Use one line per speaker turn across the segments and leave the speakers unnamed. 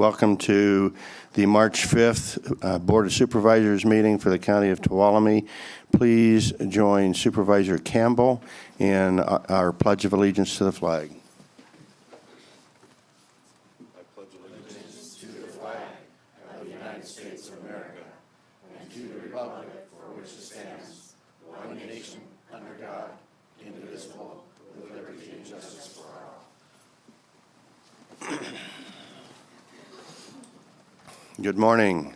Welcome to the March 5th Board of Supervisors meeting for the County of Tuolumne. Please join Supervisor Campbell in our Pledge of Allegiance to the flag. I pledge allegiance to the flag of the United States of America and to the republic for which it stands, one nation, under God, indivisible, with liberty and justice for all. Good morning.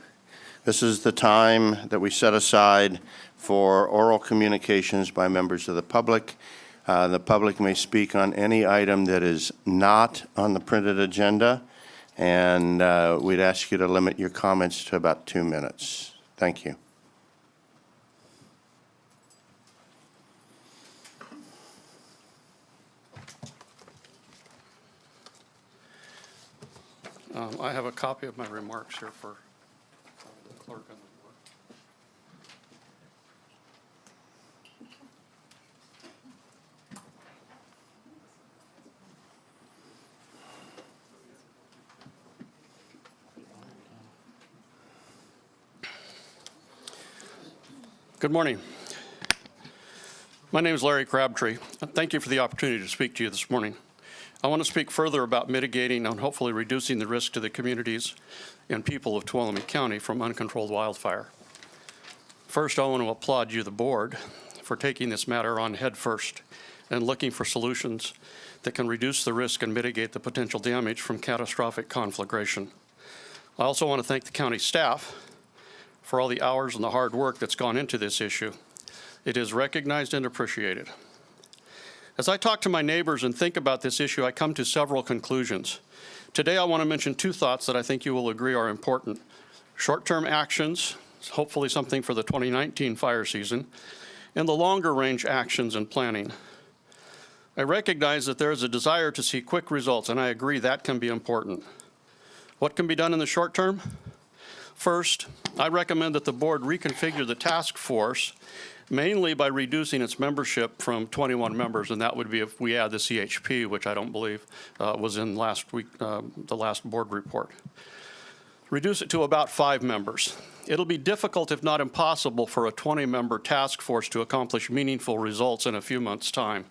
This is the time that we set aside for oral communications by members of the public. The public may speak on any item that is not on the printed agenda, and we'd ask you to limit your comments to about 2 minutes. Thank you.
I have a copy of my remarks here for the clerk and the board. Good morning. My name is Larry Crabtree. Thank you for the opportunity to speak to you this morning. I want to speak further about mitigating and hopefully reducing the risk to the communities and people of Tuolumne County from uncontrolled wildfire. First, I want to applaud you, the board, for taking this matter on head first and looking for solutions that can reduce the risk and mitigate the potential damage from catastrophic conflagration. I also want to thank the county staff for all the hours and the hard work that's gone into this issue. It is recognized and appreciated. As I talk to my neighbors and think about this issue, I come to several conclusions. Today, I want to mention 2 thoughts that I think you will agree are important. Short-term actions, hopefully something for the 2019 fire season, and the longer-range actions and planning. I recognize that there is a desire to see quick results, and I agree that can be important. What can be done in the short term? First, I recommend that the board reconfigure the task force mainly by reducing its membership from 21 members, and that would be if we add the CHP, which I don't believe was in last week, the last board report. Reduce it to about 5 members. It'll be difficult, if not impossible, for a 20-member task force to accomplish meaningful results in a few months' time.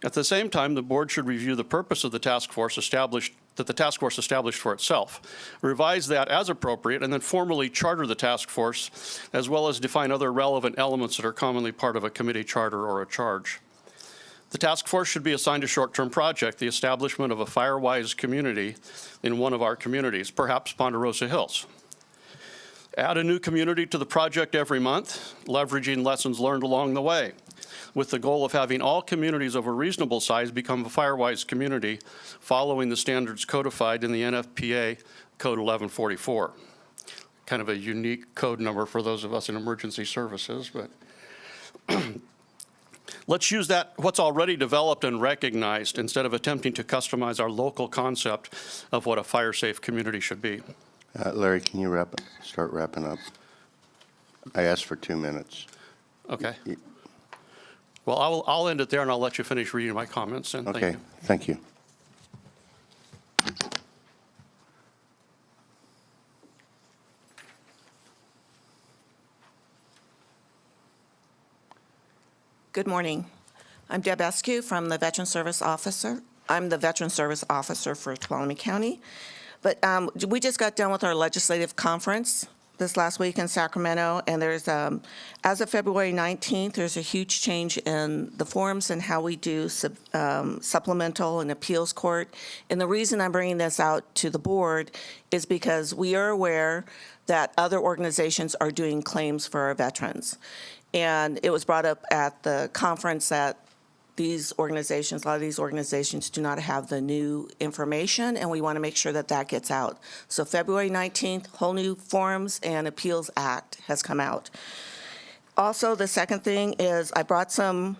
At the same time, the board should review the purpose of the task force established for itself, revise that as appropriate, and then formally charter the task force, as well as define other relevant elements that are commonly part of a committee charter or a charge. The task force should be assigned a short-term project, the establishment of a fire-wise community in one of our communities, perhaps Ponderosa Hills. Add a new community to the project every month, leveraging lessons learned along the way, with the goal of having all communities of a reasonable size become a fire-wise community following the standards codified in the NFPA Code 1144. Kind of a unique code number for those of us in emergency services, but let's use that, what's already developed and recognized, instead of attempting to customize our local concept of what a fire-safe community should be.
Larry, can you start wrapping up? I asked for 2 minutes.
Okay. Well, I'll end it there, and I'll let you finish reading my comments. And
okay, thank you.
Good morning. I'm Deb Eskew from the Veteran Service Officer. I'm the Veteran Service Officer for Tuolumne County. But we just got done with our legislative conference this last week in Sacramento, and there's, as of February 19th, there's a huge change in the forms and how we do supplemental and appeals court. And the reason I'm bringing this out to the board is because we are aware that other organizations are doing claims for our veterans. And it was brought up at the conference that these organizations, a lot of these organizations do not have the new information, and we want to make sure that that gets out. So February 19th, whole new Forms and Appeals Act has come out. Also, the second thing is I brought some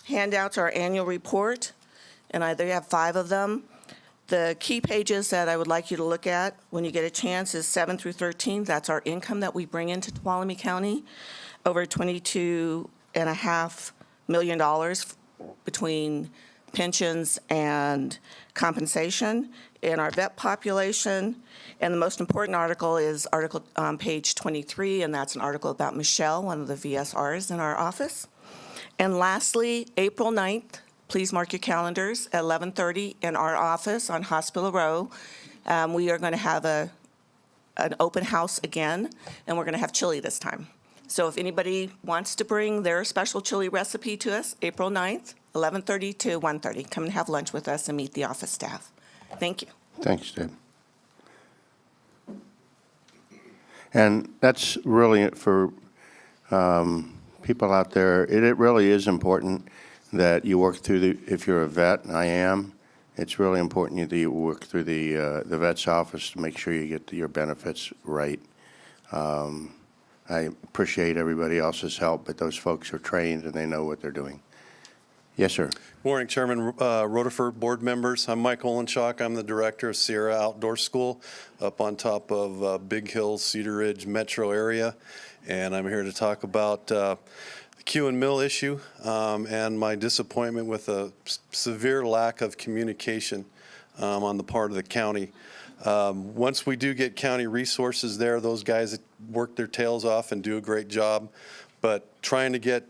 handouts, our annual report, and I have 5 of them. The key pages that I would like you to look at when you get a chance is 7 through 13. That's our income that we bring into Tuolumne County, over $22.5 million between pensions and compensation in our vet population. And the most important article is article page 23, and that's an article about Michelle, one of the VSRs in our office. And lastly, April 9th, please mark your calendars, at 11:30 in our office on Hospital Row. We are going to have an open house again, and we're going to have chili this time. So if anybody wants to bring their special chili recipe to us, April 9th, 11:30 to 1:30, come and have lunch with us and meet the office staff. Thank you.
Thanks, Deb. And that's really for people out there. It really is important that you work through if you're a vet, and I am, it's really important that you work through the vet's office to make sure you get your benefits right. I appreciate everybody else's help, but those folks are trained and they know what they're doing. Yes, sir.
Morning, Chairman Rutherford, board members. I'm Mike Olenshock. I'm the director of Sierra Outdoor School up on top of Big Hills, Cedar Ridge metro area. And I'm here to talk about the Q and Mill issue and my disappointment with a severe lack of communication on the part of the county. Once we do get county resources there, those guys work their tails off and do a great job. But trying to get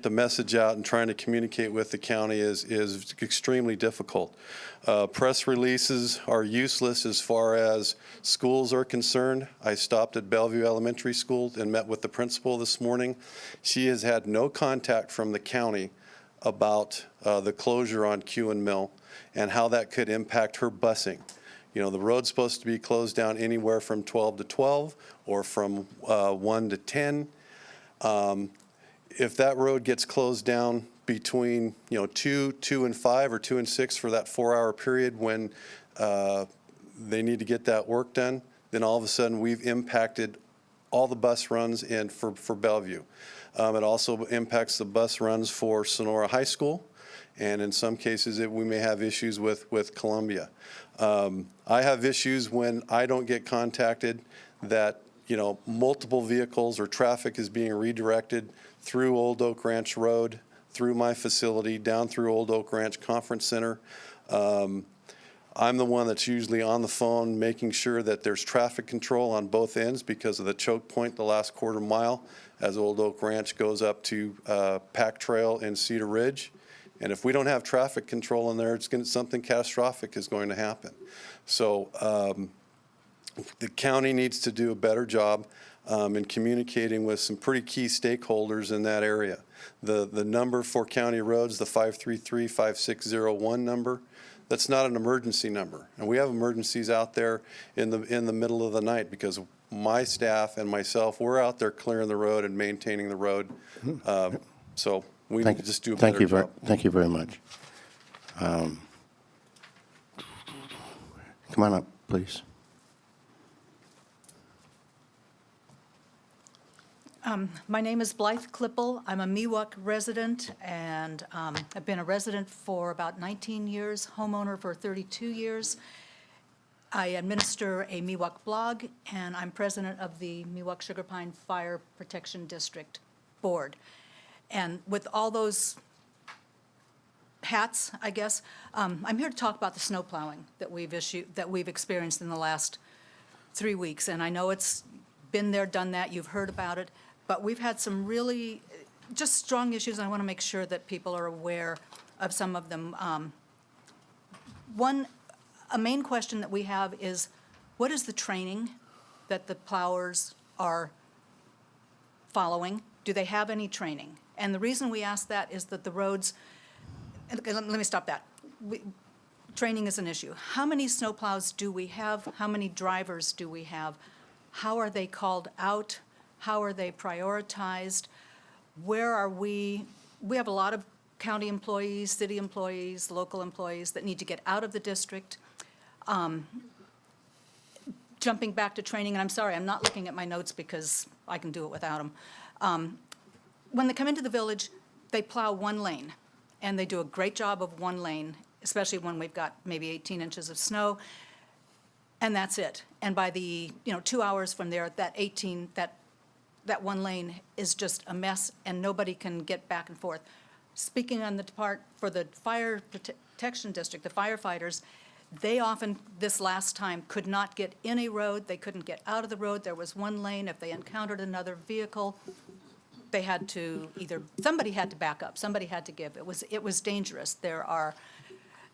the message out and trying to communicate with the county is extremely difficult. Press releases are useless as far as schools are concerned. I stopped at Bellevue Elementary School and met with the principal this morning. She has had no contact from the county about the closure on Q and Mill and how that could impact her busing. You know, the road's supposed to be closed down anywhere from 12 to 12 or from 1 to 10. If that road gets closed down between, 2 and 5 or 2 and 6 for that 4-hour period when they need to get that work done, then all of a sudden we've impacted all the bus runs for Bellevue. It also impacts the bus runs for Sonora High School, and in some cases we may have issues with Columbia. I have issues when I don't get contacted that multiple vehicles or traffic is being redirected through Old Oak Ranch Road, through my facility, down through Old Oak Ranch Conference Center. I'm the one that's usually on the phone making sure that there's traffic control on both ends because of the choke point the last quarter mile as Old Oak Ranch goes up to Pack Trail and Cedar Ridge. And if we don't have traffic control in there, something catastrophic is going to happen. So the county needs to do a better job in communicating with some pretty key stakeholders in that area. The number for county roads, the 533-5601 number, that's not an emergency number. And we have emergencies out there in the middle of the night because my staff and myself, we're out there clearing the road and maintaining the road. So we need to just do a better job.
Thank you very much. Come on up, please.
My name is Blythe Klippel. I'm a Miwok resident, and I've been a resident for about 19 years, homeowner for 32 years. I administer a Miwok blog, and I'm president of the Miwok Sugar Pine Fire Protection District Board. And with all those hats, I guess, I'm here to talk about the snow plowing that we've experienced in the last 3 weeks. And I know it's been there, done that. You've heard about it. But we've had some really just strong issues, and I want to make sure that people are aware of some of them. A main question that we have is, what is the training that the plowers are following? Do they have any training? And the reason we ask that is that the roads, let me stop that. Training is an issue. How many snowplows do we have? How many drivers do we have? How are they called out? How are they prioritized? Where are we? We have a lot of county employees, city employees, local employees that need to get out of the district. Jumping back to training, and I'm sorry, I'm not looking at my notes because I can do it without them. When they come into the village, they plow one lane, and they do a great job of one lane, especially when we've got maybe 18 inches of snow, and that's it. And by the 2 hours from there, that one lane is just a mess, and nobody can get back and forth. speaking on the for the fire protection district, the firefighters, they often, this last time, could not get in a road. They couldn't get out of the road. There was one lane. If they encountered another vehicle, they had to somebody had to back up. Somebody had to give. It was dangerous. There are,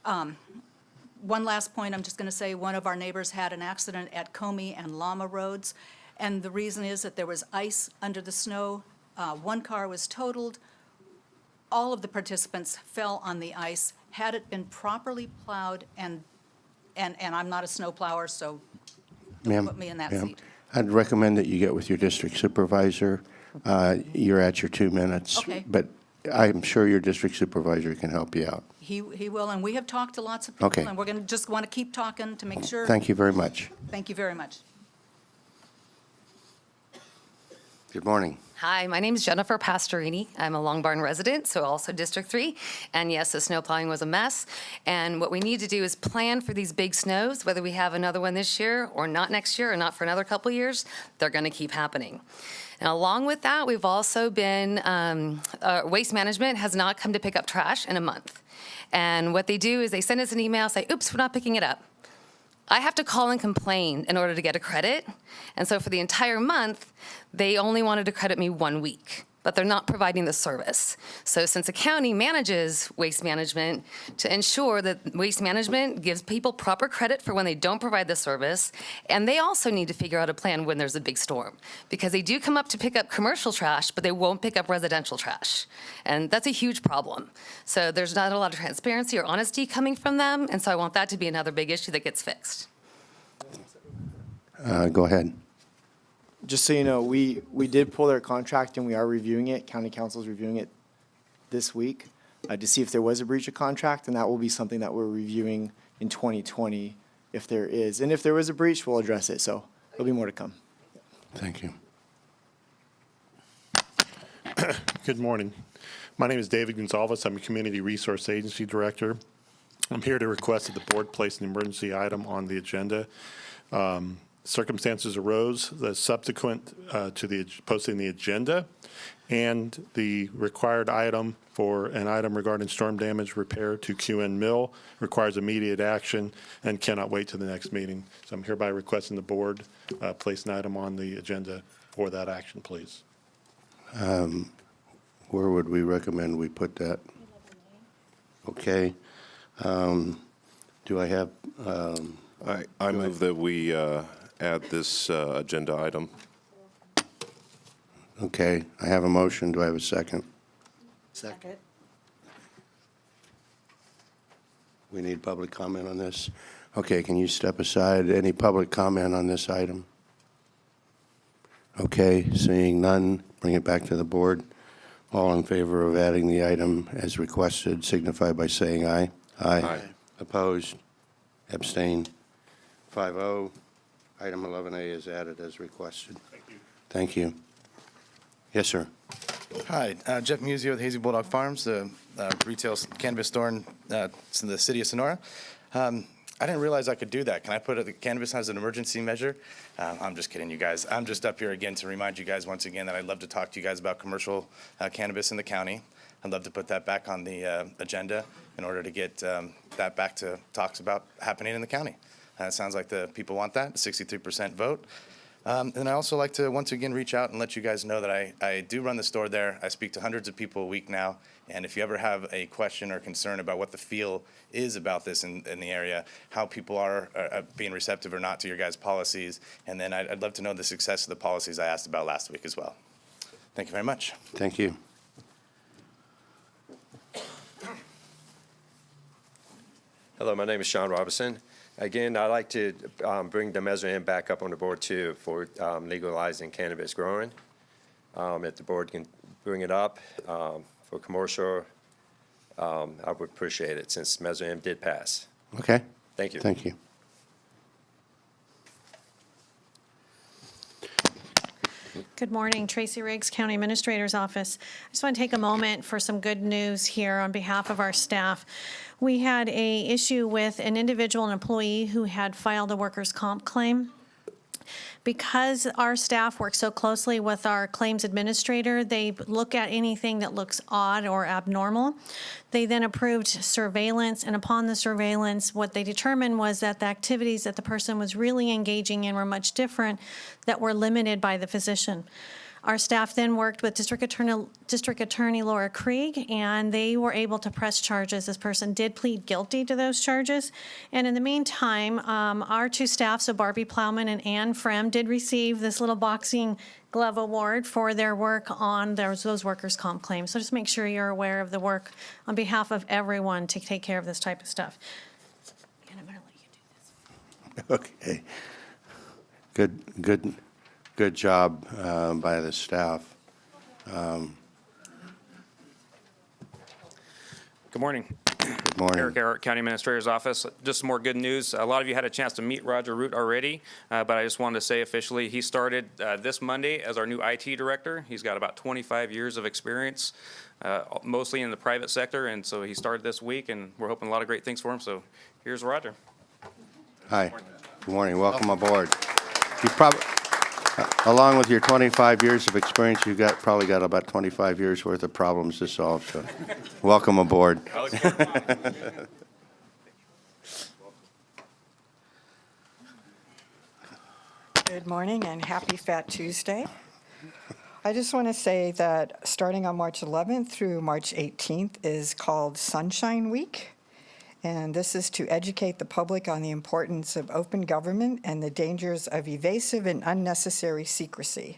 one last point I'm just going to say, one of our neighbors had an accident at Comey and Llama Roads, and the reason is that there was ice under the snow. One car was totaled. All of the participants fell on the ice. Had it been properly plowed, and I'm not a snow plower, so don't put me in that seat.
I'd recommend that you get with your district supervisor. You're at your 2 minutes.
Okay.
But I'm sure your district supervisor can help you out.
He will, and we have talked to lots of people.
Okay.
And we're going to just want to keep talking to make sure.
Thank you very much.
Thank you very much.
Good morning.
Hi, my name is Jennifer Pastorini. I'm a Long Barn resident, so also District 3. And yes, the snow plowing was a mess. And what we need to do is plan for these big snows, whether we have another one this year or not next year or not for another couple of years, they're going to keep happening. And along with that, we've also been, Waste Management has not come to pick up trash in a month. And what they do is they send us an email, say, oops, we're not picking it up. I have to call and complain in order to get a credit. And so for the entire month, they only wanted to credit me 1 week, but they're not providing the service. So since the county manages waste management, to ensure that waste management gives people proper credit for when they don't provide the service, and they also need to figure out a plan when there's a big storm, because they do come up to pick up commercial trash, but they won't pick up residential trash. And that's a huge problem. So there's not a lot of transparency or honesty coming from them, and so I want that to be another big issue that gets fixed.
Go ahead.
Just so you know, we did pull their contract and we are reviewing it. County Council's reviewing it this week to see if there was a breach of contract, and that will be something that we're reviewing in 2020 if there is. And if there was a breach, we'll address it, so there'll be more to come.
Thank you.
Good morning. My name is David Gonzalez. I'm a Community Resource Agency Director. I'm here to request that the board place an emergency item on the agenda. Circumstances arose that subsequent to the posting the agenda, and the required item for an item regarding storm damage repair to QN Mill requires immediate action and cannot wait to the next meeting. So I'm hereby requesting the board place an item on the agenda for that action, please.
Where would we recommend we put that? Okay. Do I have,
I move that we add this agenda item.
okay, I have a motion. Do I have a second?
Second.
We need public comment on this. Okay, can you step aside? Any public comment on this item? Okay, seeing none, bring it back to the board. All in favor of adding the item as requested signify by saying aye.
Aye.
Opposed? Abstained? 5-0. Item 11A is added as requested. Thank you. Thank you. Yes, sir.
Hi, Jeff Musio with Hazy Bulldog Farms, the retail cannabis store in the city of Sonora. I didn't realize I could do that. Can I put the cannabis as an emergency measure? I'm just kidding, you guys. I'm just up here again to remind you guys once again that I'd love to talk to you guys about commercial cannabis in the county. I'd love to put that back on the agenda in order to get that back to talks about happening in the county. It sounds like the people want that, 63% vote. And I also like to once again reach out and let you guys know that I do run the store there. I speak to hundreds of people a week now. And if you ever have a question or concern about what the feel is about this in the area, how people are being receptive or not to your guys' policies, and then I'd love to know the success of the policies I asked about last week as well. Thank you very much.
Thank you.
Hello, my name is Sean Robinson. Again, I'd like to bring the Measure M back up on the board too for legalizing cannabis growing. If the board can bring it up for commercial, I would appreciate it since Measure M did pass.
Okay.
Thank you.
Thank you.
Good morning, Tracy Riggs, County Administrator's Office. I just want to take a moment for some good news here on behalf of our staff. We had an issue with an individual, an employee, who had filed a workers' comp claim. because our staff works so closely with our claims administrator, they look at anything that looks odd or abnormal. They then approved surveillance, and upon the surveillance, what they determined was that the activities that the person was really engaging in were much different, that were limited by the physician. Our staff then worked with District Attorney Laura Krieg, and they were able to press charges. This person did plead guilty to those charges. And in the meantime, our two staff, so Barbie Plowman and Ann Frem, did receive this little boxing glove award for their work on those workers' comp claims. So just make sure you're aware of the work on behalf of everyone to take care of this type of stuff. And I'm going to let you do this.
Okay. Good job by the staff.
Good morning.
Good morning.
Eric Garrett, County Administrator's Office. Just some more good news. A lot of you had a chance to meet Roger Root already, but I just wanted to say officially he started this Monday as our new IT director. He's got about 25 years of experience, mostly in the private sector, and so he started this week, and we're hoping a lot of great things for him. So here's Roger.
Hi. Good morning. Welcome aboard. You probably, along with your 25 years of experience, you've probably got about 25 years worth of problems to solve. So, welcome aboard.
Good morning and happy Fat Tuesday. I just want to say that starting on March 11th through March 18th is called Sunshine Week. And this is to educate the public on the importance of open government and the dangers of evasive and unnecessary secrecy.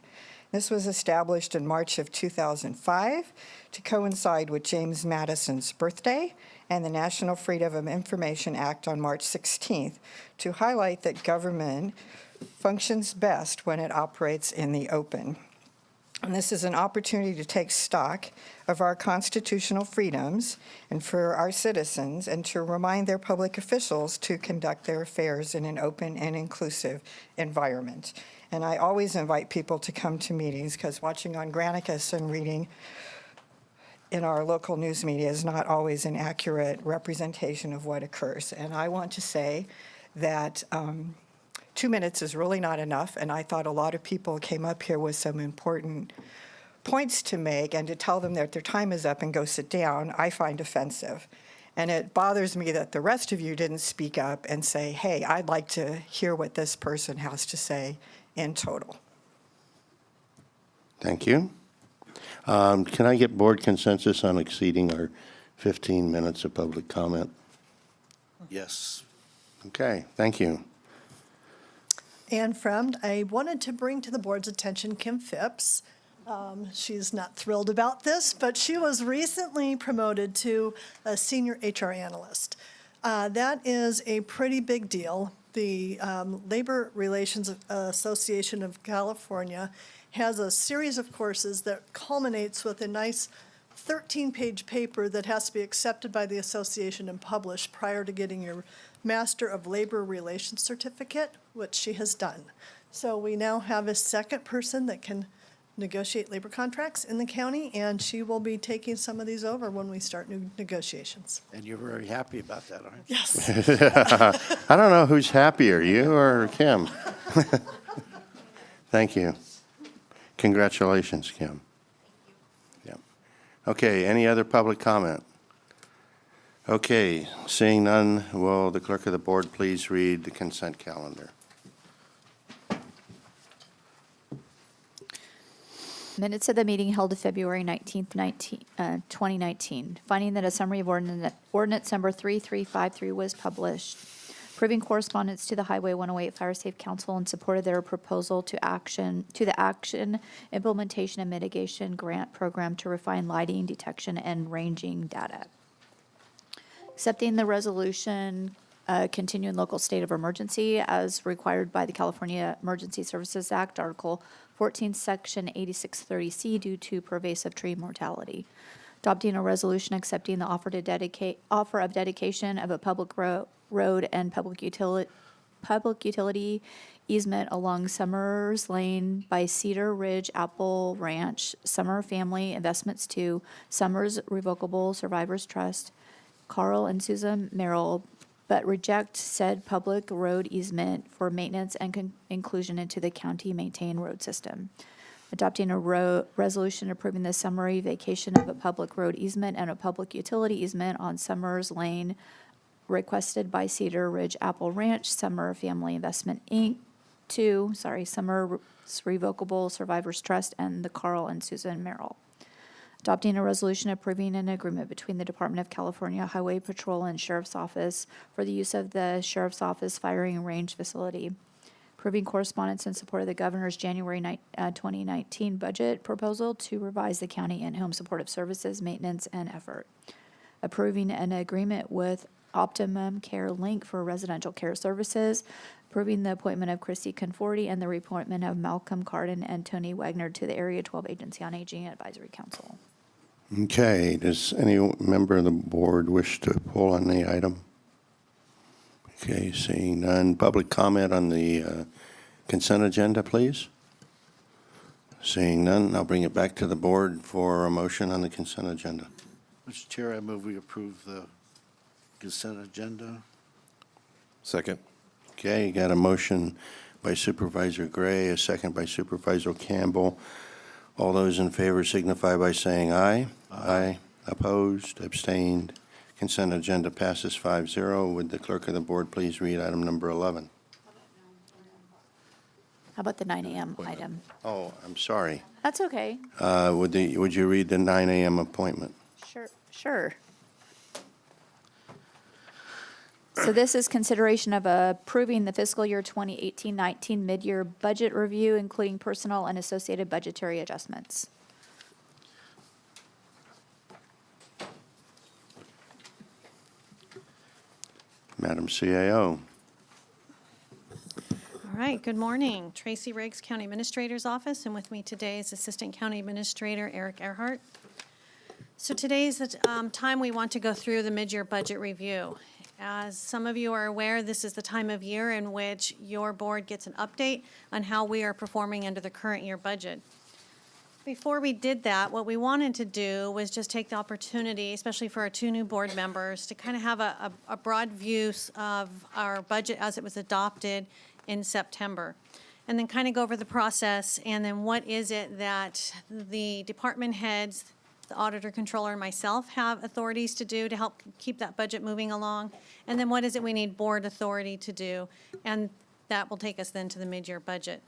This was established in March of 2005 to coincide with James Madison's birthday and the National Freedom of Information Act on March 16th to highlight that government functions best when it operates in the open. And this is an opportunity to take stock of our constitutional freedoms and for our citizens, and to remind their public officials to conduct their affairs in an open and inclusive environment. And I always invite people to come to meetings, because watching on Granicus and reading in our local news media is not always an accurate representation of what occurs. And I want to say that 2 minutes is really not enough, and I thought a lot of people came up here with some important points to make, and to tell them that their time is up and go sit down, I find offensive. And it bothers me that the rest of you didn't speak up and say, hey, I'd like to hear what this person has to say in total.
Thank you. Can I get board consensus on exceeding our 15 minutes of public comment?
Yes.
Okay, thank you.
Ann Fremd, I wanted to bring to the board's attention Kim Phipps. She's not thrilled about this, but she was recently promoted to a senior HR analyst. That is a pretty big deal. The Labor Relations Association of California has a series of courses that culminates with a nice 13-page paper that has to be accepted by the association and published prior to getting your Master of Labor Relations certificate, which she has done. So we now have a second person that can negotiate labor contracts in the county, and she will be taking some of these over when we start new negotiations.
And you're very happy about that, aren't you?
Yes.
I don't know who's happier, you or Kim. Thank you. Congratulations, Kim. Yep. Okay, any other public comment? Okay, seeing none, will the clerk of the board please read the consent calendar?
Minutes of the meeting held February 19th, 2019. Finding that a summary of ordinance number 3353 was published. Approving correspondence to the Highway 108 Fire Safe Council in support of their proposal to the Action Implementation and Mitigation Grant Program to refine lighting, detection, and ranging data. Accepting the resolution continuing local state of emergency as required by the California Emergency Services Act, Article 14, Section 8630C, due to pervasive tree mortality. Adopting a resolution accepting the offer of dedication of a public road and public utility easement along Summers Lane by Cedar Ridge Apple Ranch, Summer Family Investments to Summers Revocable Survivors Trust, Carl and Susan Merrill, but reject said public road easement for maintenance and inclusion into the county-maintained road system. Adopting a resolution approving the summary vacation of a public road easement and a public utility easement on Summers Lane requested by Cedar Ridge Apple Ranch Summer Family Investment, Inc., Summer Revocable Survivors Trust, and the Carl and Susan Merrill. Adopting a resolution approving an agreement between the Department of California Highway Patrol and Sheriff's Office for the use of the Sheriff's Office firing range facility. Approving correspondence in support of the Governor's January 2019 budget proposal to revise the county in-home supportive services, maintenance, and effort. Approving an agreement with Optimum Care Link for residential care services. Approving the appointment of Christy Conforti and the reappointment of Malcolm Carden and Tony Wagner to the Area 12 Agency on Aging Advisory Council.
Okay, does any member of the board wish to pull on the item? Okay, seeing none. Public comment on the consent agenda, please. Seeing none, I'll bring it back to the board for a motion on the consent agenda.
Mr. Chair, I move we approve the consent agenda.
Second.
Okay, you got a motion by Supervisor Gray, a second by Supervisor Campbell. All those in favor signify by saying aye. Aye. Opposed, abstained. Consent agenda passes 5-0. Would the clerk of the board please read item number 11?
How about the 9 a.m. item?
Oh, I'm sorry.
That's okay.
Would you read the 9 a.m. appointment?
Sure. So this is consideration of approving the fiscal year 2018-19 mid-year budget review, including personnel and associated budgetary adjustments.
Madam CAO.
All right, good morning. Tracy Riggs, County Administrator's Office, and with me today is Assistant County Administrator Eric Earhart. So today's the time we want to go through the mid-year budget review. As some of you are aware, this is the time of year in which your board gets an update on how we are performing under the current year budget. Before we did that, what we wanted to do was just take the opportunity, especially for our two new board members, to kind of have a broad view of our budget as it was adopted in September. And then kind of go over the process, and then what is it that the department heads, the auditor, controller, and myself have authorities to do to help keep that budget moving along, and then what is it we need board authority to do, and that will take us then to the mid-year budget.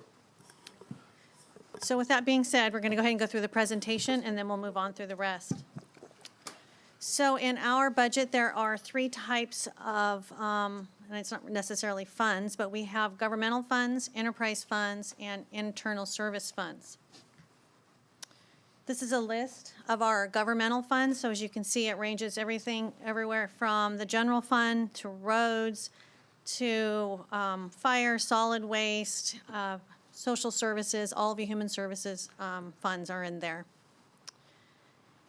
So with that being said, we're going to go ahead and go through the presentation, and then we'll move on through the rest. So in our budget, there are three types of, and it's not necessarily funds, but we have governmental funds, enterprise funds, and internal service funds. This is a list of our governmental funds. So as you can see, it ranges everywhere from the general fund to roads to fire, solid waste, social services, all of your human services funds are in there.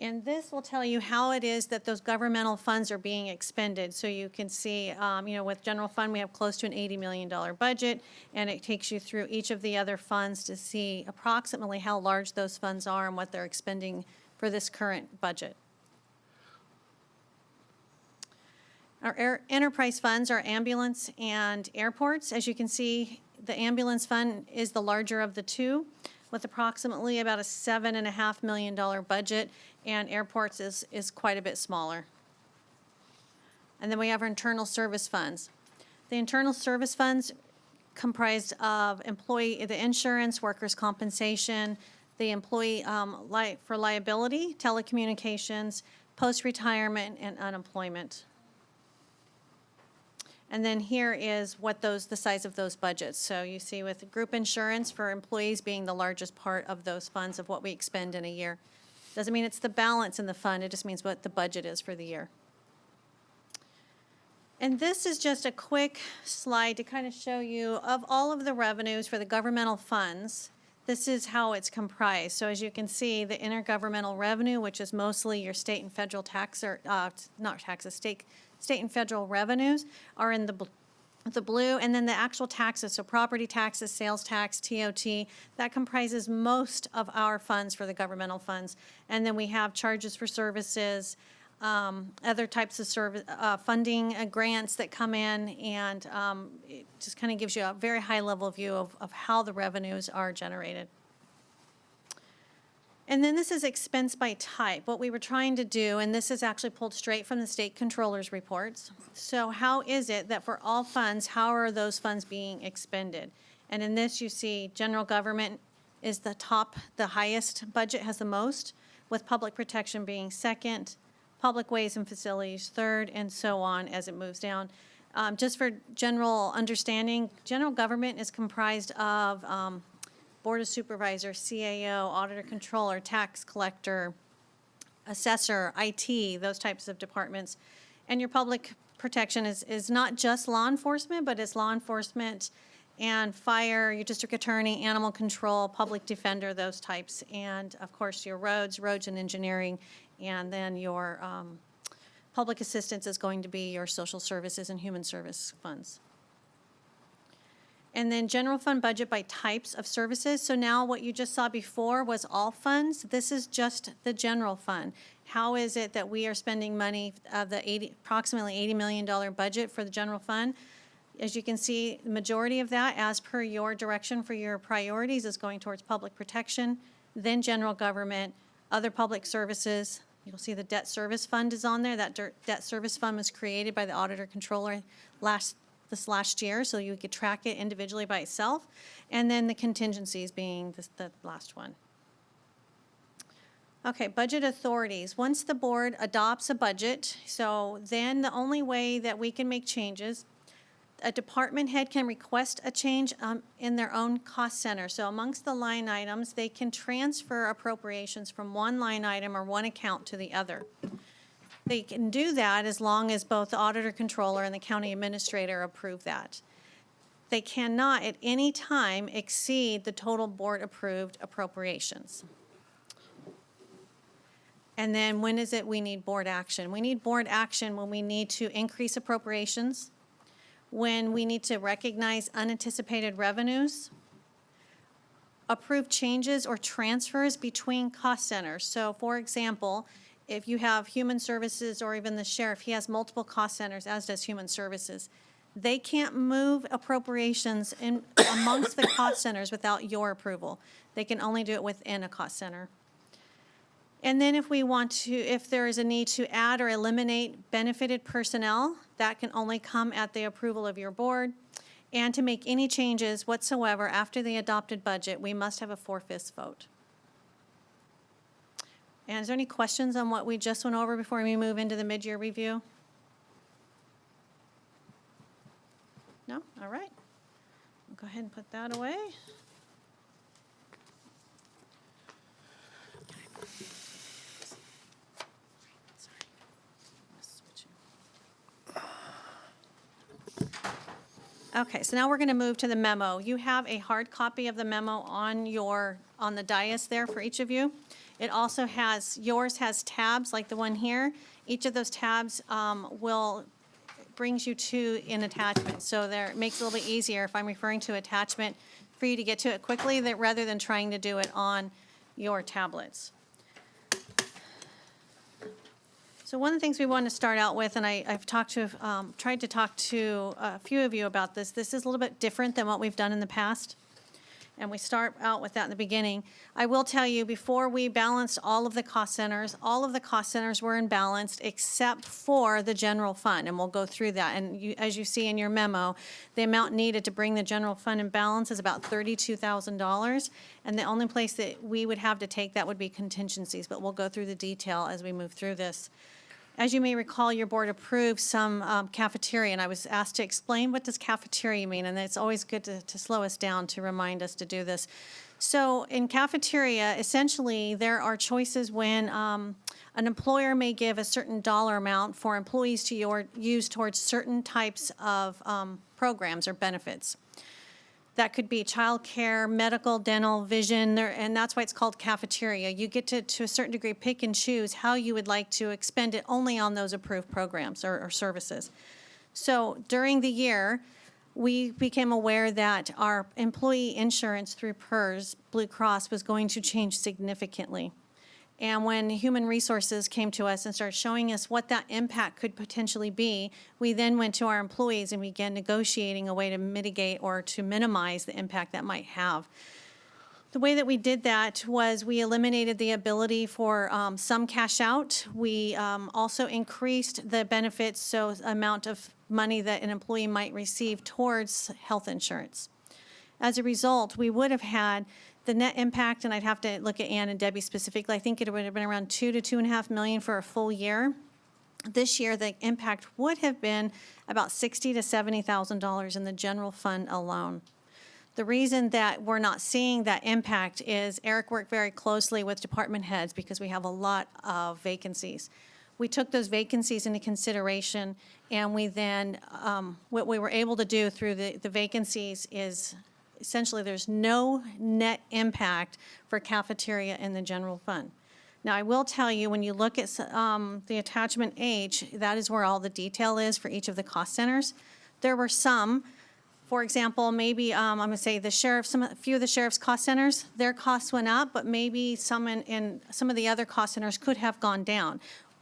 And this will tell you how it is that those governmental funds are being expended. So you can see, with general fund, we have close to an $80 million budget, and it takes you through each of the other funds to see approximately how large those funds are and what they're expending for this current budget. Our enterprise funds are ambulance and airports. As you can see, the ambulance fund is the larger of the two, with approximately about a $7.5 million budget, and airports is quite a bit smaller. And then we have our internal service funds. The internal service funds comprised of the insurance, workers' compensation, the employee for liability, telecommunications, post-retirement, and unemployment. And then here is the size of those budgets. So you see with group insurance for employees being the largest part of those funds of what we expend in a year. Doesn't mean it's the balance in the fund, it just means what the budget is for the year. And this is just a quick slide to kind of show you of all of the revenues for the governmental funds, this is how it's comprised. So as you can see, the intergovernmental revenue, which is mostly your state and federal tax, or not taxes, state and federal revenues are in the blue, and then the actual taxes, so property taxes, sales tax, TOT, that comprises most of our funds for the governmental funds. And then we have charges for services, other types of funding grants that come in, and it just kind of gives you a very high-level view of how the revenues are generated. And then this is expense by type, what we were trying to do, and this is actually pulled straight from the state controller's reports. So how is it that for all funds, how are those funds being expended? And in this, you see general government is the top, the highest budget has the most, with public protection being second, public ways and facilities third, and so on as it moves down. Just for general understanding, general government is comprised of Board of Supervisors, CAO, Auditor Controller, Tax Collector, Assessor, IT, those types of departments. And your public protection is not just law enforcement, but it's law enforcement and fire, your district attorney, animal control, public defender, those types. And of course, your roads and engineering, and then your public assistance is going to be your social services and human service funds. And then general fund budget by types of services. So now what you just saw before was all funds. This is just the general fund. How is it that we are spending money of the approximately $80 million budget for the general fund? As you can see, the majority of that, as per your direction for your priorities, is going towards public protection, then general government, other public services. You'll see the debt service fund is on there. That debt service fund was created by the auditor controller this last year, so you could track it individually by itself. And then the contingencies being the last one. Okay, budget authorities. Once the board adopts a budget, so then the only way that we can make changes, a department head can request a change in their own cost center. So amongst the line items, they can transfer appropriations from one line item or one account to the other. They can do that as long as both the auditor controller and the county administrator approve that. They cannot at any time exceed the total board approved appropriations. And then when is it we need board action? We need board action when we need to increase appropriations, when we need to recognize unanticipated revenues, approve changes or transfers between cost centers. So for example, if you have human services or even the sheriff, he has multiple cost centers, as does human services. They can't move appropriations in amongst the cost centers without your approval. They can only do it within a cost center. And then if there is a need to add or eliminate benefited personnel, that can only come at the approval of your board. And to make any changes whatsoever after the adopted budget, we must have a 4/5 vote. And is there any questions on what we just went over before we move into the mid-year review? No? All right. We'll go ahead and put that away. Okay, so now we're going to move to the memo. You have a hard copy of the memo on the dais there for each of you. It also yours has tabs like the one here. Each of those tabs brings you to an attachment. So it makes it a little bit easier if I'm referring to attachment for you to get to it quickly rather than trying to do it on your tablets. So one of the things we want to start out with, and I've tried to talk to a few of you about this. This is a little bit different than what we've done in the past. And we start out with that in the beginning. I will tell you, before we balanced all of the cost centers were in balance except for the general fund, and we'll go through that. And as you see in your memo, the amount needed to bring the general fund in balance is about $32,000, and the only place that we would have to take that would be contingencies, but we'll go through the detail as we move through this. As you may recall, your board approved some cafeteria, and I was asked to explain what does cafeteria mean, and it's always good to slow us down to remind us to do this. So in cafeteria, essentially, there are choices when an employer may give a certain dollar amount for employees to use towards certain types of programs or benefits. That could be childcare, medical, dental, vision, and that's why it's called cafeteria. You get to a certain degree, pick and choose how you would like to expend it only on those approved programs or services. So during the year, we became aware that our employee insurance through PERS, Blue Cross, was going to change significantly. And when Human Resources came to us and started showing us what that impact could potentially be, we then went to our employees and began negotiating a way to mitigate or to minimize the impact that might have. The way that we did that was we eliminated the ability for some cash out. We also increased the benefits, so amount of money that an employee might receive towards health insurance. As a result, we would have had the net impact, and I'd have to look at Ann and Debbie specifically, I think it would have been around $2 to $2.5 million for a full year. This year, the impact would have been about $60,000 to $70,000 in the general fund alone. The reason that we're not seeing that impact is Eric worked very closely with department heads because we have a lot of vacancies. We took those vacancies into consideration, and we then, what we were able to do through the vacancies is essentially there's no net impact for cafeteria in the general fund. Now, I will tell you, when you look at the attachment H, that is where all the detail is for each of the cost centers. There were some, for example, maybe I'm going to say the sheriff, a few of the sheriff's cost centers, their costs went up, but maybe some in some of the other cost centers could have gone down.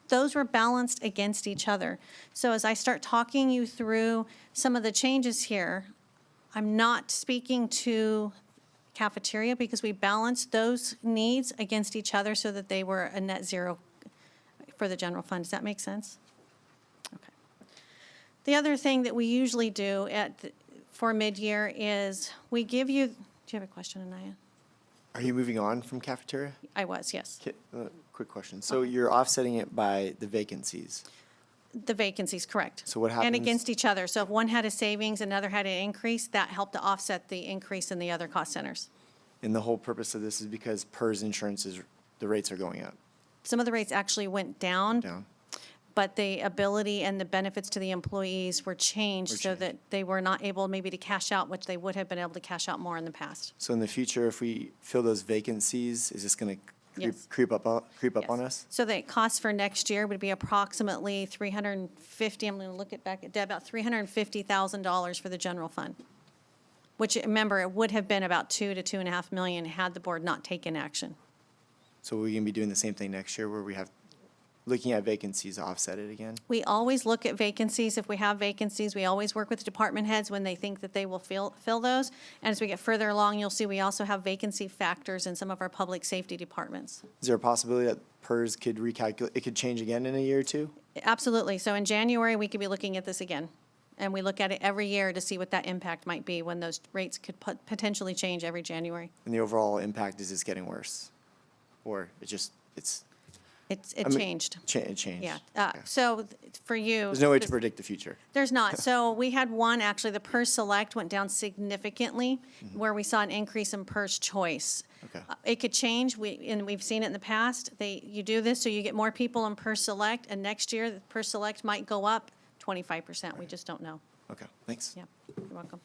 Those were balanced against each other. So as I start talking you through some of the changes here, I'm not speaking to cafeteria because we balanced those needs against each other so that they were a net zero for the general fund. Does that make sense? Okay. The other thing that we usually do for mid-year is we give you, do you have a question, Anaya?
Are you moving on from cafeteria?
I was, yes.
Quick question. So you're offsetting it by the vacancies?
The vacancies, correct.
So what happens?
And against each other. So if one had a savings, another had an increase, that helped to offset the increase in the other cost centers.
And the whole purpose of this is because PERS insurance the rates are going up.
Some of the rates actually went down.
Down.
But the ability and the benefits to the employees were changed so that they were not able maybe to cash out, which they would have been able to cash out more in the past.
So in the future, if we fill those vacancies, is this going to
Yes.
creep up
Yes.
on us?
So the cost for next year would be approximately $350, I'm going to look it back at Deb, about $350,000 for the general fund. Which, remember, it would have been about $2 to $2.5 million had the board not taken action.
So we're going to be doing the same thing next year where we have, looking at vacancies to offset it again?
We always look at vacancies. If we have vacancies, we always work with the department heads when they think that they will fill those. And as we get further along, you'll see we also have vacancy factors in some of our public safety departments.
Is there a possibility that PERS could recalculate, it could change again in a year or two?
Absolutely. So in January, we could be looking at this again. And we look at it every year to see what that impact might be when those rates could potentially change every January.
And the overall impact is it's getting worse? Or it
changed.
It changed?
Yeah.
Okay.
So for you.
There's no way to predict the future?
There's not. So we had one, actually, the PERS Select went down significantly, where we saw an increase in PERS Choice.
Okay.
It could change, and we've seen it in the past. You do this, so you get more people in PERS Select, and next year, the PERS Select might go up 25%. We just don't know.
Okay, thanks.
Yeah, you're welcome.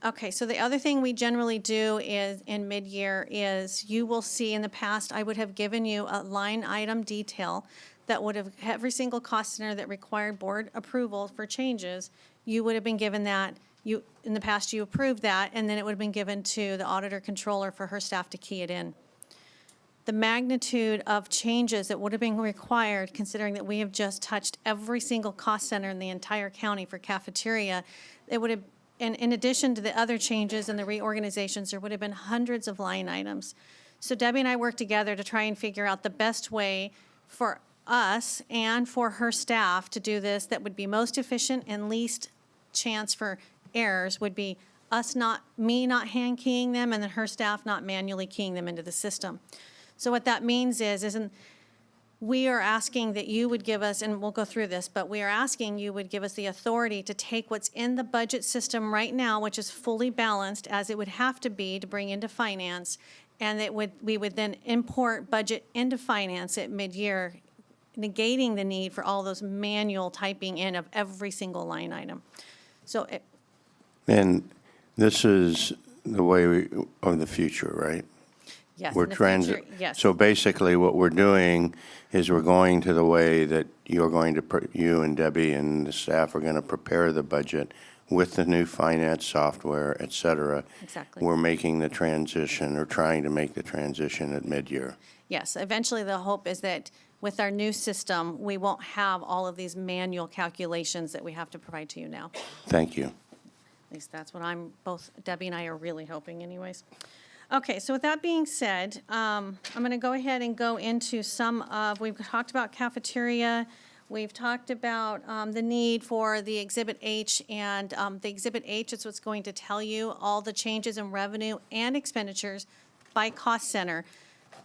Okay, so the other thing we generally do is, in mid-year, is you will see in the past, I would have given you a line item detail that would have, every single cost center that required board approval for changes, you would have been given that. In the past, you approved that, and then it would have been given to the auditor controller for her staff to key it in. The magnitude of changes that would have been required, considering that we have just touched every single cost center in the entire county for cafeteria, it would have, and in addition to the other changes and the reorganizations, there would have been hundreds of line items. So Debbie and I worked together to try and figure out the best way for us and for her staff to do this that would be most efficient and least chance for errors would be me not hand keying them and then her staff not manually keying them into the system. So what that means is we are asking that you would give us, and we'll go through this, but we are asking you would give us the authority to take what's in the budget system right now, which is fully balanced as it would have to be to bring into finance, and we would then import budget into finance at mid-year, negating the need for all those manual typing in of every single line item. So
And this is the way of the future, right?
yes,
We're
in the future, yes.
So basically, what we're doing is we're going to the way that you and Debbie and the staff are going to prepare the budget with the new finance software, et cetera.
Exactly.
We're making the transition or trying to make the transition at mid-year.
Yes, eventually the hope is that with our new system, we won't have all of these manual calculations that we have to provide to you now.
Thank you.
At least that's what both Debbie and I are really hoping anyways. Okay, so with that being said, I'm going to go ahead and go into we've talked about cafeteria, we've talked about the need for the Exhibit H, and the Exhibit H is what's going to tell you all the changes in revenue and expenditures by cost center.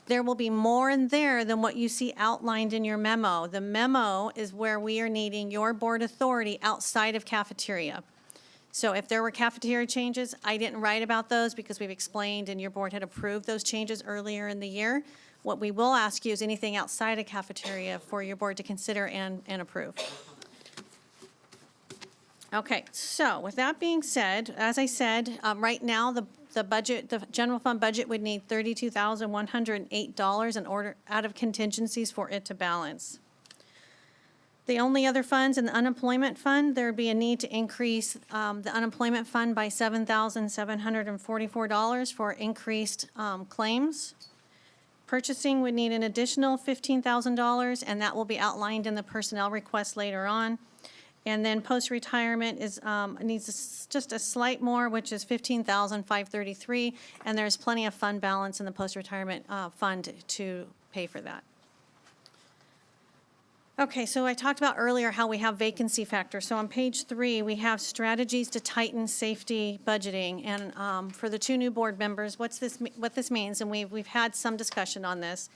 There will be more in there than what you see outlined in your memo. The memo is where we are needing your board authority outside of cafeteria. So if there were cafeteria changes, I didn't write about those because we've explained and your board had approved those changes earlier in the year. What we will ask you is anything outside of cafeteria for your board to consider and approve. Okay, so with that being said, as I said, right now the budget, the general fund budget would need $32,108 in order out of contingencies for it to balance. The only other funds in the unemployment fund, there would be a need to increase the unemployment fund by $7,744 for increased claims. Purchasing would need an additional $15,000, and that will be outlined in the personnel request later on. And then post-retirement needs just a slight more, which is $15,533, and there's plenty of fund balance in the post-retirement fund to pay for that. Okay, so I talked about earlier how we have vacancy factor. So on page 3, we have strategies to tighten safety budgeting. And for the 2 new board members, what this means, and we've had some discussion on this,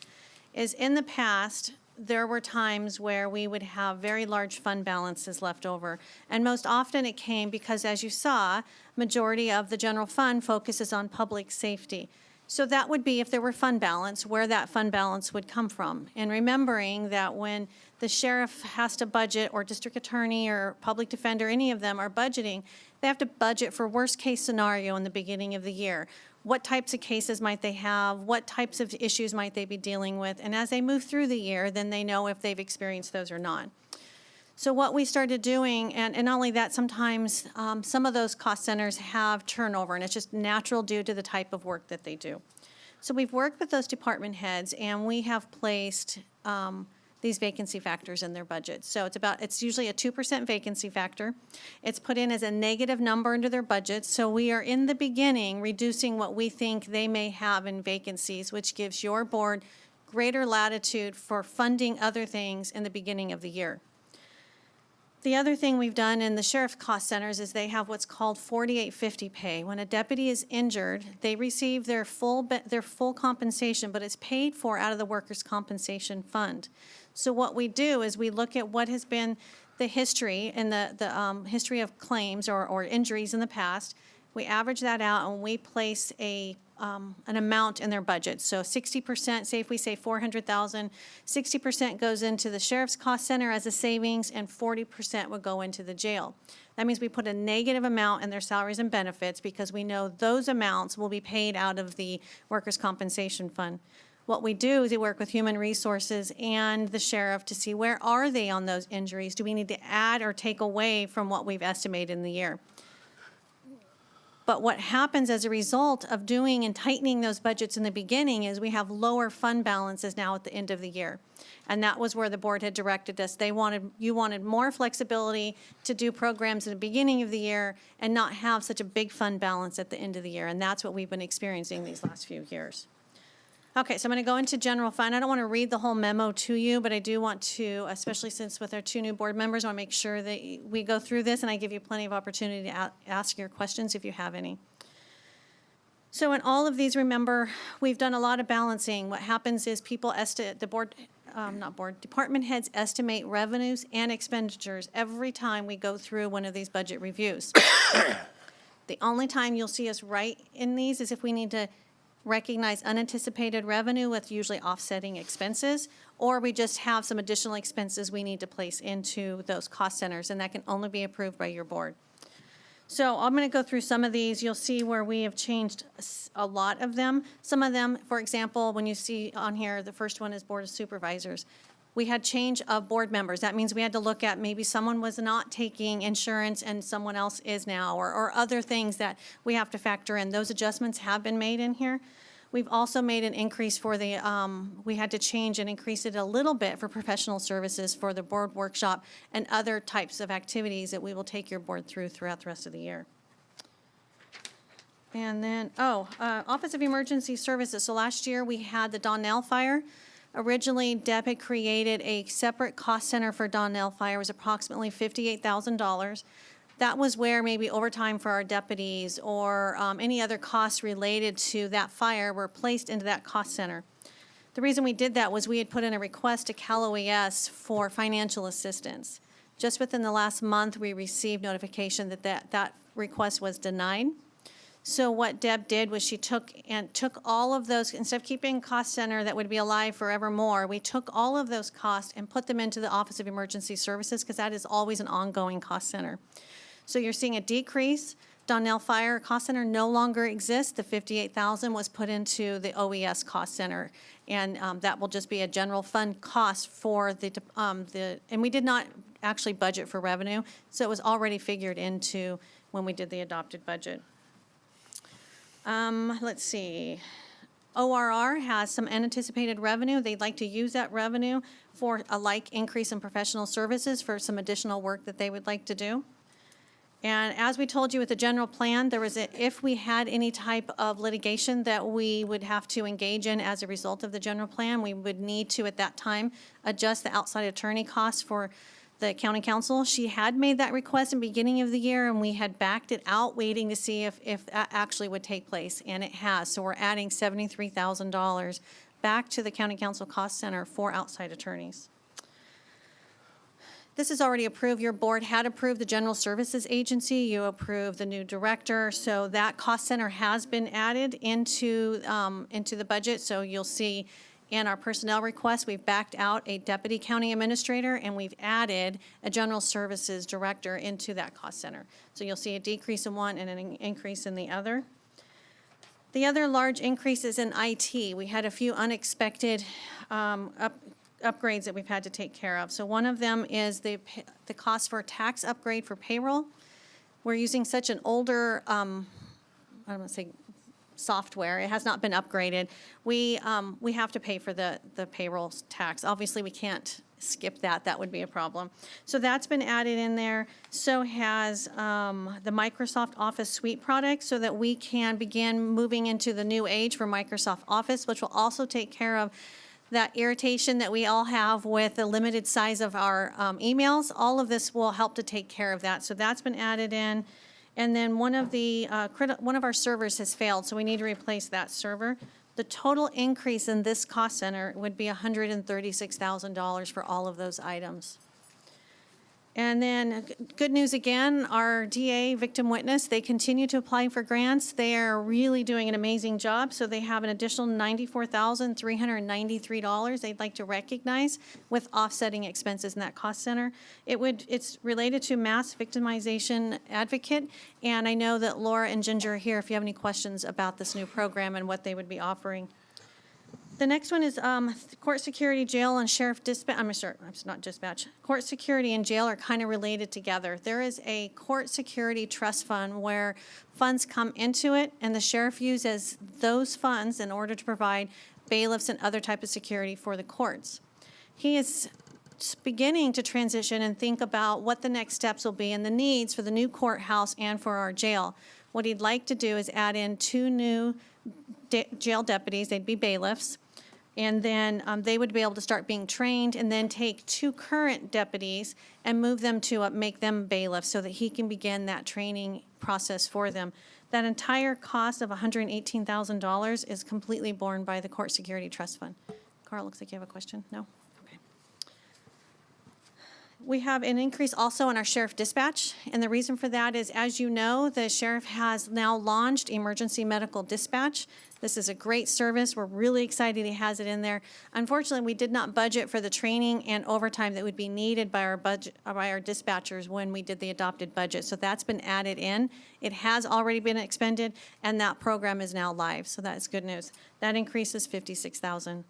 is in the past, there were times where we would have very large fund balances left over. And most often it came because, as you saw, majority of the general fund focuses on public safety. So that would be if there were fund balance, where that fund balance would come from. And remembering that when the sheriff has to budget, or district attorney or public defender, any of them are budgeting, they have to budget for worst case scenario in the beginning of the year. What types of cases might they have? What types of issues might they be dealing with? And as they move through the year, then they know if they've experienced those or not. So what we started doing, and not only that, sometimes some of those cost centers have turnover, and it's just natural due to the type of work that they do. So we've worked with those department heads, and we have placed these vacancy factors in their budget. So it's usually a 2% vacancy factor. It's put in as a negative number into their budget. So we are in the beginning reducing what we think they may have in vacancies, which gives your board greater latitude for funding other things in the beginning of the year. The other thing we've done in the sheriff cost centers is they have what's called 4850 pay. When a deputy is injured, they receive their full compensation, but it's paid for out of the workers' compensation fund. So what we do is we look at what has been the history and the history of claims or injuries in the past. We average that out and we place an amount in their budget. So 60%, say if we say $400,000, 60% goes into the sheriff's cost center as a savings, and 40% would go into the jail. That means we put a negative amount in their salaries and benefits because we know those amounts will be paid out of the workers' compensation fund. What we do is we work with human resources and the sheriff to see where are they on those injuries. Do we need to add or take away from what we've estimated in the year? But what happens as a result of doing and tightening those budgets in the beginning is we have lower fund balances now at the end of the year. And that was where the board had directed us. You wanted more flexibility to do programs at the beginning of the year and not have such a big fund balance at the end of the year. And that's what we've been experiencing these last few years. Okay, so I'm going to go into general fund. I don't want to read the whole memo to you, but I do want to, especially since with our 2 new board members, I want to make sure that we go through this and I give you plenty of opportunity to ask your questions if you have any. So in all of these, remember, we've done a lot of balancing. What happens is department heads estimate revenues and expenditures every time we go through one of these budget reviews. The only time you'll see us write in these is if we need to recognize unanticipated revenue with usually offsetting expenses, or we just have some additional expenses we need to place into those cost centers, and that can only be approved by your board. So I'm going to go through some of these. You'll see where we have changed a lot of them. Some of them, for example, when you see on here, the first one is Board of Supervisors. We had change of board members. That means we had to look at maybe someone was not taking insurance and someone else is now, or other things that we have to factor in. Those adjustments have been made in here. We've also made an increase for the, we had to change and increase it a little bit for professional services for the board workshop and other types of activities that we will take your board through throughout the rest of the year. And then, Office of Emergency Services. So last year, we had the Donnell Fire. Originally, Deb had created a separate cost center for Donnell Fire. It was approximately $58,000. That was where maybe overtime for our deputies or any other costs related to that fire were placed into that cost center. The reason we did that was we had put in a request to Cal OES for financial assistance. Just within the last month, we received notification that request was denied. So what Deb did was she took all of those, instead of keeping cost center that would be alive forevermore, we took all of those costs and put them into the Office of Emergency Services because that is always an ongoing cost center. So you're seeing a decrease. Donnell Fire Cost Center no longer exists. The $58,000 was put into the OES Cost Center, and that will just be a general fund cost for and we did not actually budget for revenue, so it was already figured into when we did the adopted budget. Let's see. ORR has some unanticipated revenue. They'd like to use that revenue for a like increase in professional services for some additional work that they would like to do. And as we told you with the general plan, if we had any type of litigation that we would have to engage in as a result of the general plan, we would need to, at that time, adjust the outside attorney costs for the county council. She had made that request in the beginning of the year, and we had backed it out, waiting to see if that actually would take place, and it has. So we're adding $73,000 back to the county council cost center for outside attorneys. This is already approved. Your board had approved the General Services Agency. You approved the new director. So that cost center has been added into the budget. So you'll see in our personnel request, we've backed out a deputy county administrator, and we've added a General Services director into that cost center. So you'll see a decrease in one and an increase in the other. The other large increase is in IT. We had a few unexpected upgrades that we've had to take care of. So one of them is the cost for a tax upgrade for payroll. We're using such an older, I don't want to say software. It has not been upgraded. We have to pay for the payroll tax. Obviously, we can't skip that. That would be a problem. So that's been added in there. So has the Microsoft Office Suite product, so that we can begin moving into the new age for Microsoft Office, which will also take care of that irritation that we all have with the limited size of our emails. All of this will help to take care of that. So that's been added in. And then one of our servers has failed, so we need to replace that server. The total increase in this cost center would be $136,000 for all of those items. And then, good news again, our DA victim witness, they continue to apply for grants. They are really doing an amazing job. So they have an additional $94,393 they'd like to recognize with offsetting expenses in that cost center. It's related to Mass Victimization Advocate. And I know that Laura and Ginger are here if you have any questions about this new program and what they would be offering. The next one is court security, jail, and sheriff dispatch. I'm sorry, it's not dispatch. Court security and jail are kind of related together. There is a court security trust fund where funds come into it, and the sheriff uses those funds in order to provide bailiffs and other type of security for the courts. He is beginning to transition and think about what the next steps will be and the needs for the new courthouse and for our jail. What he'd like to do is add in 2 new jail deputies. They'd be bailiffs. And then they would be able to start being trained, and then take 2 current deputies and move them to make them bailiffs so that he can begin that training process for them. That entire cost of $118,000 is completely borne by the Court Security Trust Fund. Carl, looks like you have a question? No? Okay. We have an increase also in our sheriff dispatch, and the reason for that is, as you know, the sheriff has now launched emergency medical dispatch. This is a great service. We're really excited he has it in there. Unfortunately, we did not budget for the training and overtime that would be needed by our dispatchers when we did the adopted budget. So that's been added in. It has already been expended, and that program is now live. So that's good news. That increases $56,000.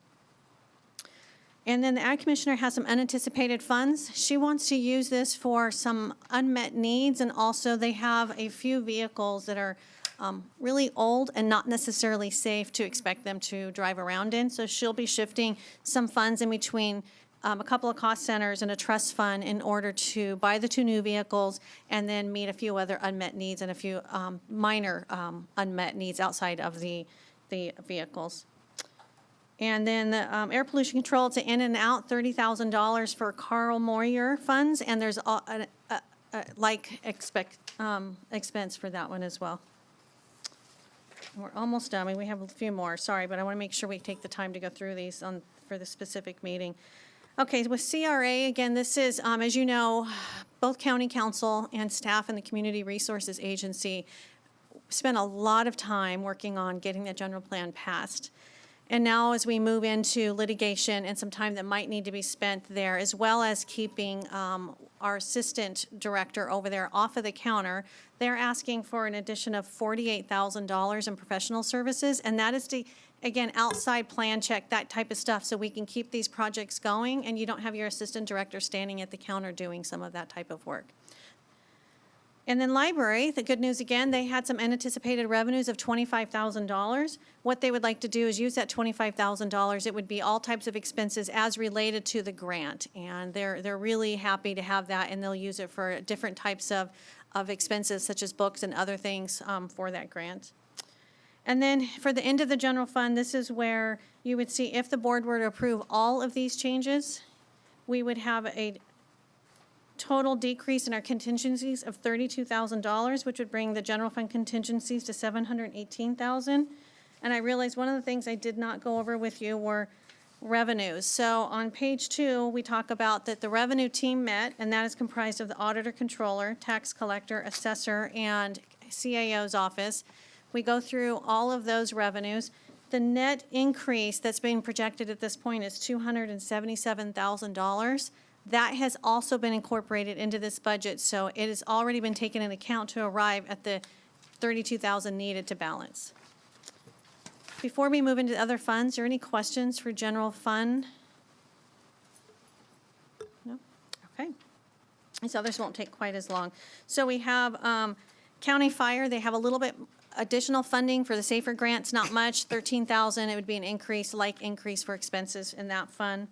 And then the Ag Commissioner has some unanticipated funds. She wants to use this for some unmet needs, and also they have a few vehicles that are really old and not necessarily safe to expect them to drive around in. So she'll be shifting some funds in between a couple of cost centers and a trust fund in order to buy the 2 new vehicles and then meet a few other unmet needs and a few minor unmet needs outside of the vehicles. And then the air pollution control to in and out, $30,000 for Carl Moyer funds, and there's expense for that one as well. We're almost done. I mean, we have a few more, sorry, but I want to make sure we take the time to go through these for the specific meeting. Okay, with CRA, again, this is, as you know, both county council and staff in the Community Resources Agency spent a lot of time working on getting the general plan passed. And now as we move into litigation and some time that might need to be spent there, as well as keeping our assistant director over there off of the counter, they're asking for an addition of $48,000 in professional services. And that is to, again, outside plan check, that type of stuff, so we can keep these projects going and you don't have your assistant director standing at the counter doing some of that type of work. And then library, the good news again, they had some unanticipated revenues of $25,000. What they would like to do is use that $25,000. It would be all types of expenses as related to the grant. And they're really happy to have that, and they'll use it for different types of expenses such as books and other things for that grant. And then for the end of the general fund, this is where you would see if the board were to approve all of these changes, we would have a total decrease in our contingencies of $32,000, which would bring the general fund contingencies to $718,000. And I realized one of the things I did not go over with you were revenues. So on page 2, we talk about that the revenue team met, and that is comprised of the auditor, controller, tax collector, assessor, and CAO's office. We go through all of those revenues. The net increase that's being projected at this point is $277,000. That has also been incorporated into this budget, so it has already been taken into account to arrive at the $32,000 needed to balance. Before we move into other funds, are there any questions for general fund? No? Okay. These others won't take quite as long. So we have county fire. They have a little bit additional funding for the SAFER grants, not much, $13,000. It would be an increase for expenses in that fund.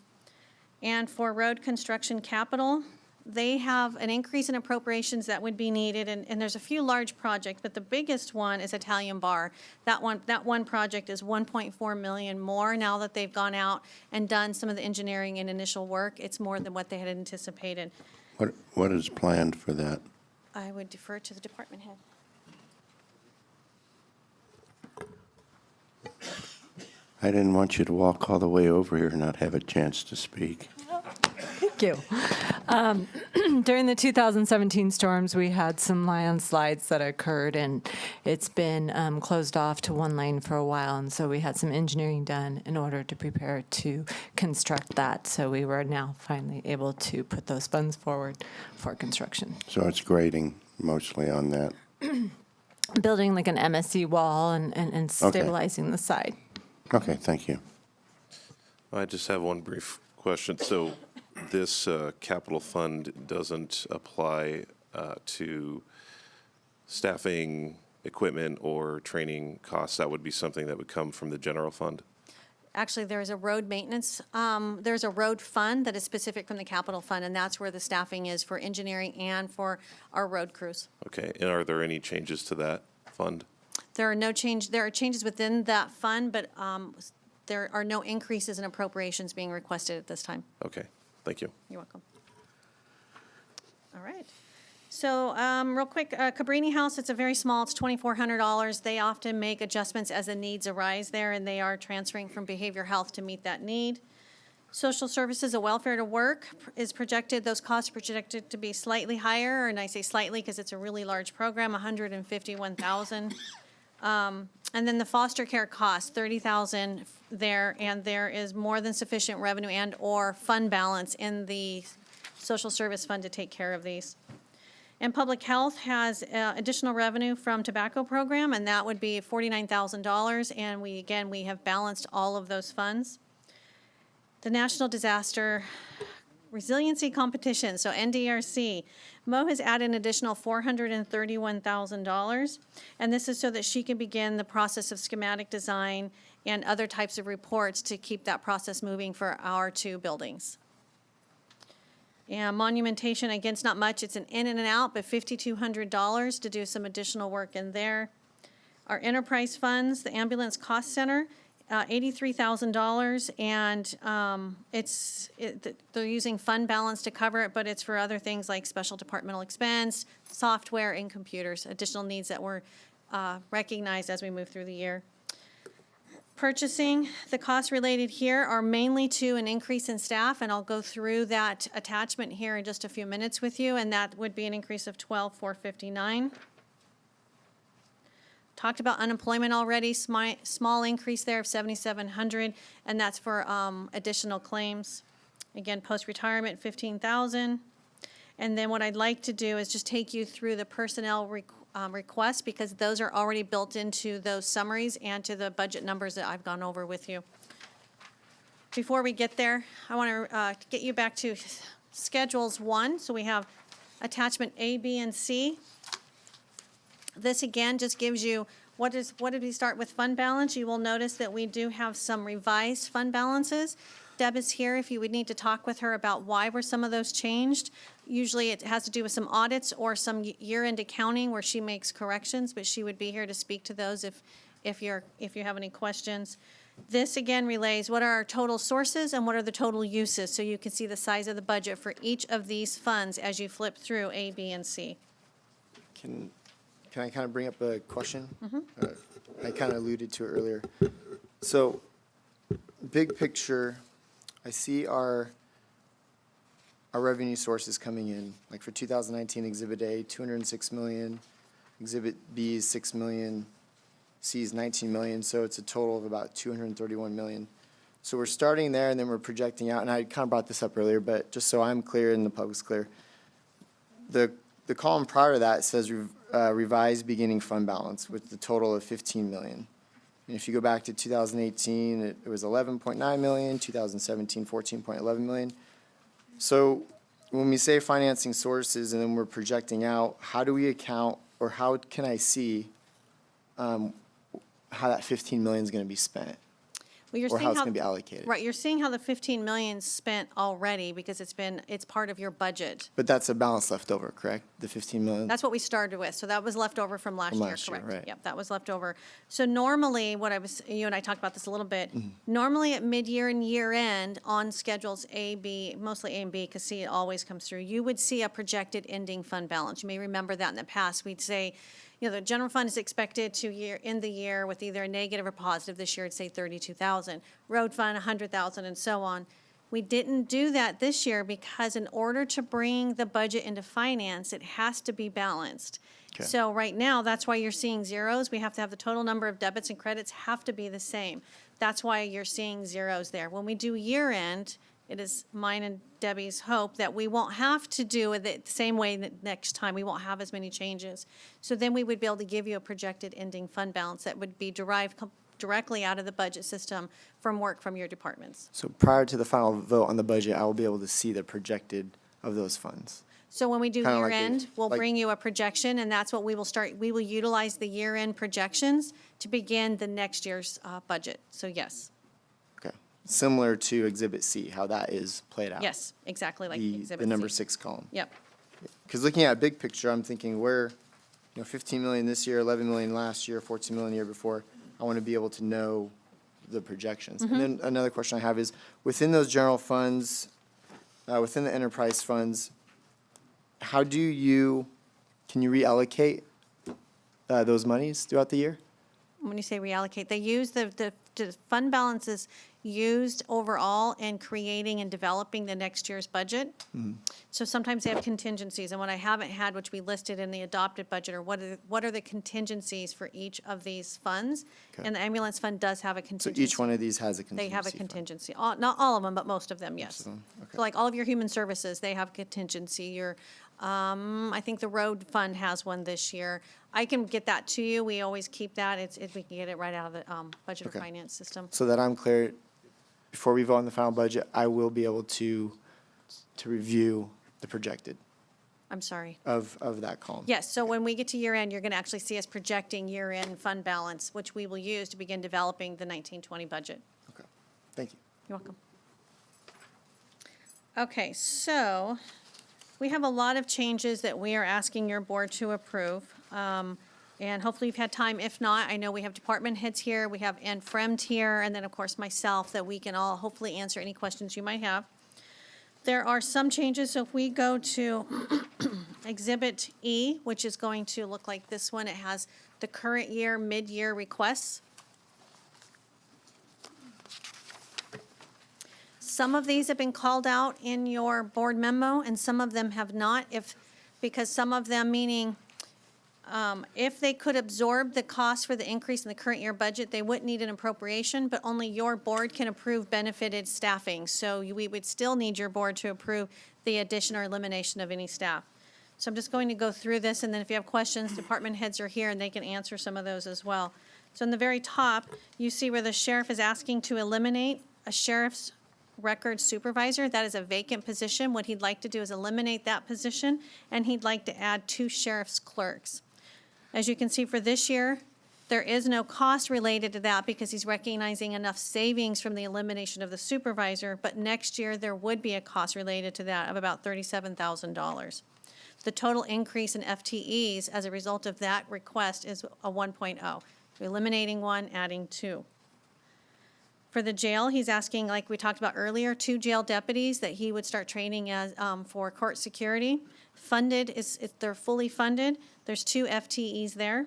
And for road construction capital, they have an increase in appropriations that would be needed, and there's a few large projects, but the biggest one is Italian Bar. That one project is $1.4 million more now that they've gone out and done some of the engineering and initial work. It's more than what they had anticipated.
What is planned for that?
I would defer to the department head.
I didn't want you to walk all the way over here and not have a chance to speak.
Thank you. During the 2017 storms, we had some landslides that occurred, and it's been closed off to one lane for a while, and so we had some engineering done in order to prepare to construct that. So we were now finally able to put those funds forward for construction.
So it's grading mostly on that.
Building like an MSE wall and stabilizing the side.
Okay, thank you.
I just have one brief question. So this capital fund doesn't apply to staffing, equipment, or training costs. That would be something that would come from the general fund?
Actually, there's a road maintenance, there's a road fund that is specific from the capital fund, and that's where the staffing is for engineering and for our road crews.
Okay, and are there any changes to that fund?
There are changes within that fund, but there are no increases in appropriations being requested at this time.
Okay, thank you.
You're welcome. All right. So real quick, Cabrini House, it's a very small, it's $2,400. They often make adjustments as the needs arise there, and they are transferring from behavioral health to meet that need. Social services, a welfare to work is projected, those costs are projected to be slightly higher, and I say slightly because it's a really large program, $151,000. And then the foster care costs, $30,000 there, and there is more than sufficient revenue and or fund balance in the social service fund to take care of these. And public health has additional revenue from tobacco program, and that would be $49,000, and we have balanced all of those funds. The National Disaster Resiliency Competition, so NDRC. Mo has added an additional $431,000, and this is so that she can begin the process of schematic design and other types of reports to keep that process moving for our 2 buildings. And monumentation, again, it's not much, it's an in and an out, but $5,200 to do some additional work in there. Our enterprise funds, the ambulance cost center, $83,000, and they're using fund balance to cover it, but it's for other things like special departmental expense, software, and computers, additional needs that were recognized as we move through the year. Purchasing, the costs related here are mainly to an increase in staff, and I'll go through that attachment here in just a few minutes with you, and that would be an increase of $12,459. Talked about unemployment already, small increase there of $7,700, and that's for additional claims. Again, post-retirement, $15,000. And then what I'd like to do is just take you through the personnel requests, because those are already built into those summaries and to the budget numbers that I've gone over with you. Before we get there, I want to get you back to Schedules 1. So we have attachment A, B, and C. This again just gives you what did we start with fund balance. You will notice that we do have some revised fund balances. Deb is here if you would need to talk with her about why were some of those changed. Usually it has to do with some audits or some year-end accounting where she makes corrections, but she would be here to speak to those if you have any questions. This again relays what are our total sources and what are the total uses, so you can see the size of the budget for each of these funds as you flip through A, B, and C.
Can I kind of bring up a question? I kind of alluded to it earlier. So, big picture, I see our revenue sources coming in. Like for 2019, Exhibit A, $206 million. Exhibit B is $6 million. C is $19 million. So it's a total of about $231 million. So we're starting there, and then we're projecting out. And I kind of brought this up earlier, but just so I'm clear and the public's clear, the column prior to that says revised beginning fund balance with the total of $15 million. And if you go back to 2018, it was $11.9 million, 2017, $14.11 million. So when we say financing sources and then we're projecting out, how do we account, or how can I see how that $15 million is going to be spent?
Well, you're
Or
seeing
how it's going to be allocated?
Right, you're seeing how the $15 million is spent already because it's part of your budget.
But that's a balance left over, correct? The $15 million?
That's what we started with, so that was left over from last year,
last year,
correct?
right.
Yep, that was left over. So normally, you and I talked about this a little bit, normally at mid-year and year-end on schedules A, B, mostly A and B, because C, it always comes through, you would see a projected ending fund balance. You may remember that in the past, we'd say, the general fund is expected to end the year with either a negative or positive. This year, it'd say 32,000. Road fund, 100,000, and so on. We didn't do that this year because in order to bring the budget into finance, it has to be balanced.
Okay.
So right now, that's why you're seeing zeros. We have to have the total number of debits and credits have to be the same. That's why you're seeing zeros there. When we do year-end, it is mine and Debbie's hope that we won't have to do it the same way next time. We won't have as many changes. So then we would be able to give you a projected ending fund balance that would be derived directly out of the budget system from work from your departments.
So prior to the final vote on the budget, I will be able to see the projected of those funds.
So when we do
Kinda like
year-end, we'll
like-
bring you a projection, and that's what we will start. We will utilize the year-end projections to begin the next year's budget. So yes.
Okay. Similar to Exhibit C, how that is played out.
Yes, exactly like Exhibit
The number
C.
6 column.
Yep.
Because looking at big picture, I'm thinking we're, 15 million this year, 11 million last year, 14 million the year before. I want to be able to know the projections. And then another question I have is, within those general funds, within the enterprise funds, how can you reallocate those monies throughout the year?
When you say reallocate, they use the fund balances used overall in creating and developing the next year's budget. So sometimes they have contingencies, and what I haven't had, which we listed in the adopted budget, are what are the contingencies for each of these funds?
Okay.
And the ambulance fund does have a
So
contingency.
each one of these has a
They
contingency
have a
fund.
contingency. Not all of them, but most of them, yes.
of them, okay.
So like all of your human services, they have contingency. I think the road fund has one this year. I can get that to you. We always keep that. We can get it right out of the budget or
Okay.
finance system.
So that I'm clear, before we vote on the final budget, I will be able to review the projected
I'm sorry.
of that column.
Yes, so when we get to year end, you're going to actually see us projecting year-end fund balance, which we will use to begin developing the 1920 budget.
Okay, thank you.
You're welcome. Okay, so we have a lot of changes that we are asking your board to approve. And hopefully you've had time. If not, I know we have department heads here, we have Ann Fremd here, and then, of course, myself, that we can all hopefully answer any questions you might have. There are some changes, so if we go to Exhibit E, which is going to look like this one, it has the current year, mid-year requests. Some of these have been called out in your board memo, and some of them have not, because some of them, meaning if they could absorb the cost for the increase in the current year budget, they wouldn't need an appropriation, but only your board can approve benefited staffing. So we would still need your board to approve the addition or elimination of any staff. So I'm just going to go through this, and then if you have questions, department heads are here, and they can answer some of those as well. So in the very top, you see where the sheriff is asking to eliminate a sheriff's record supervisor. That is a vacant position. What he'd like to do is eliminate that position, and he'd like to add 2 sheriff's clerks. As you can see for this year, there is no cost related to that because he's recognizing enough savings from the elimination of the supervisor, but next year there would be a cost related to that of about $37,000. The total increase in FTEs as a result of that request is a 1.0. Eliminating 1, adding 2. For the jail, he's asking, like we talked about earlier, 2 jail deputies that he would start training as for court security. Funded, they're fully funded. There's 2 FTEs there.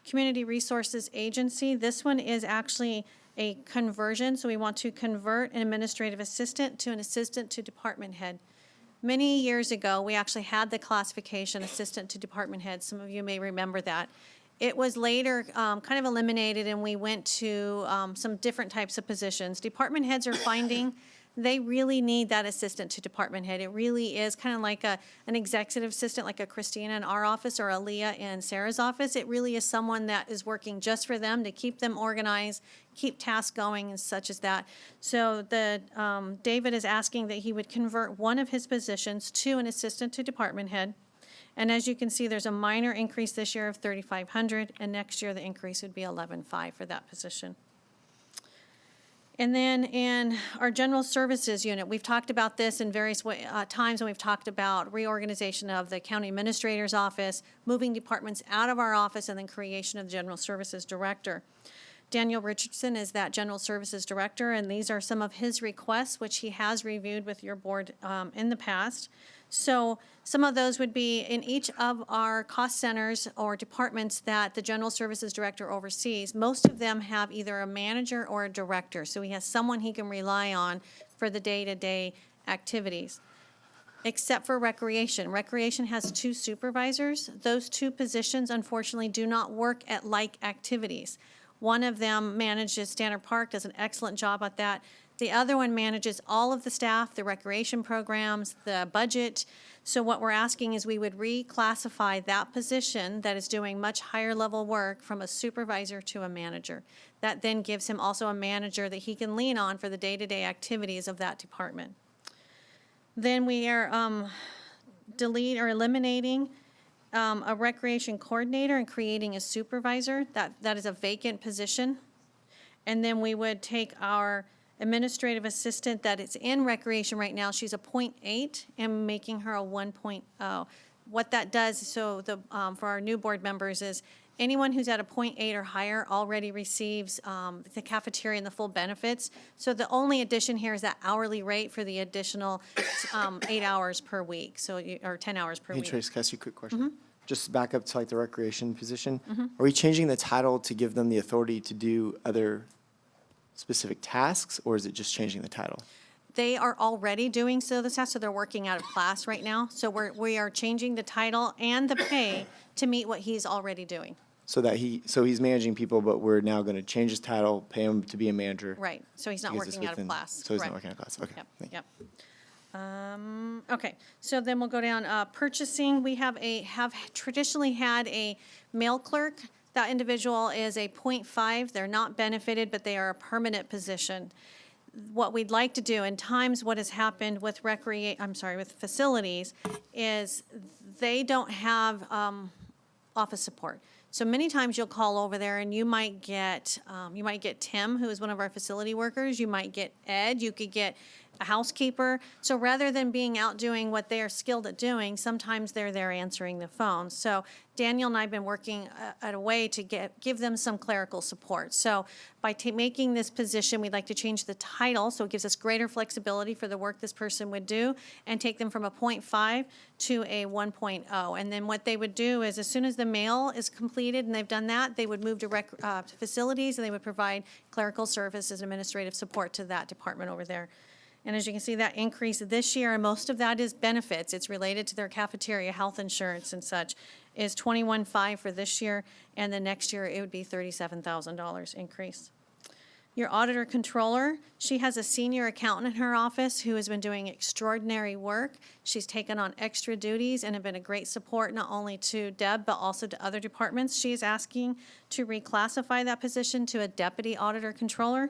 Community Resources Agency, this one is actually a conversion, so we want to convert an administrative assistant to an assistant to department head. Many years ago, we actually had the classification assistant to department head. Some of you may remember that. It was later kind of eliminated, and we went to some different types of positions. Department heads are finding they really need that assistant to department head. It really is kind of like an executive assistant, like a Christina in our office or a Leah in Sarah's office. It really is someone that is working just for them to keep them organized, keep tasks going and such as that. So David is asking that he would convert one of his positions to an assistant to department head. And as you can see, there's a minor increase this year of $3,500, and next year the increase would be $11,500 for that position. And then in our general services unit, we've talked about this in various times when we've talked about reorganization of the county administrator's office, moving departments out of our office, and then creation of the general services director. Daniel Richardson is that general services director, and these are some of his requests, which he has reviewed with your board in the past. So some of those would be in each of our cost centers or departments that the general services director oversees. Most of them have either a manager or a director, so he has someone he can rely on for the day-to-day activities. Except for recreation. Recreation has 2 supervisors. Those 2 positions, unfortunately, do not work at like activities. One of them manages Standard Park, does an excellent job at that. The other one manages all of the staff, the recreation programs, the budget. So what we're asking is we would reclassify that position that is doing much higher level work from a supervisor to a manager. That then gives him also a manager that he can lean on for the day-to-day activities of that department. Then we are eliminating a recreation coordinator and creating a supervisor. That is a vacant position. And then we would take our administrative assistant that is in recreation right now, she's a 0.8, and making her a 1.0. What that does, so for our new board members, is anyone who's at a 0.8 or higher already receives the cafeteria and the full benefits. So the only addition here is that hourly rate for the additional 8 hours per week, or 10 hours per
Hey,
week.
Trace, can I ask you a quick question? Just back up to like the recreation position. Are we changing the title to give them the authority to do other specific tasks, or is it just changing the title?
They are already doing so they're working out of class right now. So we are changing the title and the pay to meet what he's already doing.
So he's managing people, but we're now going to change his title, pay him to be a manager.
Right, so he's not
because it's
working out of
within-
class.
So he's not
Correct.
working out of class, okay.
Yep,
thank you.
yep. Okay, so then we'll go down, purchasing. We have traditionally had a mail clerk That individual is a .5. They're not benefited, but they are a permanent position. What we'd like to do, and times what has happened with with facilities, is they don't have office support. So many times you'll call over there and you might get Tim, who is one of our facility workers. You might get Ed. You could get a housekeeper. So rather than being out doing what they are skilled at doing, sometimes they're there answering the phone. So Daniel and I have been working at a way to give them some clerical support. So by making this position, we'd like to change the title so it gives us greater flexibility for the work this person would do and take them from a .5 to a 1.0. And then what they would do is as soon as the mail is completed and they've done that, they would move to facilities and they would provide clerical services, administrative support to that department over there. And as you can see, that increase this year, and most of that is benefits, it's related to their cafeteria, health insurance and such, is $21,500 for this year, and the next year it would be $37,000 increase. Your auditor controller, she has a senior accountant in her office who has been doing extraordinary work. She's taken on extra duties and have been a great support not only to Deb, but also to other departments. She is asking to reclassify that position to a deputy auditor controller.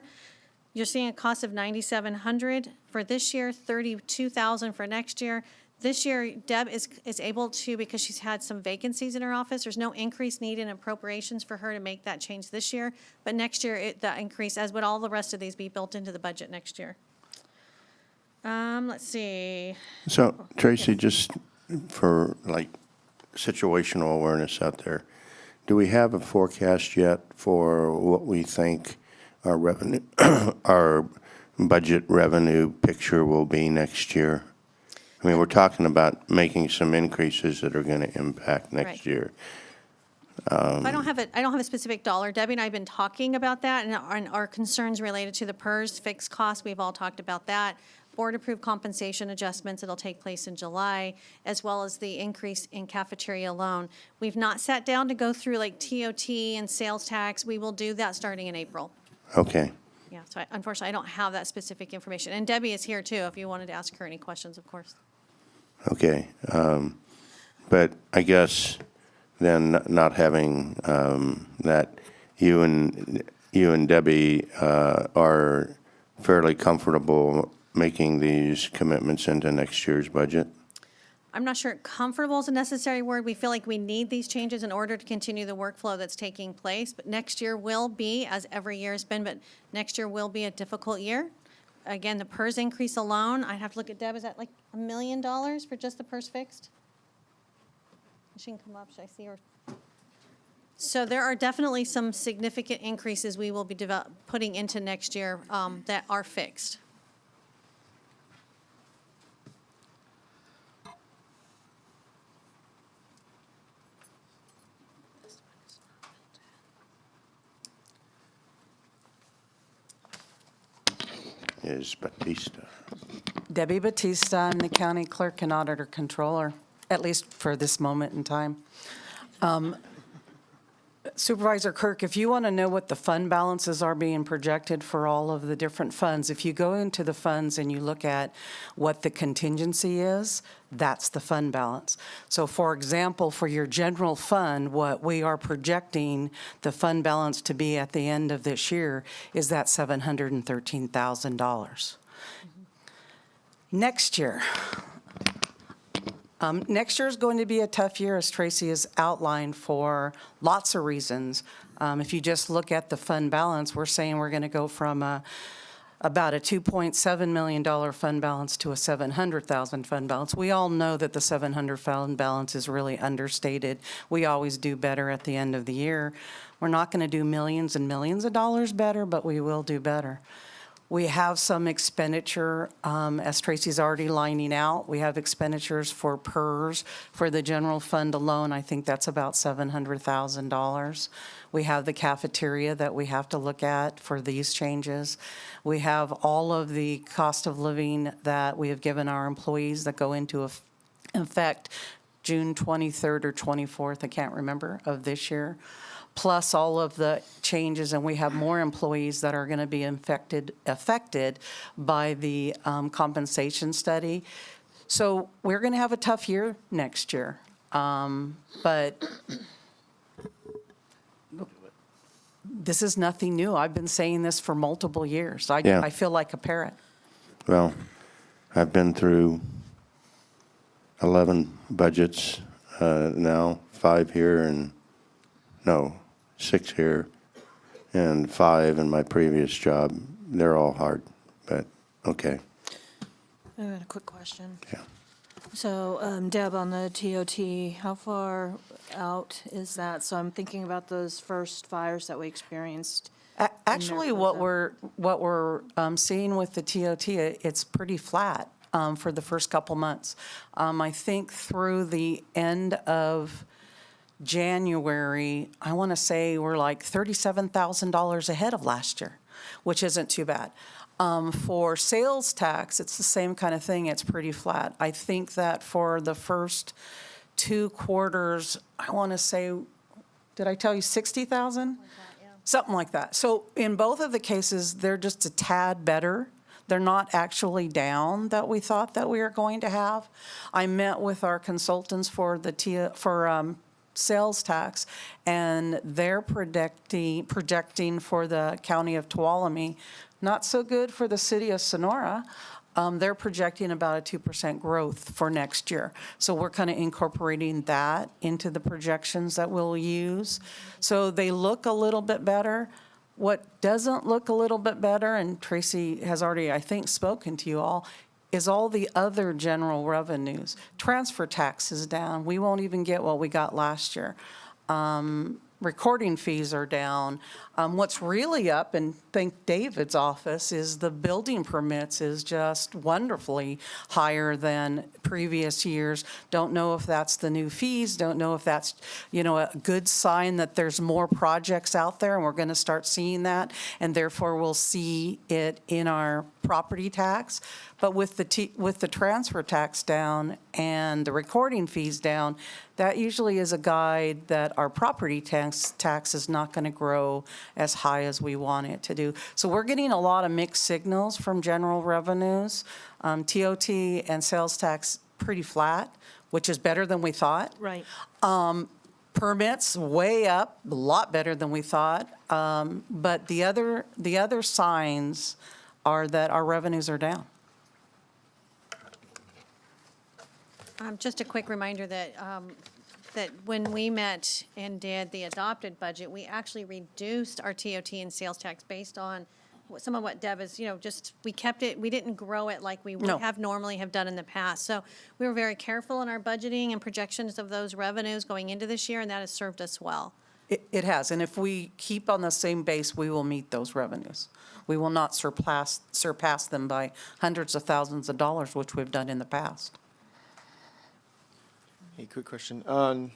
You're seeing a cost of $9,700 for this year, $32,000 for next year. This year, Deb is able to, because she's had some vacancies in her office, there's no increase needed in appropriations for her to make that change this year. But next year, that increase, as would all the rest of these, be built into the budget next year. Let's see.
So Tracy, just for like situational awareness out there, do we have a forecast yet for what we think our revenue, our budget revenue picture will be next year? I mean, we're talking about making some increases that are going to impact next
Right.
year.
I don't have a specific dollar. Debbie and I have been talking about that and our concerns related to the PERS fixed costs. We've all talked about that. Board-approved compensation adjustments that'll take place in July, as well as the increase in cafeteria loan. We've not sat down to go through like TOT and sales tax. We will do that starting in April.
Okay.
Yeah, so unfortunately, I don't have that specific information. And Debbie is here too, if you wanted to ask her any questions, of course.
Okay. But I guess then not having that, you and Debbie are fairly comfortable making these commitments into next year's budget?
I'm not sure comfortable is a necessary word. We feel like we need these changes in order to continue the workflow that's taking place. But next year will be, as every year has been, but next year will be a difficult year. Again, the PERS increase alone, I'd have to look at Deb, is that like $1 million for just the PERS fixed? She can come up, should I see her? So there are definitely some significant increases we will be putting into next year that are fixed.
Is Batista.
Debbie Batista, I'm the county clerk and auditor controller, at least for this moment in time. Supervisor Kirk, if you want to know what the fund balances are being projected for all of the different funds, if you go into the funds and you look at what the contingency is, that's the fund balance. So for example, for your general fund, what we are projecting the fund balance to be at the end of this year is that $713,000. Next year. Next year is going to be a tough year, as Tracy has outlined, for lots of reasons. If you just look at the fund balance, we're saying we're going to go from about a $2.7 million fund balance to a $700,000 fund balance. We all know that the $700,000 fund balance is really understated. We always do better at the end of the year. We're not going to do millions and millions of dollars better, but we will do better. We have some expenditure, as Tracy's already lining out. We have expenditures for PERS for the general fund alone. I think that's about $700,000. We have the cafeteria that we have to look at for these changes. We have all of the cost of living that we have given our employees that go into effect June 23rd or 24th, I can't remember, of this year, plus all of the changes, and we have more employees that are going to be affected by the compensation study. So we're going to have a tough year next year. But this is nothing new. I've been saying this for multiple years.
Yeah.
I feel like a parrot.
Well, I've been through 11 budgets now, 5 here and, no, 6 here and 5 in my previous job. They're all hard, but okay.
I have a quick question.
Yeah.
So, Deb, on the TOT, how far out is that? So I'm thinking about those first fires that we experienced.
Actually, what we're seeing with the TOT, it's pretty flat for the first couple months. I think through the end of January, I want to say we're like $37,000 ahead of last year, which isn't too bad. For sales tax, it's the same kind of thing. It's pretty flat. I think that for the first 2 quarters, I want to say, did I tell you 60,000? Something like that. So in both of the cases, they're just a tad better. They're not actually down that we thought that we were going to have. I met with our consultants for the sales tax, and they're projecting for the county of Tuolumne, not so good for the city of Sonora. They're projecting about a 2% growth for next year. So we're kind of incorporating that into the projections that we'll use. So they look a little bit better. What doesn't look a little bit better, and Tracy has already, I think, spoken to you all, is all the other general revenues. Transfer tax is down. We won't even get what we got last year. Recording fees are down. What's really up, and thank David's office, is the building permits is just wonderfully higher than previous years. Don't know if that's the new fees, don't know if that's, a good sign that there's more projects out there, and we're going to start seeing that, and therefore we'll see it in our property tax. But with the transfer tax down and the recording fees down, that usually is a guide that our property tax is not going to grow as high as we want it to do. So we're getting a lot of mixed signals from general revenues. TOT and sales tax pretty flat, which is better than we thought.
Right.
Permits way up, a lot better than we thought. But the other signs are that our revenues are down.
Just a quick reminder that when we met and did the adopted budget, we actually reduced our TOT and sales tax based on some of what Deb is, we kept it, we didn't grow it like we would
No.
have normally have done in the past. So we were very careful in our budgeting and projections of those revenues going into this year, and that has served us well.
It has, and if we keep on the same base, we will meet those revenues. We will not surpass them by hundreds of thousands of dollars, which we've done in the past.
Hey, quick question. On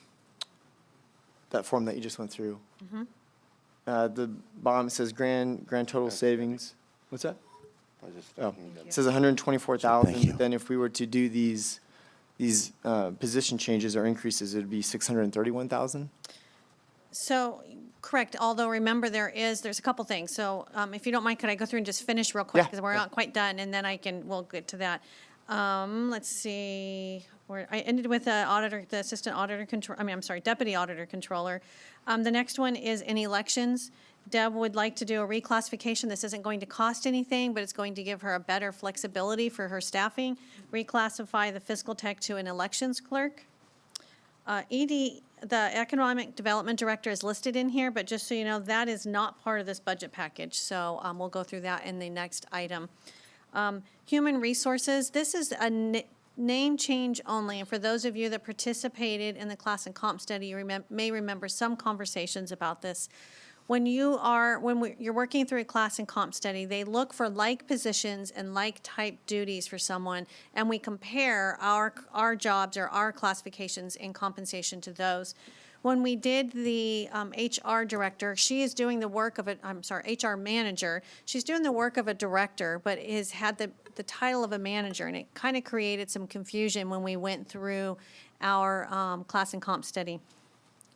that form that you just went through, the bottom says grand total savings. What's that? Oh, it says 124,000.
Thank you.
But then if we were to do these position changes or increases, it would be 631,000.
So, correct, although remember there's a couple things. So if you don't mind, could I go through and just finish real quick?
Yeah,
Because we're not quite done, and then we'll get to that. Let's see, I ended with the assistant auditor deputy auditor controller. The next one is in elections. Deb would like to do a reclassification. This isn't going to cost anything, but it's going to give her a better flexibility for her staffing. Reclassify the fiscal tech to an elections clerk. ED, the economic development director is listed in here, but just so you know, that is not part of this budget package. So we'll go through that in the next item. Human resources, this is a name change only. And for those of you that participated in the class and comp study, you may remember some conversations about this. When you're working through a class and comp study, they look for like positions and like type duties for someone, and we compare our jobs or our classifications in compensation to those. When we did the HR director, she is doing the work of HR manager. She's doing the work of a director, but has had the title of a manager, and it kind of created some confusion when we went through our class and comp study.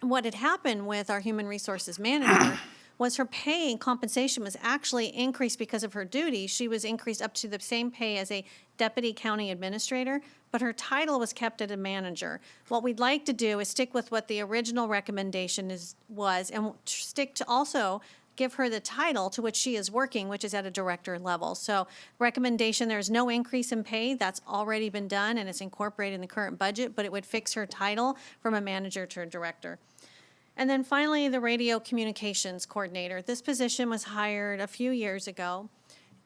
What had happened with our human resources manager was her pay and compensation was actually increased because of her duty. She was increased up to the same pay as a deputy county administrator, but her title was kept at a manager. What we'd like to do is stick with what the original recommendation was, and stick to also give her the title to which she is working, which is at a director level. So recommendation, there's no increase in pay. That's already been done, and it's incorporated in the current budget, but it would fix her title from a manager to a director. And then finally, the radio communications coordinator. This position was hired a few years ago.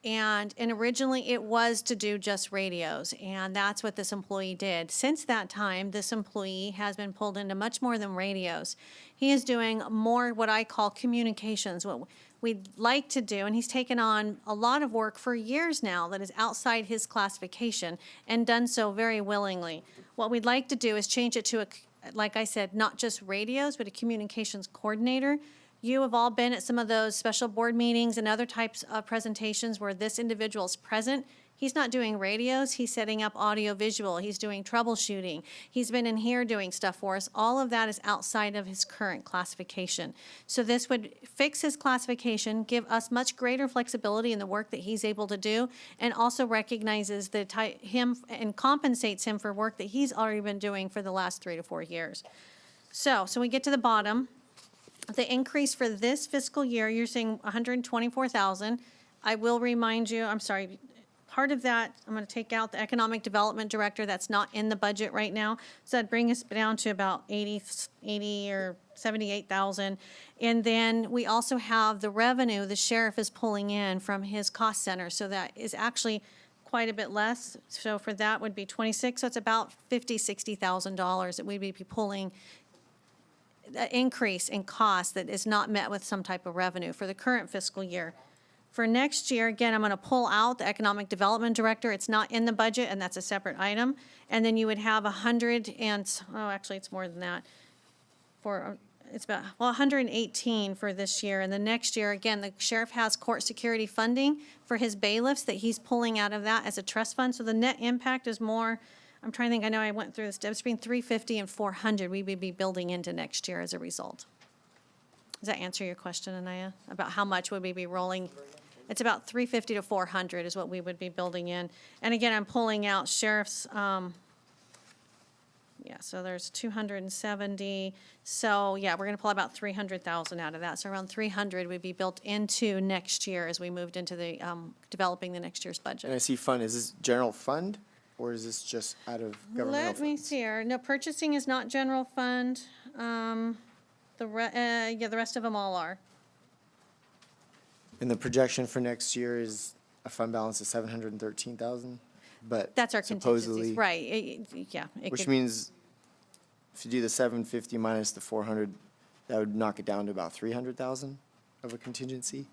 And originally it was to do just radios, and that's what this employee did. Since that time, this employee has been pulled into much more than radios. He is doing more what I call communications, what we'd like to do, and he's taken on a lot of work for years now that is outside his classification and done so very willingly. What we'd like to do is change it to, like I said, not just radios, but a communications coordinator. You have all been at some of those special board meetings and other types of presentations where this individual is present. He's not doing radios, he's setting up audio visual, he's doing troubleshooting. He's been in here doing stuff for us. All of that is outside of his current classification. So this would fix his classification, give us much greater flexibility in the work that he's able to do, and also recognizes him and compensates him for work that he's already been doing for the last 3 to 4 years. So we get to the bottom. The increase for this fiscal year, you're saying 124,000. I will remind you, I'm sorry, part of that, I'm going to take out the Economic Development Director. That's not in the budget right now. So that'd bring us down to about 80 or 78,000. And then we also have the revenue the sheriff is pulling in from his cost center. So that is actually quite a bit less. So for that would be 26. So it's about $50,000-$60,000 that we'd be pulling increase in cost that is not met with some type of revenue for the current fiscal year. For next year, again, I'm going to pull out the Economic Development Director. It's not in the budget, and that's a separate item. And then you would have 100 and, oh, actually, it's more than that. It's about, 118 for this year. And the next year, again, the sheriff has court security funding for his bailiffs that he's pulling out of that as a trust fund. So the net impact is more, I'm trying to think, I know I went through this, it's between 350 and 400 we would be building into next year as a result. Does that answer your question, Anaya, about how much would we be rolling? It's about 350 to 400 is what we would be building in. And again, I'm pulling out sheriff's, so there's 270. So yeah, we're going to pull about 300,000 out of that. So around 300 would be built into next year as we moved into the developing the next year's budget.
And I see fund, is this general fund? Or is this just out of governmental
Let me
funds?
see here. No, purchasing is not general fund. The rest of them all are.
And the projection for next year is a fund balance of 713,000, but
That's our contingencies,
supposedly,
right?
which means if you do the 750 minus the 400, that would knock it down to about 300,000 of a contingency.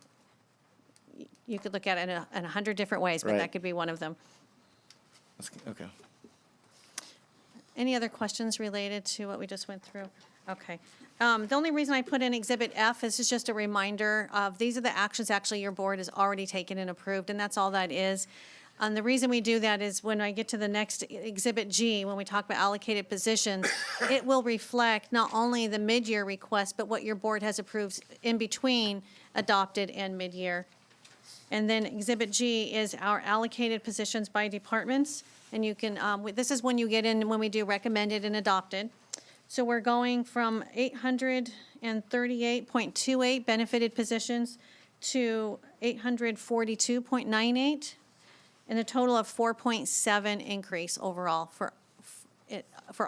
You could look at it in 100 different ways, but
Right.
that could be one of them.
Okay.
Any other questions related to what we just went through? Okay. The only reason I put in Exhibit F is just a reminder of these are the actions actually your board has already taken and approved, and that's all that is. And the reason we do that is when I get to the next Exhibit G, when we talk about allocated positions, it will reflect not only the mid-year request, but what your board has approved in between adopted and mid-year. And then Exhibit G is our allocated positions by departments. And you can, this is when you get in, when we do recommended and adopted. So we're going from 838.28 benefited positions to 842.98, and a total of 4.7 increase overall for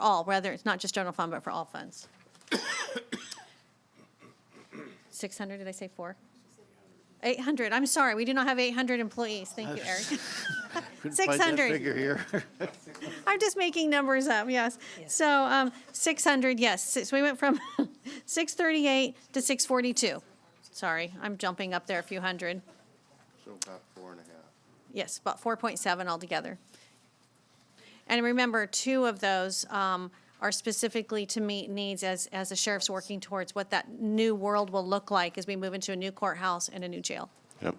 all, rather, it's not just general fund, but for all funds. 600, did I say 4? 800, I'm sorry, we do not have 800 employees. Thank you, Eric.
Couldn't find that
600.
figure here.
I'm just making numbers up, yes. So 600, yes. So we went from 638 to 642. Sorry, I'm jumping up there a few hundred.
So about 4.5.
Yes, about 4.7 altogether. And remember, 2 of those are specifically to meet needs as the sheriff's working towards what that new world will look like as we move into a new courthouse and a new jail.
Yep.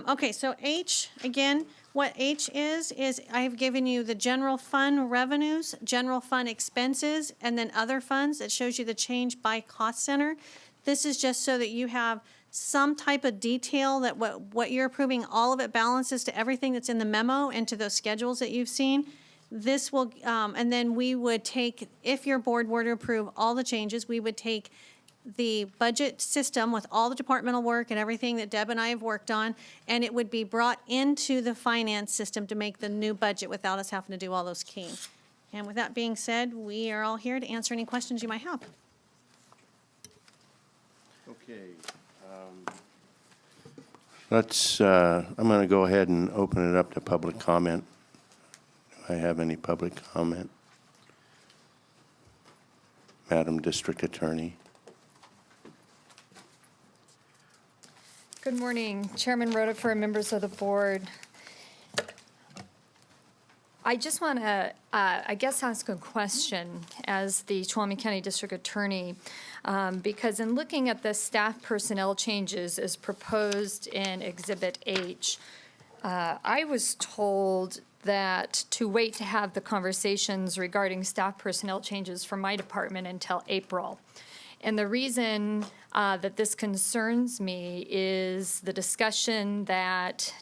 Okay, so H, again, what H is I have given you the general fund revenues, general fund expenses, and then other funds. It shows you the change by cost center. This is just so that you have some type of detail that what you're approving, all of it balances to everything that's in the memo and to those schedules that you've seen. This will, and then we would take, if your board were to approve all the changes, we would take the budget system with all the departmental work and everything that Deb and I have worked on, and it would be brought into the finance system to make the new budget without us having to do all those keying. And with that being said, we are all here to answer any questions you might have.
Okay. I'm going to go ahead and open it up to public comment. Do I have any public comment? Madam District Attorney.
Good morning, Chairman Rhoda, members of the board. I just want to, I guess, ask a question as the Tuolumne County District Attorney, because in looking at the staff personnel changes as proposed in Exhibit H, I was told that to wait to have the conversations regarding staff personnel changes for my department until April. And the reason that this concerns me is the discussion that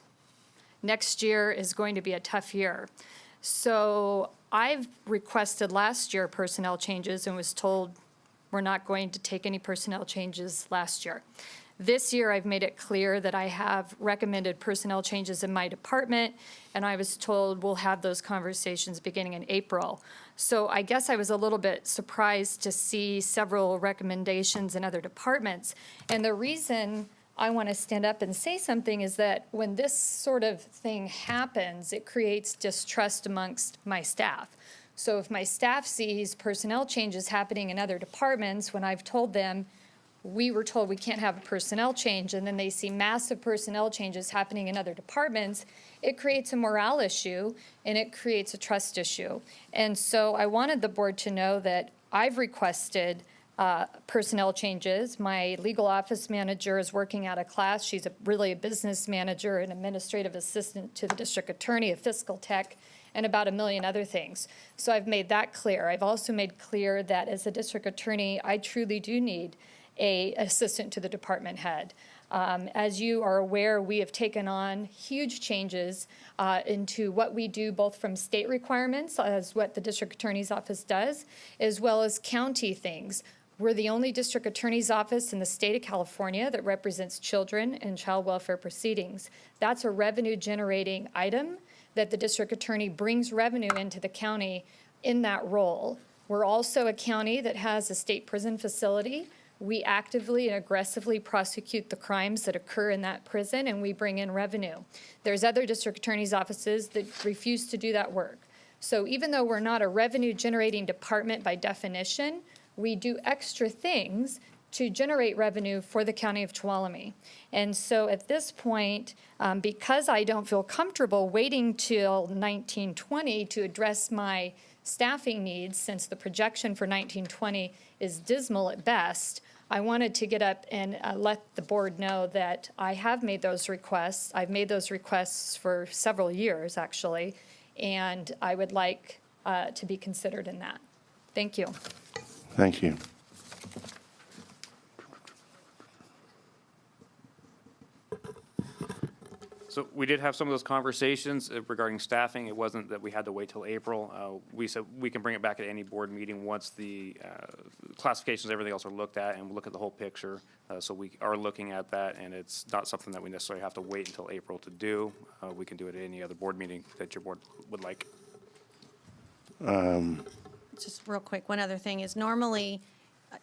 next year is going to be a tough year. So I've requested last year personnel changes and was told we're not going to take any personnel changes last year. This year, I've made it clear that I have recommended personnel changes in my department, and I was told we'll have those conversations beginning in April. So I guess I was a little bit surprised to see several recommendations in other departments. And the reason I want to stand up and say something is that when this sort of thing happens, it creates distrust amongst my staff. So if my staff sees personnel changes happening in other departments, when I've told them, we were told we can't have a personnel change, and then they see massive personnel changes happening in other departments, it creates a morale issue and it creates a trust issue. And so I wanted the board to know that I've requested personnel changes. My legal office manager is working out of class. She's really a business manager and administrative assistant to the district attorney, a fiscal tech, and about a million other things. So I've made that clear. I've also made clear that as a district attorney, I truly do need an assistant to the department head. As you are aware, we have taken on huge changes into what we do, both from state requirements, as what the district attorney's office does, as well as county things. We're the only district attorney's office in the state of California that represents children in child welfare proceedings. That's a revenue generating item that the district attorney brings revenue into the county in that role. We're also a county that has a state prison facility. We actively and aggressively prosecute the crimes that occur in that prison, and we bring in revenue. There's other district attorney's offices that refuse to do that work. So even though we're not a revenue generating department by definition, we do extra things to generate revenue for the county of Tuolumne. And so at this point, because I don't feel comfortable waiting till 1920 to address my staffing needs, since the projection for 1920 is dismal at best, I wanted to get up and let the board know that I have made those requests. I've made those requests for several years, actually, and I would like to be considered in that. Thank you.
Thank you.
So we did have some of those conversations regarding staffing. It wasn't that we had to wait till April. We said we can bring it back at any board meeting once the classifications, everything else are looked at, and we'll look at the whole picture. So we are looking at that, and it's not something that we necessarily have to wait until April to do. We can do it at any other board meeting that your board would like.
Just real quick, one other thing is normally,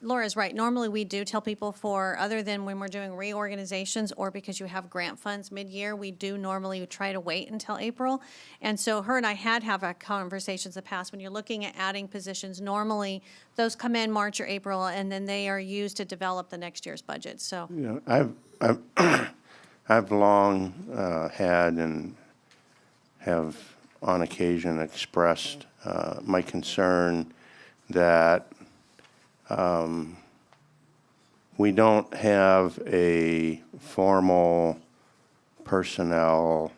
Laura's right, normally we do tell people for, other than when we're doing reorganizations or because you have grant funds mid-year, we do normally try to wait until April. And so her and I had conversations in the past. When you're looking at adding positions, normally those come in March or April, and then they are used to develop the next year's budget, so.
You know, I've long had and have on occasion expressed my concern that we don't have a formal personnel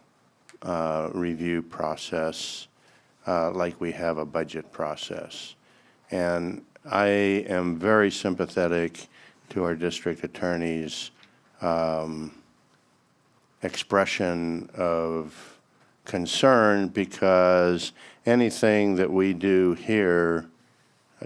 review process like we have a budget process. And I am very sympathetic to our district attorney's expression of concern, because anything that we do here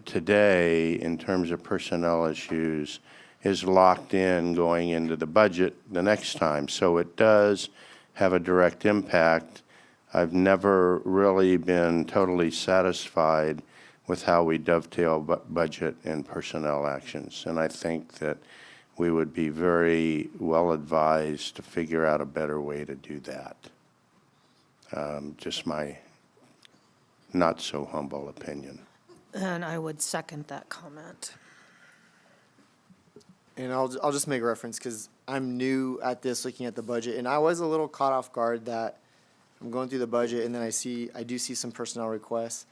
today in terms of personnel issues is locked in going into the budget the next time. So it does have a direct impact. I've never really been totally satisfied with how we dovetail budget and personnel actions. And I think that we would be very well advised to figure out a better way to do that. Just my not so humble opinion.
And I would second that comment.
And I'll just make reference because I'm new at this, looking at the budget, and I was a little caught off guard that I'm going through the budget and then I do see some personnel requests.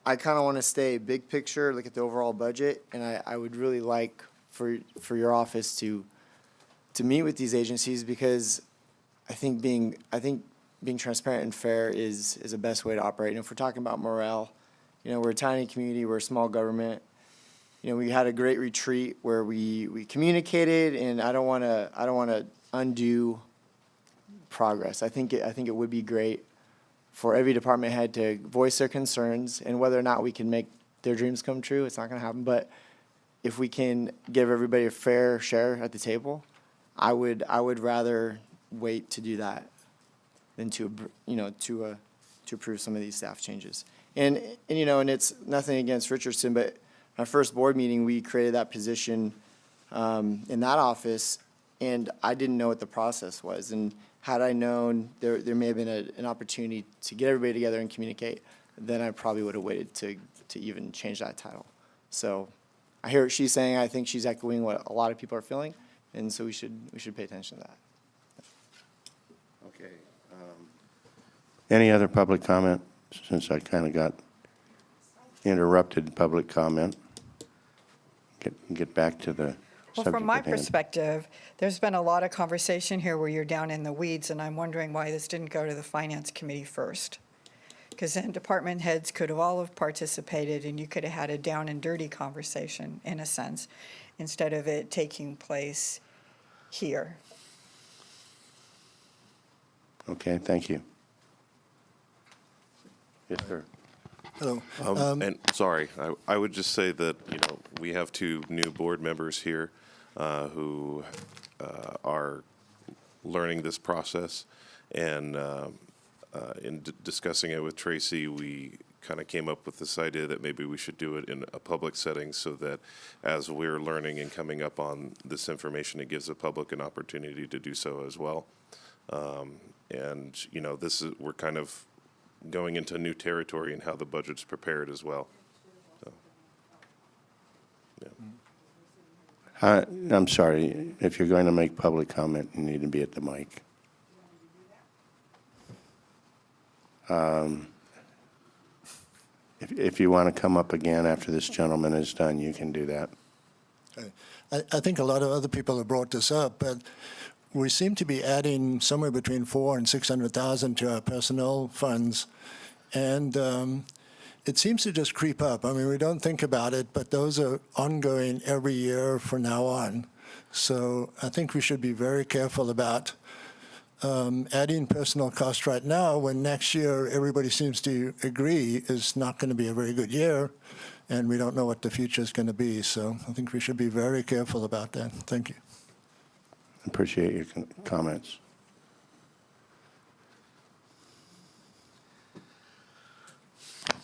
I kind of want to stay big picture, look at the overall budget, and I would really like for your office to meet with these agencies, because I think being transparent and fair is the best way to operate. And if we're talking about morale, you know, we're a tiny community, we're a small government. You know, we had a great retreat where we communicated, and I don't want to undo progress. I think it would be great for every department head to voice their concerns, and whether or not we can make their dreams come true, it's not going to happen. But if we can give everybody a fair share at the table, I would rather wait to do that than to approve some of these staff changes. And you know, and it's nothing against Richardson, but our first board meeting, we created that position in that office, and I didn't know what the process was. And had I known, there may have been an opportunity to get everybody together and communicate, then I probably would have waited to even change that title. So I hear what she's saying. I think she's echoing what a lot of people are feeling, and so we should pay attention to that.
Okay. Any other public comment, since I kind of got interrupted public comment? Get back to the
Well,
subject
from my
at hand.
perspective, there's been a lot of conversation here where you're down in the weeds, and I'm wondering why this didn't go to the Finance Committee first. Because then department heads could have all have participated, and you could have had a down and dirty conversation, in a sense, instead of it taking place here.
Okay, thank you. Yes, sir.
Hello.
And sorry, I would just say that, you know, we have two new board members here who are learning this process. And in discussing it with Tracy, we kind of came up with this idea that maybe we should do it in a public setting, so that as we're learning and coming up on this information, it gives the public an opportunity to do so as well. And, you know, we're kind of going into new territory in how the budget's prepared as well. So, yeah.
I'm sorry, if you're going to make public comment, you need to be at the mic. If you want to come up again after this gentleman is done, you can do that.
I think a lot of other people have brought this up, but we seem to be adding somewhere between $400,000 and $600,000 to our personnel funds, and it seems to just creep up. I mean, we don't think about it, but those are ongoing every year from now on. So I think we should be very careful about adding personnel costs right now, when next year everybody seems to agree is not going to be a very good year, and we don't know what the future is going to be. So I think we should be very careful about that. Thank you.
Appreciate your comments.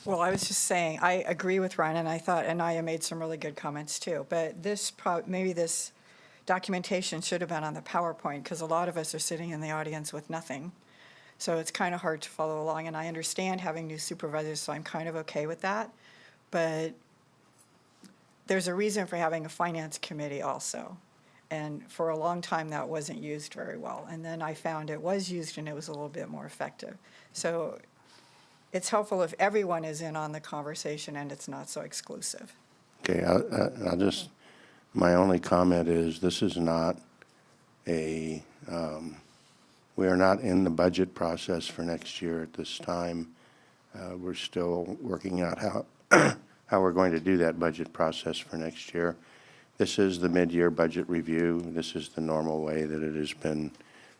Well, I was just saying, I agree with Ryan, and I thought Anaya made some really good comments too. But maybe this documentation should have been on the PowerPoint, because a lot of us are sitting in the audience with nothing. So it's kind of hard to follow along, and I understand having new supervisors, so I'm kind of okay with that. But there's a reason for having a finance committee also. And for a long time, that wasn't used very well. And then I found it was used, and it was a little bit more effective. So it's helpful if everyone is in on the conversation and it's not so exclusive.
Okay, I'll just, my only comment is this is not we are not in the budget process for next year at this time. We're still working out how we're going to do that budget process for next year. This is the mid-year budget review. This is the normal way that it has been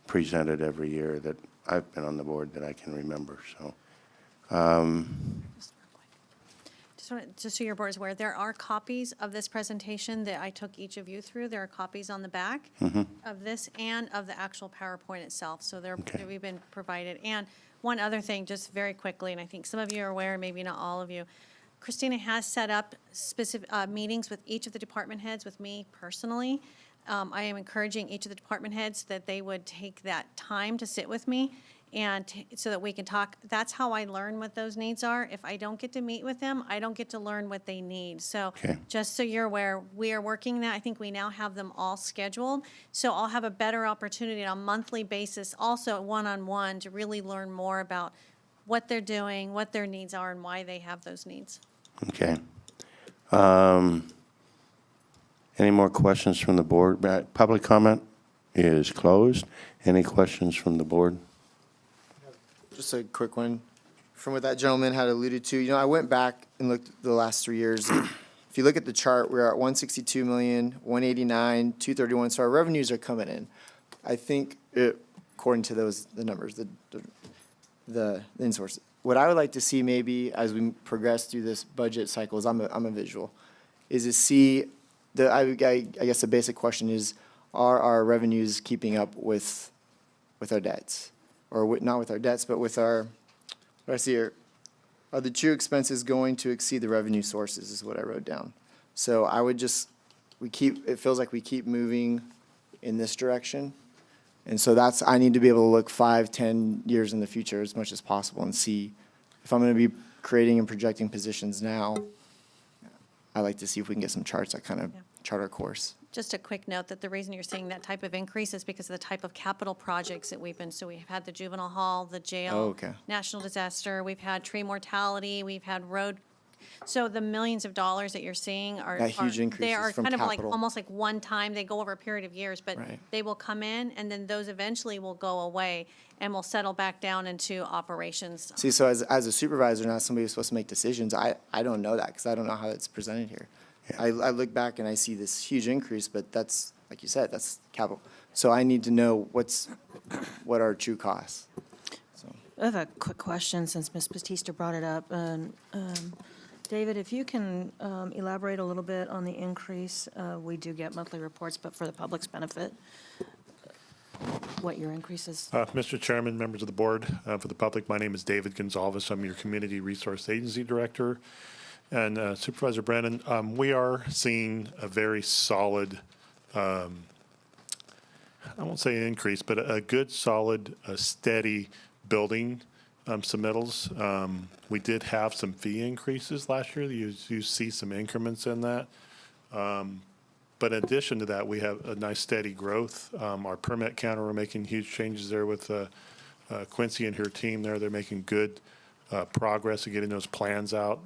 presented every year that I've been on the board that I can remember. So,
just so your board is aware, there are copies of this presentation that I took each of you through. There are copies on the back of this and of the actual PowerPoint itself. So we've been provided. And one other thing, just very quickly, and I think some of you are aware, maybe not all of you, Christina has set up specific meetings with each of the department heads, with me personally. I am encouraging each of the department heads that they would take that time to sit with me and so that we can talk. That's how I learn what those needs are. If I don't get to meet with them, I don't get to learn what they need. So just so you're aware, we are working that. I think we now have them all scheduled. So I'll have a better opportunity on a monthly basis, also one-on-one, to really learn more about what they're doing, what their needs are, and why they have those needs.
Okay. Any more questions from the board? Public comment is closed. Any questions from the board?
Just a quick one. From what that gentleman had alluded to, I went back and looked at the last 3 years. If you look at the chart, we're at 162 million, 189, 231, so our revenues are coming in. I think, according to the numbers, the in-source. What I would like to see maybe as we progress through this budget cycle, is I'm a visual, is to see, I guess the basic question is, are our revenues keeping up with our debts? Or not with our debts, but with our, what I see here, are the true expenses going to exceed the revenue sources, is what I wrote down. So I would just, it feels like we keep moving in this direction. And so I need to be able to look 5, 10 years in the future as much as possible and see if I'm going to be creating and projecting positions now. I like to see if we can get some charts that kind of chart our course.
Just a quick note that the reason you're seeing that type of increase is because of the type of capital projects that so we've had the juvenile hall, the jail, national disaster, we've had tree mortality, we've had road. So the millions of dollars that you're seeing are
huge increases
they are
from
kind of like
capital.
almost like one time. They go over a period of years, but they will come in, and then those eventually will go away and will settle back down into operations.
See, so as a supervisor, not somebody who's supposed to make decisions, I don't know that because I don't know how it's presented here. I look back and I see this huge increase, but that's, like you said, that's capital. So I need to know what are true costs. So.
I have a quick question since Ms. Batista brought it up. David, if you can elaborate a little bit on the increase. We do get monthly reports, but for the public's benefit, what your increase is.
Mr. Chairman, members of the board, for the public, my name is David Gonzalez. I'm your Community Resource Agency Director. And Supervisor Brennan, we are seeing a very solid, I won't say increase, but a good, solid, steady building submittals. We did have some fee increases last year. You see some increments in that. But in addition to that, we have a nice steady growth. Our permit counter, we're making huge changes there with Quincy and her team there. They're making good progress of getting those plans out.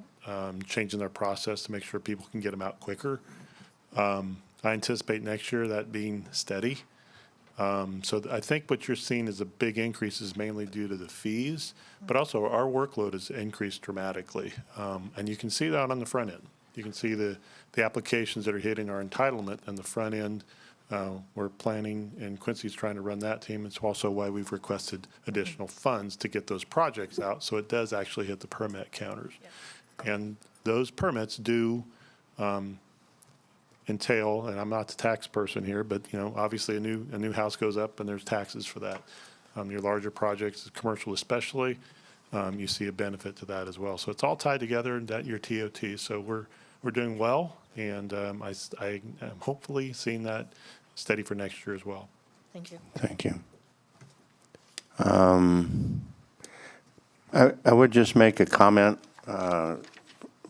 Changing their process to make sure people can get them out quicker. I anticipate next year that being steady. So I think what you're seeing is a big increase is mainly due to the fees, but also our workload has increased dramatically. And you can see that on the front end. You can see the applications that are hitting our entitlement on the front end. We're planning, and Quincy's trying to run that team. It's also why we've requested additional funds to get those projects out, so it does actually hit the permit counters. And those permits do entail, and I'm not the tax person here, but obviously a new house goes up and there's taxes for that. Your larger projects, commercial especially, you see a benefit to that as well. So it's all tied together in your TOT. So we're doing well, and I am hopefully seeing that steady for next year as well.
Thank you.
Thank you. I would just make a comment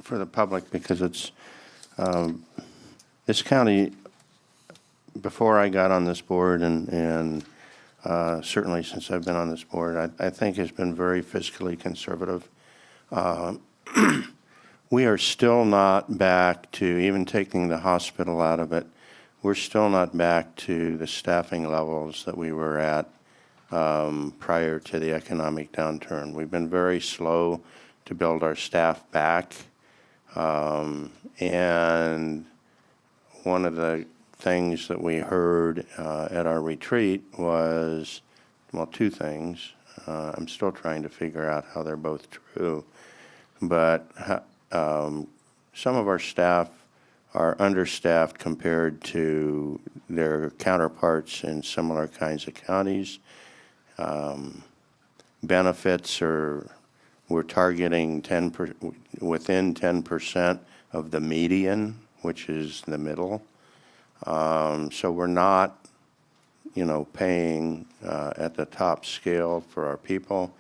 for the public because it's this county, before I got on this board and certainly since I've been on this board, I think has been very fiscally conservative. We are still not back to, even taking the hospital out of it, we're still not back to the staffing levels that we were at prior to the economic downturn. We've been very slow to build our staff back. And one of the things that we heard at our retreat was, well, two things. I'm still trying to figure out how they're both true. But some of our staff are understaffed compared to their counterparts in similar kinds of counties. Benefits we're targeting within 10% of the median, which is the middle. So we're not, paying at the top scale for our people.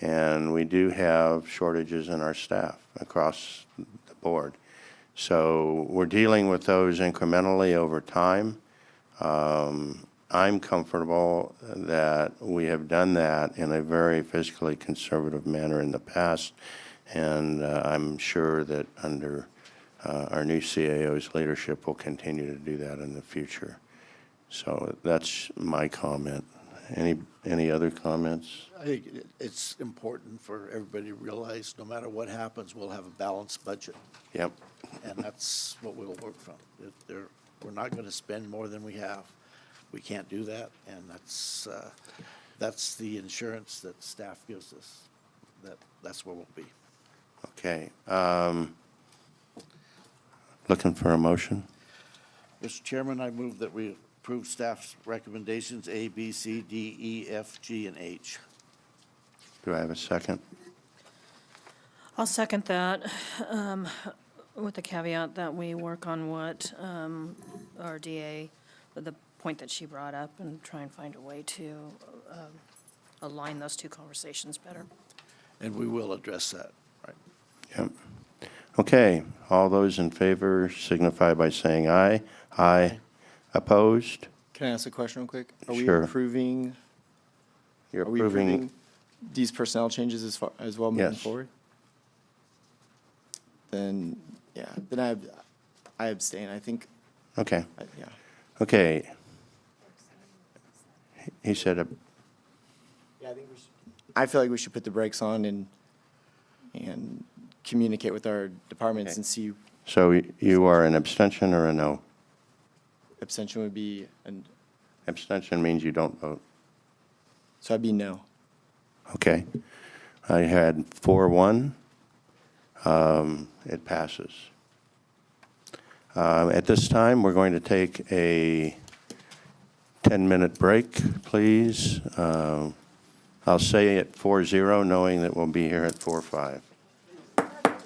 And we do have shortages in our staff across the board. So we're dealing with those incrementally over time. I'm comfortable that we have done that in a very fiscally conservative manner in the past, and I'm sure that under our new CAO's leadership, we'll continue to do that in the future. So that's my comment. Any other comments?
I think it's important for everybody to realize no matter what happens, we'll have a balanced budget.
Yep.
And that's what we'll work from. We're not going to spend more than we have. We can't do that, and that's the insurance that staff gives us. That's where we'll be.
Okay. Looking for a motion?
Mr. Chairman, I move that we approve staff's recommendations A, B, C, D, E, F, G, and H.
Do I have a second?
I'll second that, with the caveat that we work on what our DA, the point that she brought up, and try and find a way to align those two conversations better.
And we will address that. Right.
Yep. Okay. All those in favor signify by saying aye. Aye. Opposed?
Can I ask a question real quick? Are we
Sure.
approving?
You're
Are we approving these personnel changes as well moving
Yes.
forward? Then, yeah, then I abstain. I think,
Okay.
yeah.
Okay. He said,
Yeah, I feel like we should put the brakes on and communicate with our departments and see.
so you are an abstention or a no?
Abstention would be,
Abstention means you don't vote.
so I'd be no.
Okay. I had 4-1. It passes. At this time, we're going to take a 10-minute break, please. I'll say it 4-0, knowing that we'll be here at 4-5.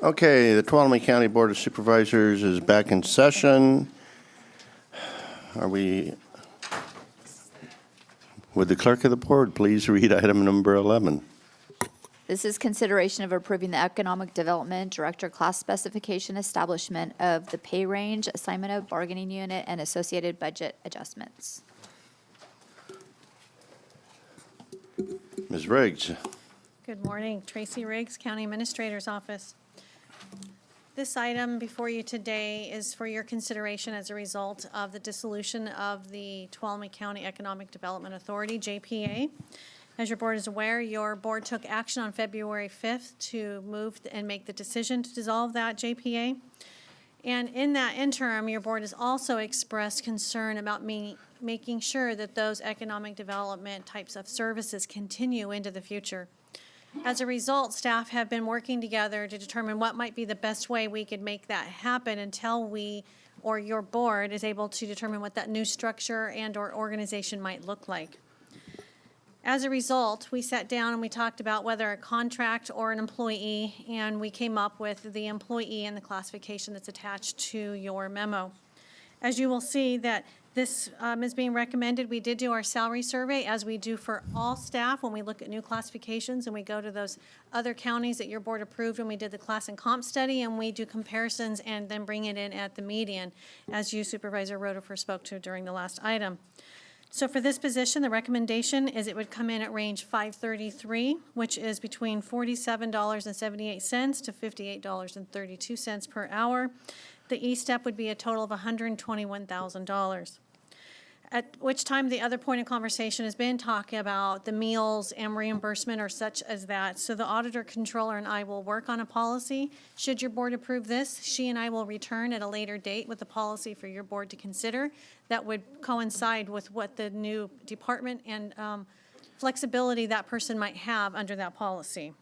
Okay, the Tuolumne County Board of Supervisors is back in session. Would the clerk of the board please read item number 11?
This is consideration of approving the Economic Development Director class specification establishment of the pay range, assignment of bargaining unit, and associated budget adjustments.
Ms. Riggs.
Good morning. Tracy Riggs, County Administrator's Office. This item before you today is for your consideration as a result of the dissolution of the Tuolumne County Economic Development Authority, JPA. As your board is aware, your board took action on February 5th to move and make the decision to dissolve that JPA. And in that interim, your board has also expressed concern about making sure that those economic development types of services continue into the future. As a result, staff have been working together to determine what might be the best way we could make that happen until we, or your board, is able to determine what that new structure and/or organization might look like. As a result, we sat down and we talked about whether a contract or an employee, and we came up with the employee and the classification that's attached to your memo. As you will see that this is being recommended. We did do our salary survey, as we do for all staff when we look at new classifications, and we go to those other counties that your board approved when we did the class and comp study, and we do comparisons and then bring it in at the median, as you, Supervisor Rotifer, spoke to during the last item. So for this position, the recommendation is it would come in at range 533, which is between $47.78 to $58.32 per hour. The E-step would be a total of $121,000. At which time the other point of conversation has been talking about the meals and reimbursement or such as that. So the auditor, controller, and I will work on a policy. Should your board approve this, she and I will return at a later date with a policy for your board to consider that would coincide with what the new department and flexibility that person might have under that policy.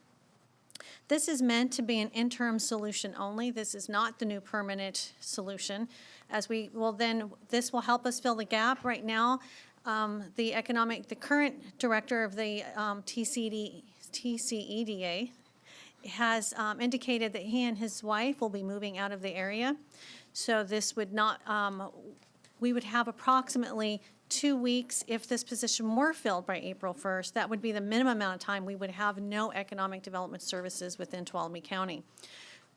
This is meant to be an interim solution only. This is not the new permanent solution. As we will then, this will help us fill the gap. Right now, the current director of the TCEDA has indicated that he and his wife will be moving out of the area. So this would not, we would have approximately 2 weeks if this position were filled by April 1st. That would be the minimum amount of time we would have no economic development services within Tuolumne County.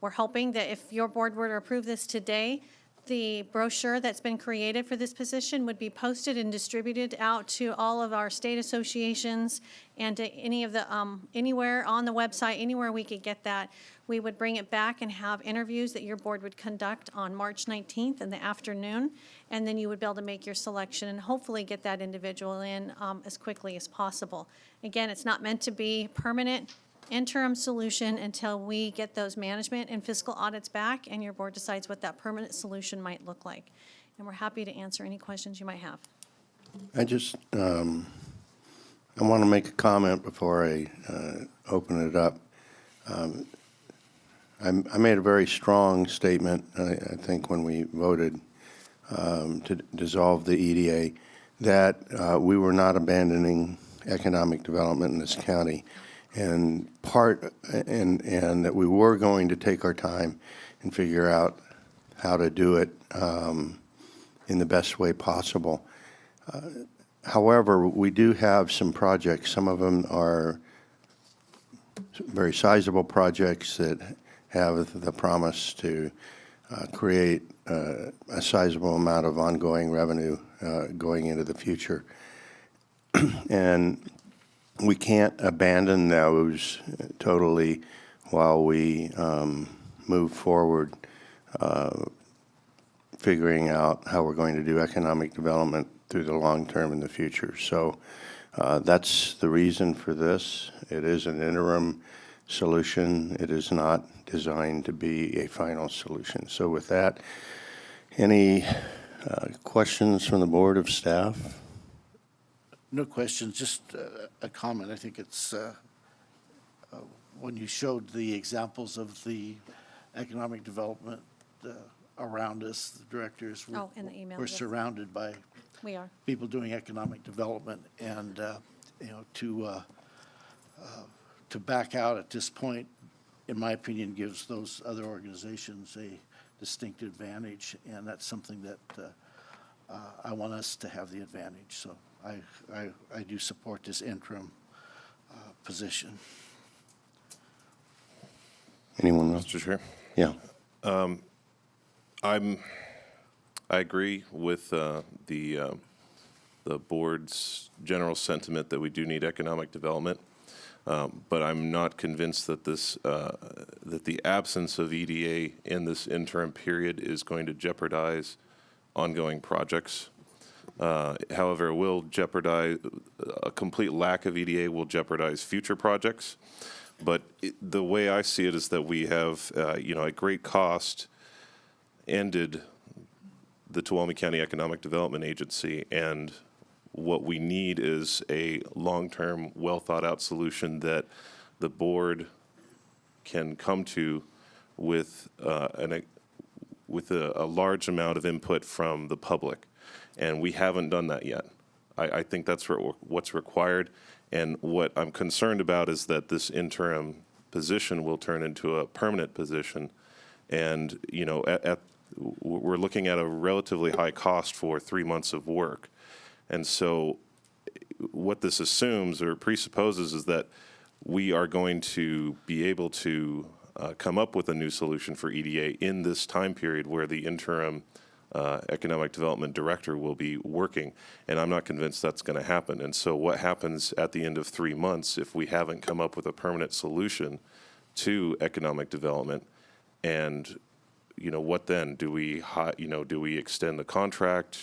We're hoping that if your board were to approve this today, the brochure that's been created for this position would be posted and distributed out to all of our state associations and to any of the, anywhere on the website, anywhere we could get that. We would bring it back and have interviews that your board would conduct on March 19th in the afternoon, and then you would be able to make your selection and hopefully get that individual in as quickly as possible. Again, it's not meant to be permanent. Interim solution until we get those management and fiscal audits back and your board decides what that permanent solution might look like. And we're happy to answer any questions you might have.
I just, I want to make a comment before I open it up. I made a very strong statement, I think, when we voted to dissolve the EDA, that we were not abandoning economic development in this county. And that we were going to take our time and figure out how to do it in the best way possible. However, we do have some projects. Some of them are very sizable projects that have the promise to create a sizable amount of ongoing revenue going into the future. And we can't abandon those totally while we move forward figuring out how we're going to do economic development through the long term in the future. So that's the reason for this. It is an interim solution. It is not designed to be a final solution. So with that, any questions from the board of staff?
No questions, just a comment. I think it's when you showed the examples of the economic development around us, the directors were,
in the email,
we're
yes.
surrounded by
We are.
people doing economic development, and you know, to back out at this point, in my opinion, gives those other organizations a distinct advantage, and that's something that I want us to have the advantage. So I do support this interim position.
Anyone else?
Mr. Chair?
Yeah.
I agree with the board's general sentiment that we do need economic development, but I'm not convinced that that the absence of EDA in this interim period is going to jeopardize ongoing projects. However, it will jeopardize, a complete lack of EDA will jeopardize future projects. But the way I see it is that we have, at great cost, ended the Tuolumne County Economic Development Agency, and what we need is a long-term, well-thought-out solution that the board can come to with a large amount of input from the public. And we haven't done that yet. I think that's what's required. And what I'm concerned about is that this interim position will turn into a permanent position. And, we're looking at a relatively high cost for 3 months of work. And so what this assumes or presupposes is that we are going to be able to come up with a new solution for EDA in this time period where the interim economic development director will be working, and I'm not convinced that's going to happen. And so what happens at the end of 3 months if we haven't come up with a permanent solution to economic development? And what then? Do we extend the contract?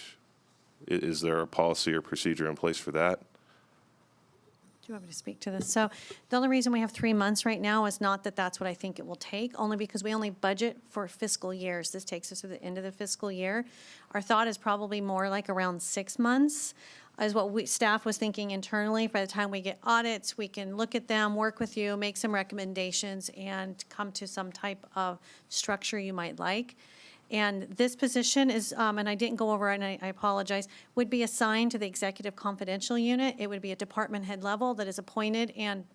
Is there a policy or procedure in place for that?
Do you want me to speak to this? So the only reason we have 3 months right now is not that that's what I think it will take, only because we only budget for fiscal years. This takes us to the end of the fiscal year. Our thought is probably more like around 6 months. is what staff was thinking internally. By the time we get audits, we can look at them, work with you, make some recommendations, and come to some type of structure you might like. And this position is, and I didn't go over it, and I apologize, would be assigned to the Executive Confidential Unit. It would be a department head level that is appointed and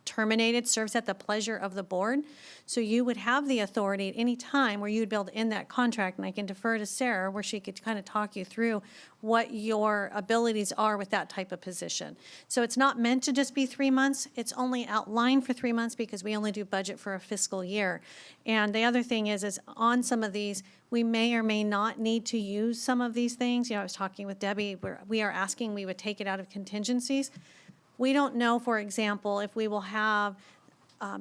terminated, serves at the pleasure of the board. So you would have the authority at any time where you'd be able to end that contract, and I can defer to Sarah where she could kind of talk you through what your abilities are with that type of position. So it's not meant to just be 3 months. It's only outlined for 3 months because we only do budget for a fiscal year. And the other thing is on some of these, we may or may not need to use some of these things. You know, I was talking with Debbie, where we are asking we would take it out of contingencies. We don't know, for example, if we will have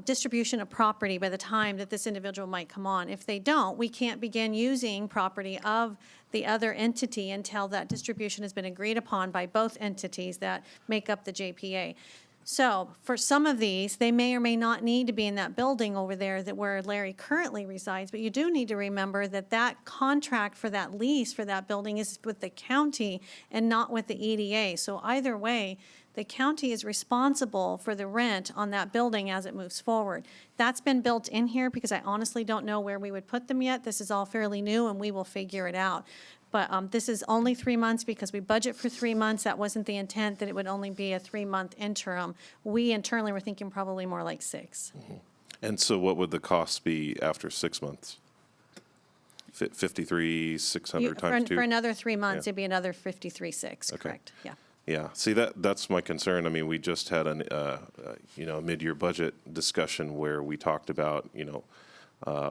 distribution of property by the time that this individual might come on. If they don't, we can't begin using property of the other entity until that distribution has been agreed upon by both entities that make up the JPA. So for some of these, they may or may not need to be in that building over there that where Larry currently resides, but you do need to remember that that contract for that lease for that building is with the county and not with the EDA. So either way, the county is responsible for the rent on that building as it moves forward. That's been built in here because I honestly don't know where we would put them yet. This is all fairly new and we will figure it out. But this is only 3 months because we budget for 3 months. That wasn't the intent, that it would only be a 3-month interim. We internally were thinking probably more like 6.
And so what would the cost be after 6 months? 53,600 times 2?
For another 3 months,
Yeah.
it'd be another 53.6,
Okay.
correct? Yeah.
Yeah, see, that's my concern. I mean, we just had a mid-year budget discussion where we talked about,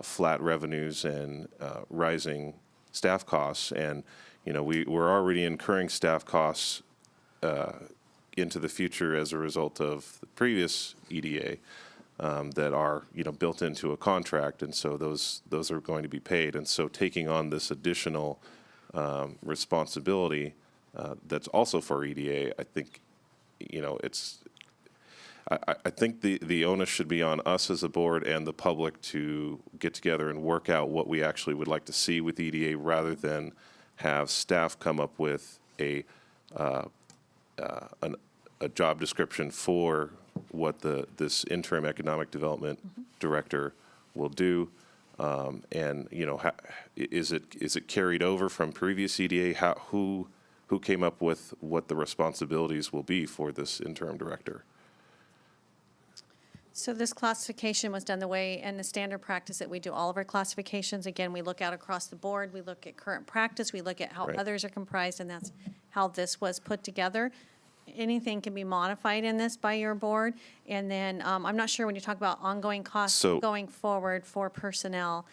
flat revenues and rising staff costs. And, we're already incurring staff costs into the future as a result of the previous EDA that are, built into a contract. And so those are going to be paid. And so taking on this additional responsibility that's also for EDA, I think, I think the onus should be on us as a board and the public to get together and work out what we actually would like to see with EDA rather than have staff come up with a job description for what this interim economic development director will do. And, is it carried over from previous EDA? Who came up with what the responsibilities will be for this interim director?
So this classification was done the way, and the standard practice that we do all of our classifications. Again, we look out across the board, we look at current practice, we look at how
Right.
others are comprised, and that's how this was put together. Anything can be modified in this by your board. And then I'm not sure when you talk about ongoing costs
So-
going forward for personnel.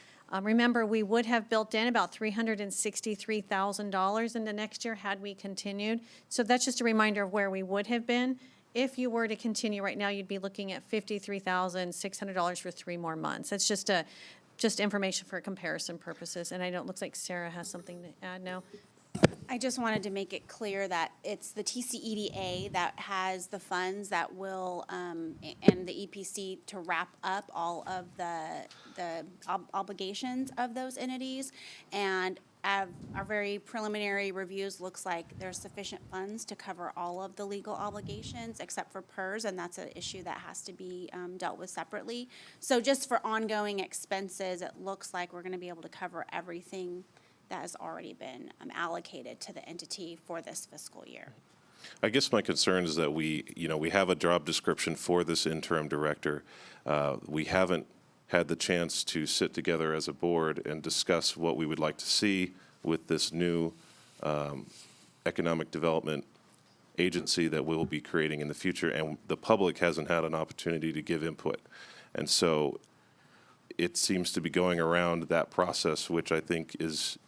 Remember, we would have built in about $363,000 into next year had we continued. So that's just a reminder of where we would have been. If you were to continue right now, you'd be looking at $53,600 for 3 more months. That's just information for comparison purposes. And I know it looks like Sarah has something to add now.
I just wanted to make it clear that it's the TCEDA that has the funds that will, and the EPC to wrap up all of the obligations of those entities. And our very preliminary reviews looks like there's sufficient funds to cover all of the legal obligations except for PERS, and that's an issue that has to be dealt with separately. So just for ongoing expenses, it looks like we're going to be able to cover everything that has already been allocated to the entity for this fiscal year.
I guess my concern is that we have a job description for this interim director. We haven't had the chance to sit together as a board and discuss what we would like to see with this new economic development agency that we'll be creating in the future, and the public hasn't had an opportunity to give input. And so it seems to be going around that process, which I think is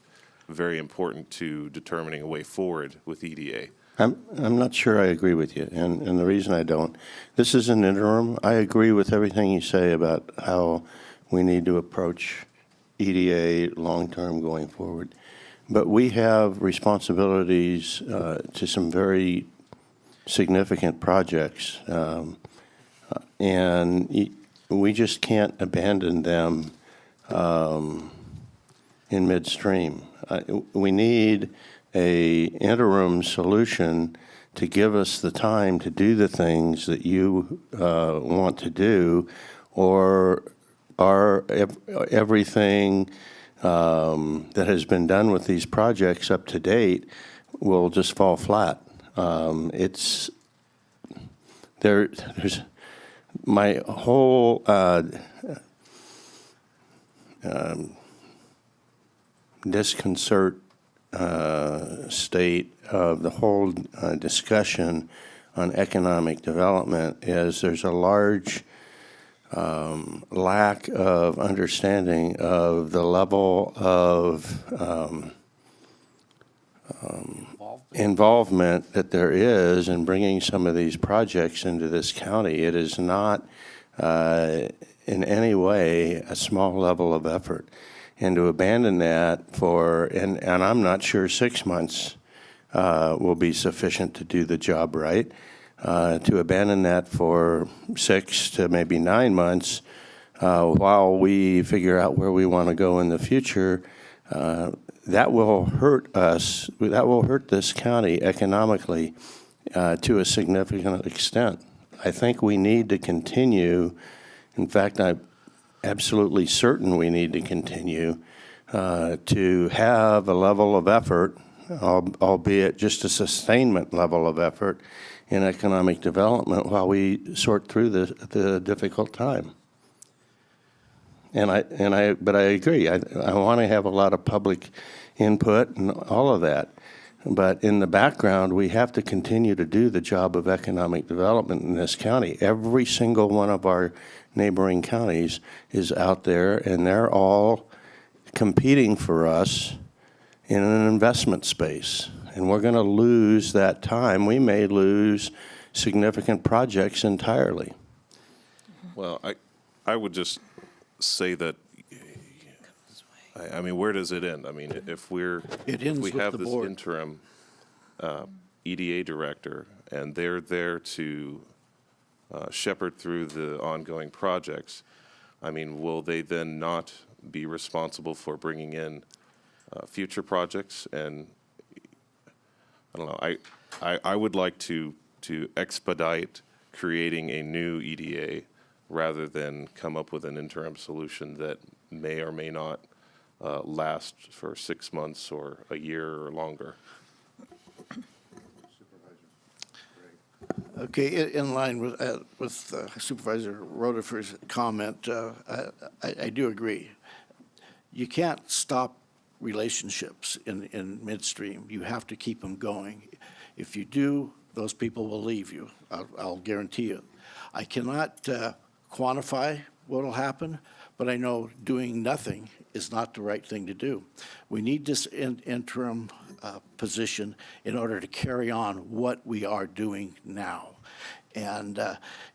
very important to determining a way forward with EDA.
I'm not sure I agree with you, and the reason I don't, this is an interim. I agree with everything you say about how we need to approach EDA long-term going forward. But we have responsibilities to some very significant projects, and we just can't abandon them in midstream. We need a interim solution to give us the time to do the things that you want to do, or are everything that has been done with these projects up to date will just fall flat? There's my whole disconcert state of the whole discussion on economic development is there's a large lack of understanding of the level of involvement that there is in bringing some of these projects into this county. It is not in any way a small level of effort. And to abandon that for, and I'm not sure 6 months will be sufficient to do the job right. To abandon that for 6 to maybe 9 months while we figure out where we want to go in the future, that will hurt us. That will hurt this county economically to a significant extent. I think we need to continue. In fact, I'm absolutely certain we need to continue to have a level of effort, albeit just a sustainment level of effort in economic development while we sort through the difficult time. But I agree. I want to have a lot of public input and all of that. But in the background, we have to continue to do the job of economic development in this county. Every single one of our neighboring counties is out there, and they're all competing for us in an investment space. And we're going to lose that time. We may lose significant projects entirely.
Well, I would just say that, I mean, where does it end? I mean, if we have this interim EDA director, and they're there to shepherd through the ongoing projects, I mean, will they then not be responsible for bringing in future projects? And I don't know, I would like to expedite creating a new EDA rather than come up with an interim solution that may or may not last for 6 months or a year or longer.
Okay, in line with Supervisor Rotifer's comment, I do agree. You can't stop relationships in midstream. You have to keep them going. If you do, those people will leave you. I'll guarantee you. I cannot quantify what will happen, but I know doing nothing is not the right thing to do. We need this interim position in order to carry on what we are doing now. And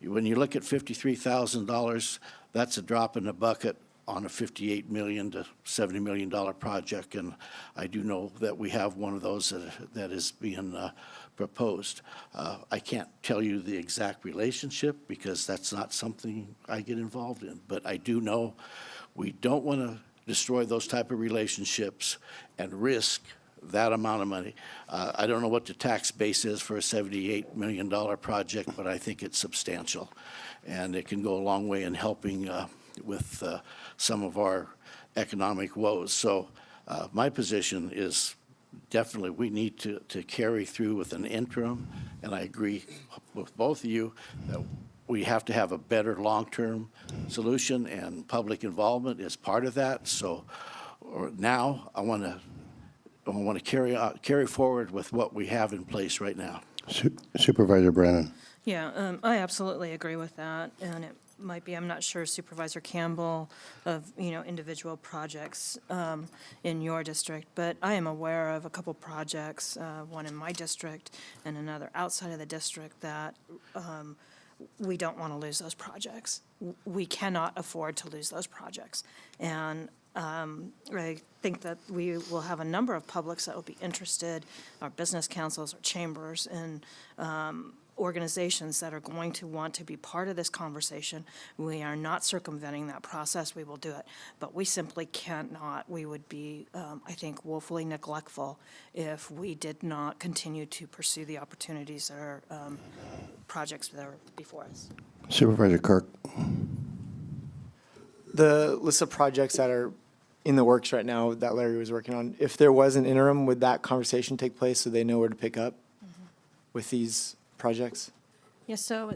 when you look at $53,000, that's a drop in the bucket on a $58 million to $70 million project, and I do know that we have one of those that is being proposed. I can't tell you the exact relationship because that's not something I get involved in, but I do know we don't want to destroy those type of relationships and risk that amount of money. I don't know what the tax base is for a $78 million project, but I think it's substantial, and it can go a long way in helping with some of our economic woes. So my position is definitely we need to carry through with an interim, and I agree with both of you that we have to have a better long-term solution, and public involvement is part of that. So now I want to carry forward with what we have in place right now.
Supervisor Brennan.
Yeah, I absolutely agree with that, and it might be, I'm not sure, Supervisor Campbell, of, individual projects in your district, but I am aware of a couple projects, one in my district and another outside of the district, that we don't want to lose those projects. We cannot afford to lose those projects. And I think that we will have a number of publics that will be interested, our business councils, our chambers, in organizations that are going to want to be part of this conversation. We are not circumventing that process. We will do it. But we simply cannot. We would be, I think, woefully neglectful if we did not continue to pursue the opportunities that are projects that are before us.
Supervisor Kirk.
The list of projects that are in the works right now that Larry was working on, if there was an interim, would that conversation take place so they know where to pick up with these projects?
Yes, so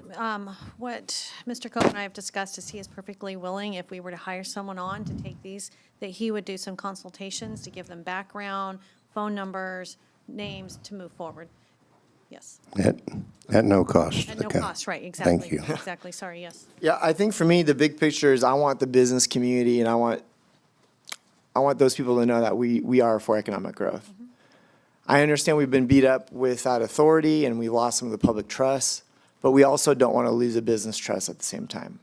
what Mr. Cope and I have discussed is he is perfectly willing, if we were to hire someone on to take these, that he would do some consultations to give them background, phone numbers, names to move forward. Yes.
At no cost.
At no
Okay.
cost, right, exactly.
Thank you.
Exactly, sorry, yes.
Yeah, I think for me, the big picture is I want the business community and I want those people to know that we are for economic growth. I understand we've been beat up without authority and we lost some of the public trust, but we also don't want to lose a business trust at the same time.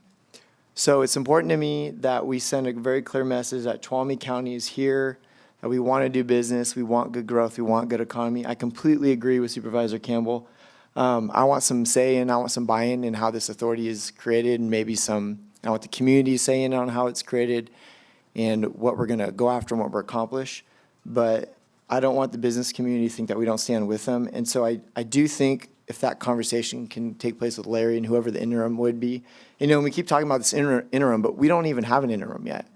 So it's important to me that we send a very clear message that Tuolumne County is here, that we want to do business, we want good growth, we want good economy. I completely agree with Supervisor Campbell. I want some say and I want some buy-in in how this authority is created and maybe I want the community saying on how it's created and what we're going to go after and what we're accomplish. But I don't want the business community to think that we don't stand with them. And so I do think if that conversation can take place with Larry and whoever the interim would be. You know, we keep talking about this interim, but we don't even have an interim yet.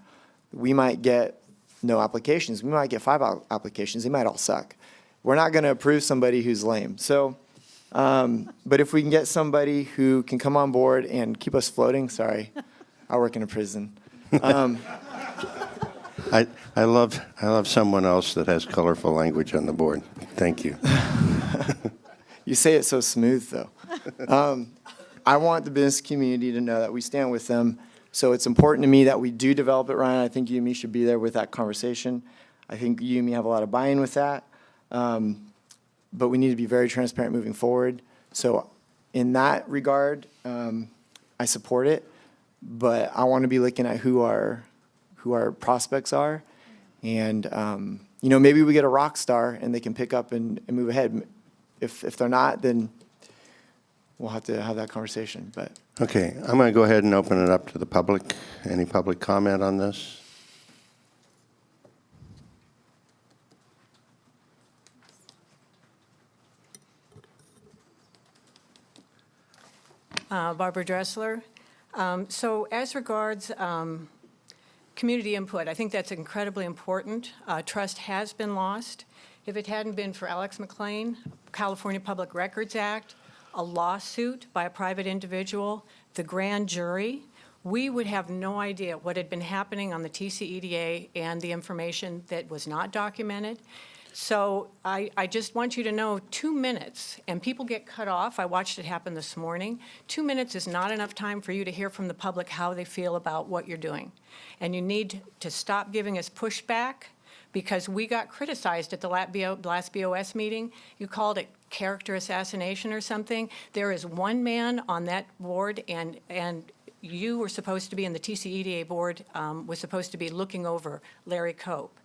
We might get no applications. We might get 5 applications. They might all suck. We're not going to approve somebody who's lame. So, but if we can get somebody who can come on board and keep us floating, sorry, I work in a prison.
I love someone else that has colorful language on the board. Thank you.
You say it so smooth, though. I want the business community to know that we stand with them. So it's important to me that we do develop it, Ryan. I think you and me should be there with that conversation. I think you and me have a lot of buy-in with that. But we need to be very transparent moving forward. So in that regard, I support it. But I want to be looking at who our prospects are. And, you know, maybe we get a rock star and they can pick up and move ahead. If they're not, then we'll have to have that conversation. But
Okay, I'm going to go ahead and open it up to the public. Any public comment on this?
Barbara Dressler. So as regards community input, I think that's incredibly important. Trust has been lost. If it hadn't been for Alex McLean, California Public Records Act, a lawsuit by a private individual, the grand jury, we would have no idea what had been happening on the TCEDA and the information that was not documented. So I just want you to know 2 minutes, and people get cut off. I watched it happen this morning. 2 minutes is not enough time for you to hear from the public how they feel about what you're doing. And you need to stop giving us pushback, because we got criticized at the last BOS meeting. You called it character assassination or something. There is one man on that board, and you were supposed to be in the TCEDA board, was supposed to be looking over Larry Cope.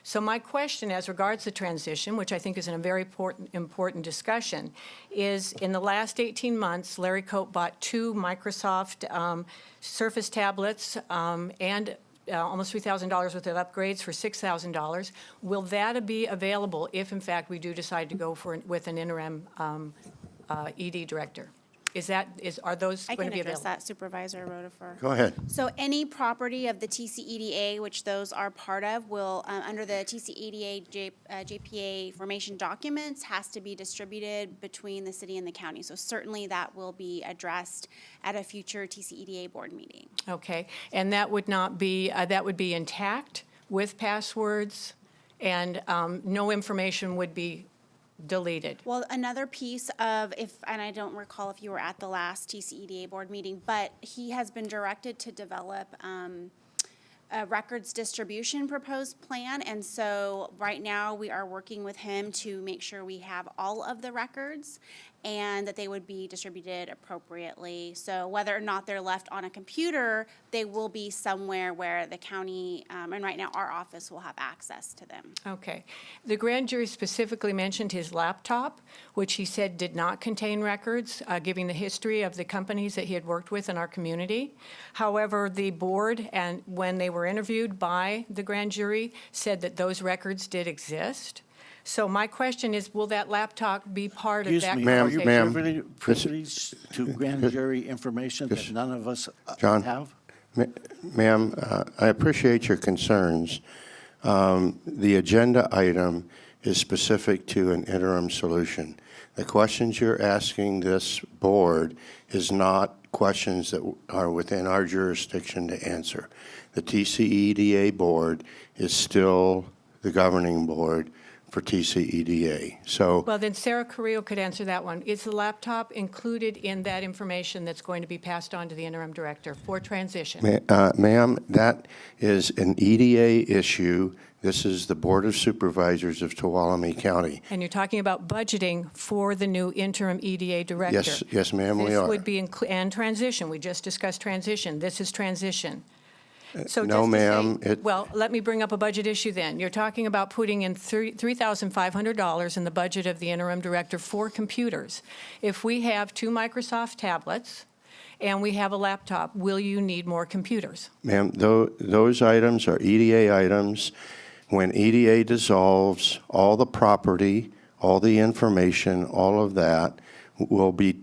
So my question as regards the transition, which I think is a very important discussion, is in the last 18 months, Larry Cope bought 2 Microsoft Surface tablets and almost $3,000 worth of upgrades for $6,000. Will that be available if, in fact, we do decide to go with an interim ED director? Are those
I
going
can
to be
address
available?
that, Supervisor Rotifer.
Go ahead.
So any property of the TCEDA, which those are part of, will, under the TCEDA JPA formation documents, has to be distributed between the city and the county. So certainly that will be addressed at a future TCEDA board meeting.
Okay, and that would not be, that would be intact with passwords, and no information would be deleted?
Well, another piece of, and I don't recall if you were at the last TCEDA board meeting, but he has been directed to develop a records distribution proposed plan. And so right now we are working with him to make sure we have all of the records. and that they would be distributed appropriately. So whether or not they're left on a computer, they will be somewhere where the county, and right now our office will have access to them.
Okay. The grand jury specifically mentioned his laptop, which he said did not contain records, giving the history of the companies that he had worked with in our community. However, the board, and when they were interviewed by the grand jury, said that those records did exist. So my question is, will that laptop be part of that
Excuse me,
conversation?
are
Ma'am,
you privy to grand jury information that none of us
John?
have?
Ma'am, I appreciate your concerns. The agenda item is specific to an interim solution. The questions you're asking this board is not questions that are within our jurisdiction to answer. The TCEDA board is still the governing board for TCEDA. So,
Well, then Sarah Carrillo could answer that one. Is the laptop included in that information that's going to be passed on to the interim director for transition?
ma'am, that is an EDA issue. This is the Board of Supervisors of Tuolumne County.
And you're talking about budgeting for the new interim EDA director.
Yes, ma'am, we are.
This would be, and transition. We just discussed transition. This is transition. So
No,
just to say-
ma'am.
Well, let me bring up a budget issue then. You're talking about putting in $3,500 in the budget of the interim director for computers. If we have 2 Microsoft tablets and we have a laptop, will you need more computers?
Ma'am, those items are EDA items. When EDA dissolves, all the property, all the information, all of that will be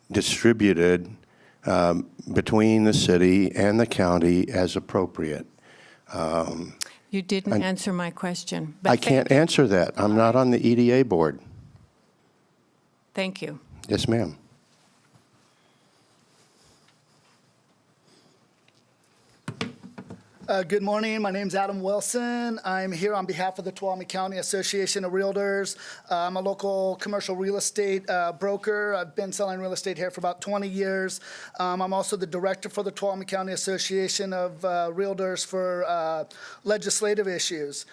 distributed between the city and the county as appropriate.
You didn't answer my question. but
I can't answer that. I'm not on the EDA board.
Thank you.
Yes, ma'am.
Good morning. My name's Adam Wilson. I'm here on behalf of the Tuolumne County Association of Realtors. I'm a local commercial real estate broker. I've been selling real estate here for about 20 years. I'm also the director for the Tuolumne County Association of Realtors for legislative issues.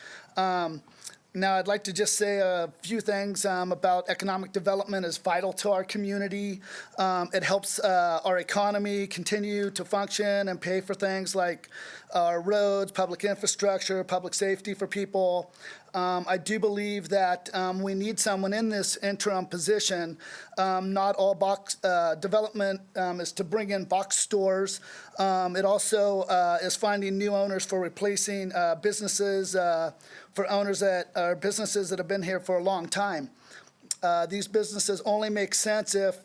Now, I'd like to just say a few things about economic development is vital to our community. It helps our economy continue to function and pay for things like our roads, public infrastructure, public safety for people. I do believe that we need someone in this interim position. Not all box development is to bring in box stores. It also is finding new owners for replacing businesses, for owners that are businesses that have been here for a long time. These businesses only make sense if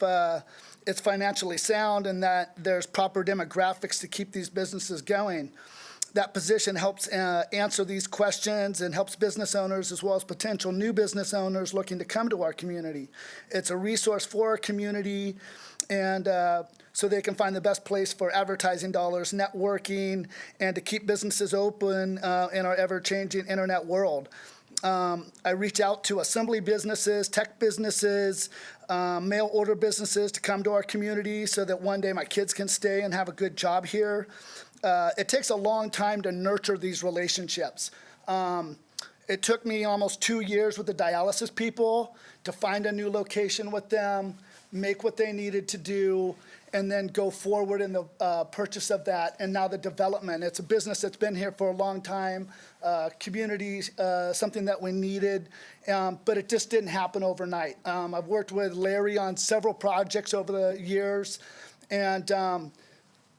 it's financially sound and that there's proper demographics to keep these businesses going. That position helps answer these questions and helps business owners as well as potential new business owners looking to come to our community. It's a resource for our community, and so they can find the best place for advertising dollars, networking, and to keep businesses open in our ever-changing internet world. I reach out to assembly businesses, tech businesses, mail order businesses to come to our community so that one day my kids can stay and have a good job here. It takes a long time to nurture these relationships. It took me almost 2 years with the dialysis people to find a new location with them, make what they needed to do, and then go forward in the purchase of that, and now the development. It's a business that's been here for a long time, community, something that we needed, but it just didn't happen overnight. I've worked with Larry on several projects over the years, and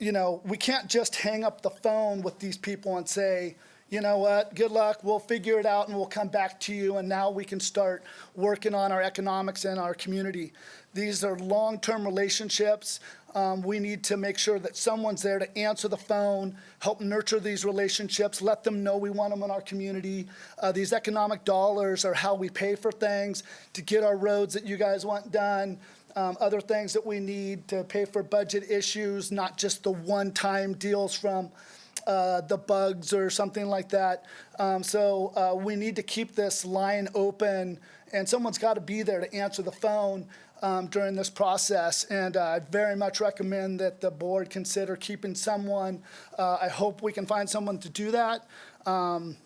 you know, we can't just hang up the phone with these people and say, you know what, good luck, we'll figure it out and we'll come back to you, and now we can start working on our economics and our community. These are long-term relationships. We need to make sure that someone's there to answer the phone, help nurture these relationships, let them know we want them in our community. These economic dollars are how we pay for things, to get our roads that you guys want done, other things that we need to pay for budget issues, not just the one-time deals from the bugs or something like that. So we need to keep this line open, and someone's got to be there to answer the phone during this process. And I very much recommend that the board consider keeping someone. I hope we can find someone to do that. And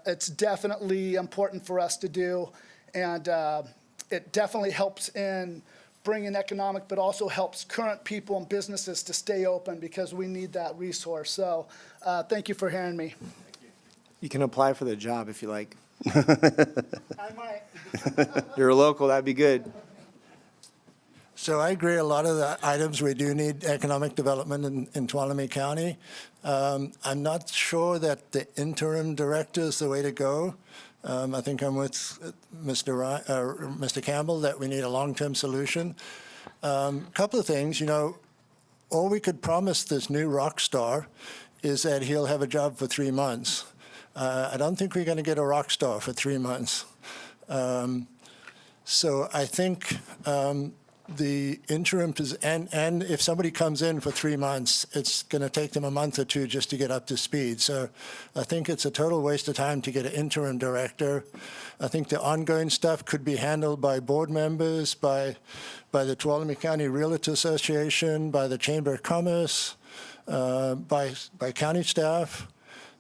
it's definitely important for us to do. And it definitely helps in bringing economic, but also helps current people and businesses to stay open because we need that resource. So thank you for hearing me.
You can apply for the job if you like.
I might.
You're a local, that'd be good.
So I agree, a lot of the items, we do need economic development in Tuolumne County. I'm not sure that the interim director is the way to go. I think I'm with Mr. Campbell that we need a long-term solution. Couple of things, you know, all we could promise this new rock star is that he'll have a job for 3 months. I don't think we're going to get a rock star for 3 months. So I think the interim, and if somebody comes in for 3 months, it's going to take them a month or two just to get up to speed. So I think it's a total waste of time to get an interim director. I think the ongoing stuff could be handled by board members, by the Tuolumne County Realtor Association, by the Chamber of Commerce, by county staff.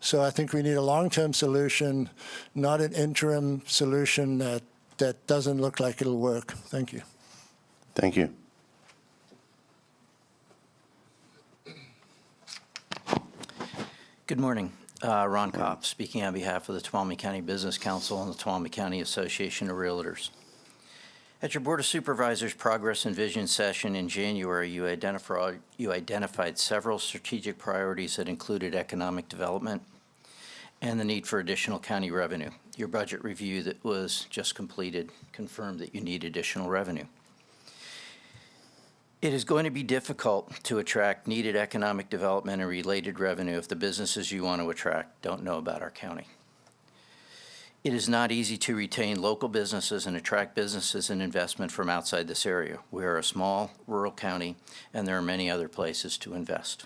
So I think we need a long-term solution, not an interim solution that doesn't look like it'll work. Thank you.
Thank you.
Good morning. Ron Kopp, speaking on behalf of the Tuolumne County Business Council and the Tuolumne County Association of Realtors. At your Board of Supervisors Progress and Vision session in January, you identified several strategic priorities that included economic development and the need for additional county revenue. Your budget review that was just completed confirmed that you need additional revenue. It is going to be difficult to attract needed economic development and related revenue if the businesses you want to attract don't know about our county. It is not easy to retain local businesses and attract businesses and investment from outside this area. We are a small rural county, and there are many other places to invest.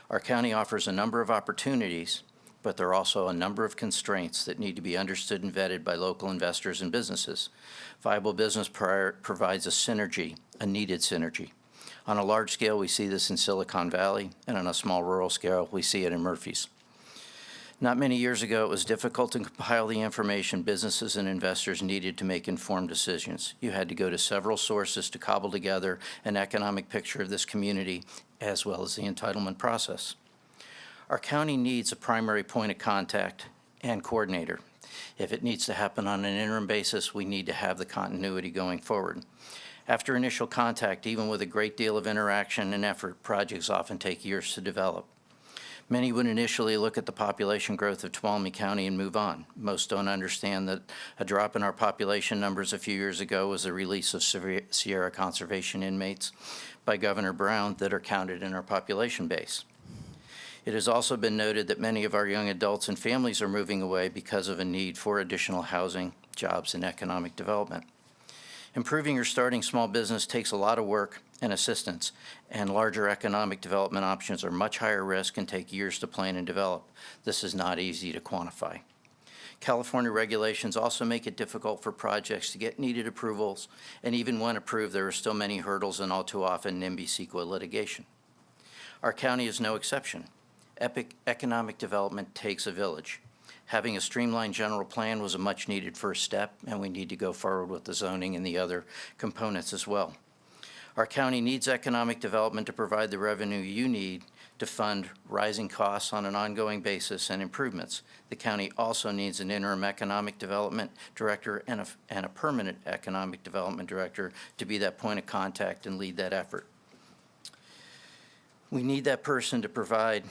Our county offers a number of opportunities, but there are also a number of constraints that need to be understood and vetted by local investors and businesses. Viable business provides a synergy, a needed synergy. On a large scale, we see this in Silicon Valley, and on a small rural scale, we see it in Murphy's. Not many years ago, it was difficult to compile the information businesses and investors needed to make informed decisions. You had to go to several sources to cobble together an economic picture of this community, as well as the entitlement process. Our county needs a primary point of contact and coordinator. If it needs to happen on an interim basis, we need to have the continuity going forward. After initial contact, even with a great deal of interaction and effort, projects often take years to develop. Many would initially look at the population growth of Tuolumne County and move on. Most don't understand that a drop in our population numbers a few years ago was the release of Sierra Conservation inmates by Governor Brown that are counted in our population base. It has also been noted that many of our young adults and families are moving away because of a need for additional housing, jobs, and economic development. Improving or starting small business takes a lot of work and assistance, and larger economic development options are much higher risk and take years to plan and develop. This is not easy to quantify. California regulations also make it difficult for projects to get needed approvals, and even when approved, there are still many hurdles and all too often NIMBY-CEQA litigation. Our county is no exception. Economic development takes a village. Having a streamlined general plan was a much-needed first step, and we need to go forward with the zoning and the other components as well. Our county needs economic development to provide the revenue you need to fund rising costs on an ongoing basis and improvements. The county also needs an interim economic development director and a permanent economic development director to be that point of contact and lead that effort. We need that person to provide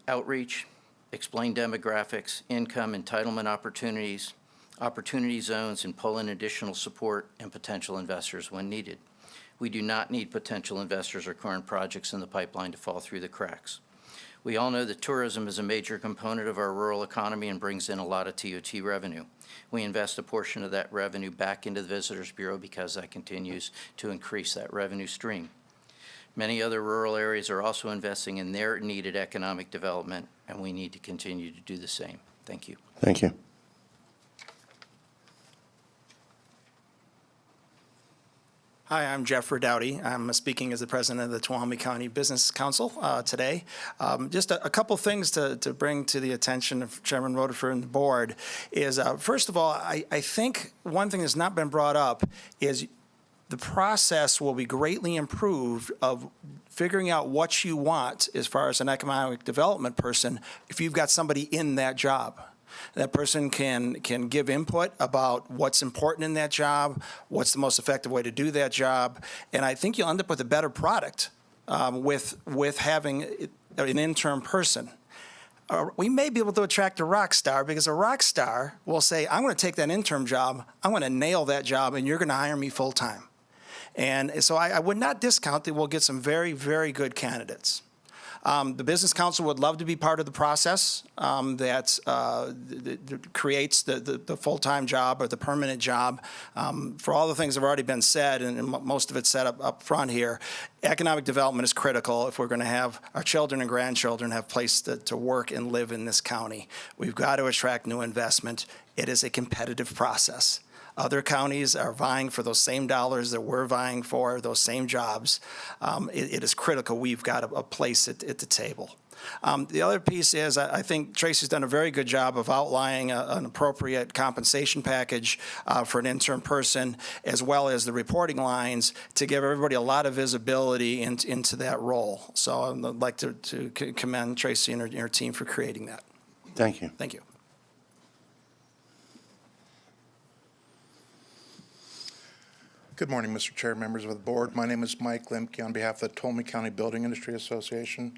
outreach, explain demographics, income, entitlement opportunities, opportunity zones, and pull in additional support and potential investors when needed. We do not need potential investors or current projects in the pipeline to fall through the cracks. We all know that tourism is a major component of our rural economy and brings in a lot of TOT revenue. We invest a portion of that revenue back into the Visitors Bureau because that continues to increase that revenue stream. Many other rural areas are also investing in their needed economic development, and we need to continue to do the same. Thank you.
Thank you.
Hi, I'm Jeff Redouty. I'm speaking as the president of the Tuolumne County Business Council today. Just a couple things to bring to the attention of Chairman Rutherford and the board is, first of all, I think one thing that's not been brought up is the process will be greatly improved of figuring out what you want as far as an economic development person if you've got somebody in that job. That person can give input about what's important in that job, what's the most effective way to do that job, and I think you'll end up with a better product with having an intern person. We may be able to attract a rock star because a rock star will say, I'm going to take that intern job, I'm going to nail that job, and you're going to hire me full time. And so I would not discount that we'll get some very, very good candidates. The Business Council would love to be part of the process that creates the full-time job or the permanent job. For all the things that have already been said, and most of it's said up front here, economic development is critical if we're going to have our children and grandchildren have a place to work and live in this county. We've got to attract new investment. It is a competitive process. Other counties are vying for those same dollars that we're vying for, those same jobs. It is critical we've got a place at the table. The other piece is I think Tracy's done a very good job of outlining an appropriate compensation package for an intern person, as well as the reporting lines to give everybody a lot of visibility into that role. So I'd like to commend Tracy and her team for creating that.
Thank you.
Thank you.
Good morning, Mr. Chair, members of the board. My name is Mike Limke on behalf of the Tuolumne County Building Industry Association.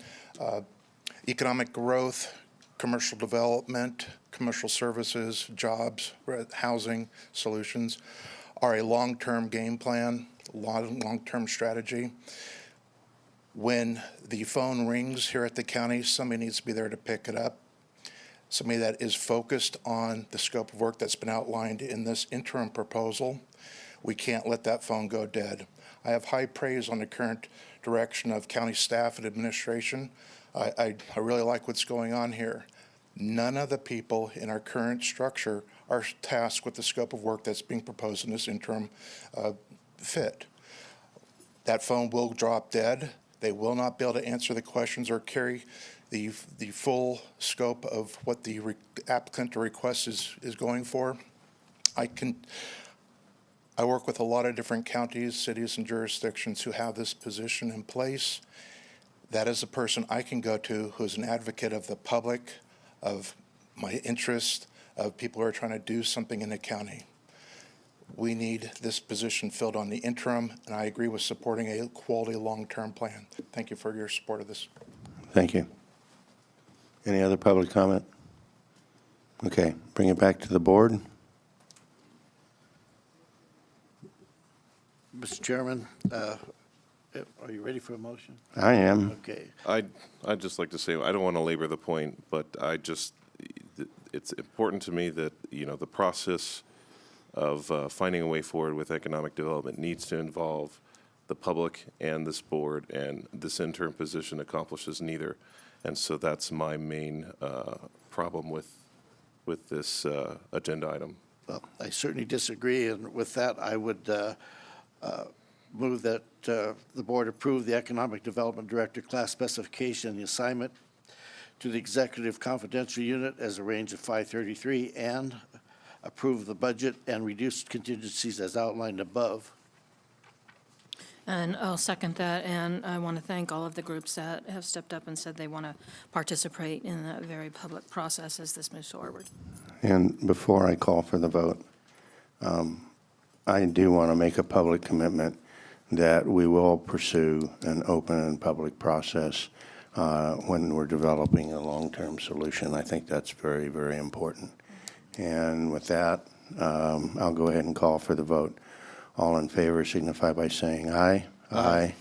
Economic growth, commercial development, commercial services, jobs, housing solutions are a long-term game plan, long-term strategy. When the phone rings here at the county, somebody needs to be there to pick it up. Somebody that is focused on the scope of work that's been outlined in this interim proposal. We can't let that phone go dead. I have high praise on the current direction of county staff and administration. I really like what's going on here. None of the people in our current structure are tasked with the scope of work that's being proposed in this interim fit. That phone will drop dead. They will not be able to answer the questions or carry the full scope of what the applicant or request is going for. I work with a lot of different counties, cities, and jurisdictions who have this position in place. That is a person I can go to who's an advocate of the public, of my interest, of people who are trying to do something in the county. We need this position filled on the interim, and I agree with supporting a quality long-term plan. Thank you for your support of this.
Thank you. Any other public comment? Okay, bring it back to the board.
Mr. Chairman, are you ready for a motion?
I am.
Okay.
I'd just like to say, I don't want to labor the point, but it's important to me that, the process of finding a way forward with economic development needs to involve the public and this board, and this interim position accomplishes neither. And so that's my main problem with this agenda item.
Well, I certainly disagree, and with that, I would move that the board approve the Economic Development Director class specification and the assignment to the Executive Confidential Unit as a range of 533 and approve the budget and reduced contingencies as outlined above.
And I'll second that, and I want to thank all of the groups that have stepped up and said they want to participate in that very public process as this moves forward.
And before I call for the vote, I do want to make a public commitment that we will pursue an open and public process when we're developing a long-term solution. I think that's very, very important. And with that, I'll go ahead and call for the vote. All in favor signify by saying aye. Aye.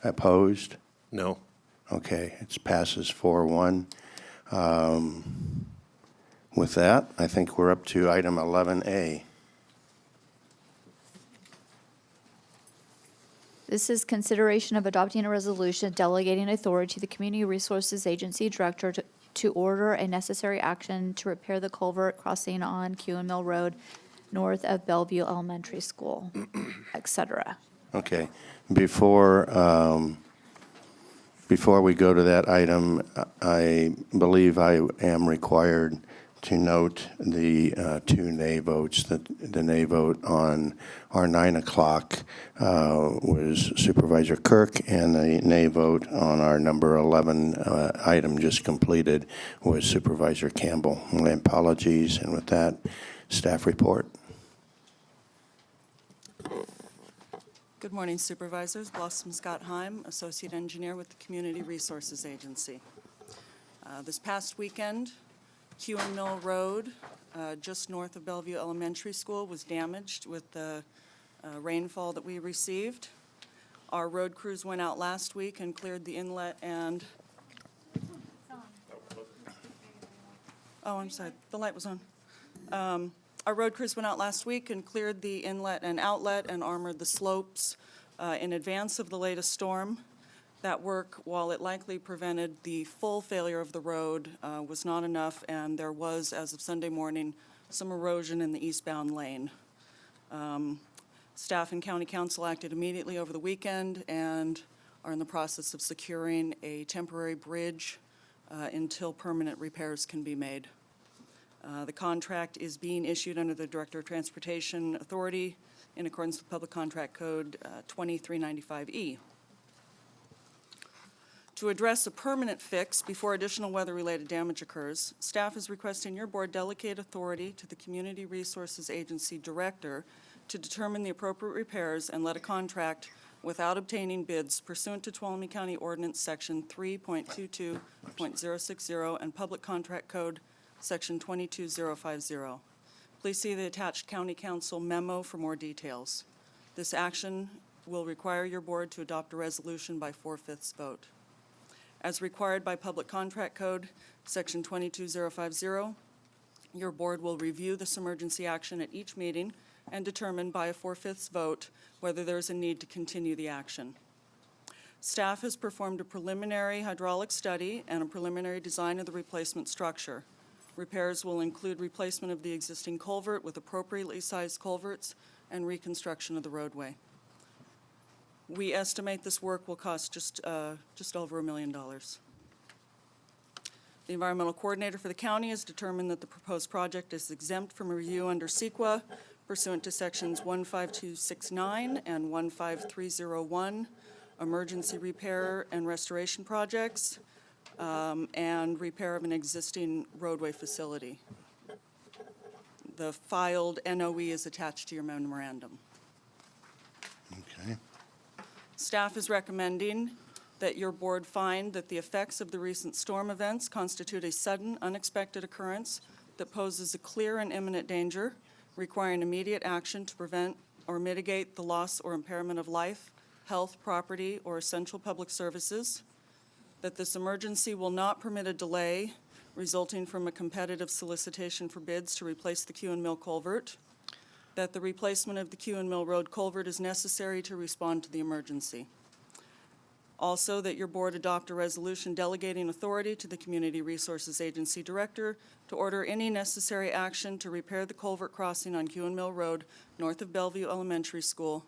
Opposed?
No.
Okay, it passes 4-1. With that, I think we're up to item 11A.
This is consideration of adopting a resolution delegating authority to the Community Resources Agency Director to order a necessary action to repair the culvert crossing on Mill Road north of Bellevue Elementary School, et cetera.
Okay. Before we go to that item, I believe I am required to note the two nay votes. The nay vote on our 9 o'clock was Supervisor Kirk, and the nay vote on our number 11 item just completed was Supervisor Campbell. My apologies, and with that, staff report.
Good morning, Supervisors. Blossom Scott Heim, Associate Engineer with the Community Resources Agency. This past weekend, Kewen Mill Road, just north of Bellevue Elementary School, was damaged with the rainfall that we received. Our road crews went out last week and cleared the inlet and... Oh, I'm sorry, the light was on. Our road crews went out last week and cleared the inlet and outlet and armored the slopes in advance of the latest storm. That work, while it likely prevented the full failure of the road, was not enough, and there was, as of Sunday morning, some erosion in the eastbound lane. Staff and County Council acted immediately over the weekend and are in the process of securing a temporary bridge until permanent repairs can be made. The contract is being issued under the Director of Transportation Authority in accordance with Public Contract Code 2395E. To address a permanent fix before additional weather-related damage occurs, staff is requesting your board delegate authority to the Community Resources Agency Director to determine the appropriate repairs and let a contract without obtaining bids pursuant to Tuolumne County Ordinance Section 3.22.060 and Public Contract Code Section 22050. Please see the attached County Council memo for more details. This action will require your board to adopt a resolution by 4/5 vote. As required by Public Contract Code Section 22050, your board will review this emergency action at each meeting and determine by a 4/5 vote whether there is a need to continue the action. Staff has performed a preliminary hydraulic study and a preliminary design of the replacement structure. Repairs will include replacement of the existing culvert with appropriately sized culverts and reconstruction of the roadway. We estimate this work will cost just over $1 million. The environmental coordinator for the county has determined that the proposed project is exempt from a review under CEQA pursuant to sections 15269 and 15301, emergency repair and restoration projects, and repair of an existing roadway facility. The filed NOE is attached to your memorandum.
Okay.
Staff is recommending that your board find that the effects of the recent storm events constitute a sudden, unexpected occurrence that poses a clear and imminent danger, requiring immediate action to prevent or mitigate the loss or impairment of life, health, property, or essential public services, that this emergency will not permit a delay resulting from a competitive solicitation for bids to replace the Kewen Mill culvert, that the replacement of the Kewen Mill Road culvert is necessary to respond to the emergency. Also, that your board adopt a resolution delegating authority to the Community Resources Agency Director to order any necessary action to repair the culvert crossing on Kewen Mill Road north of Bellevue Elementary School,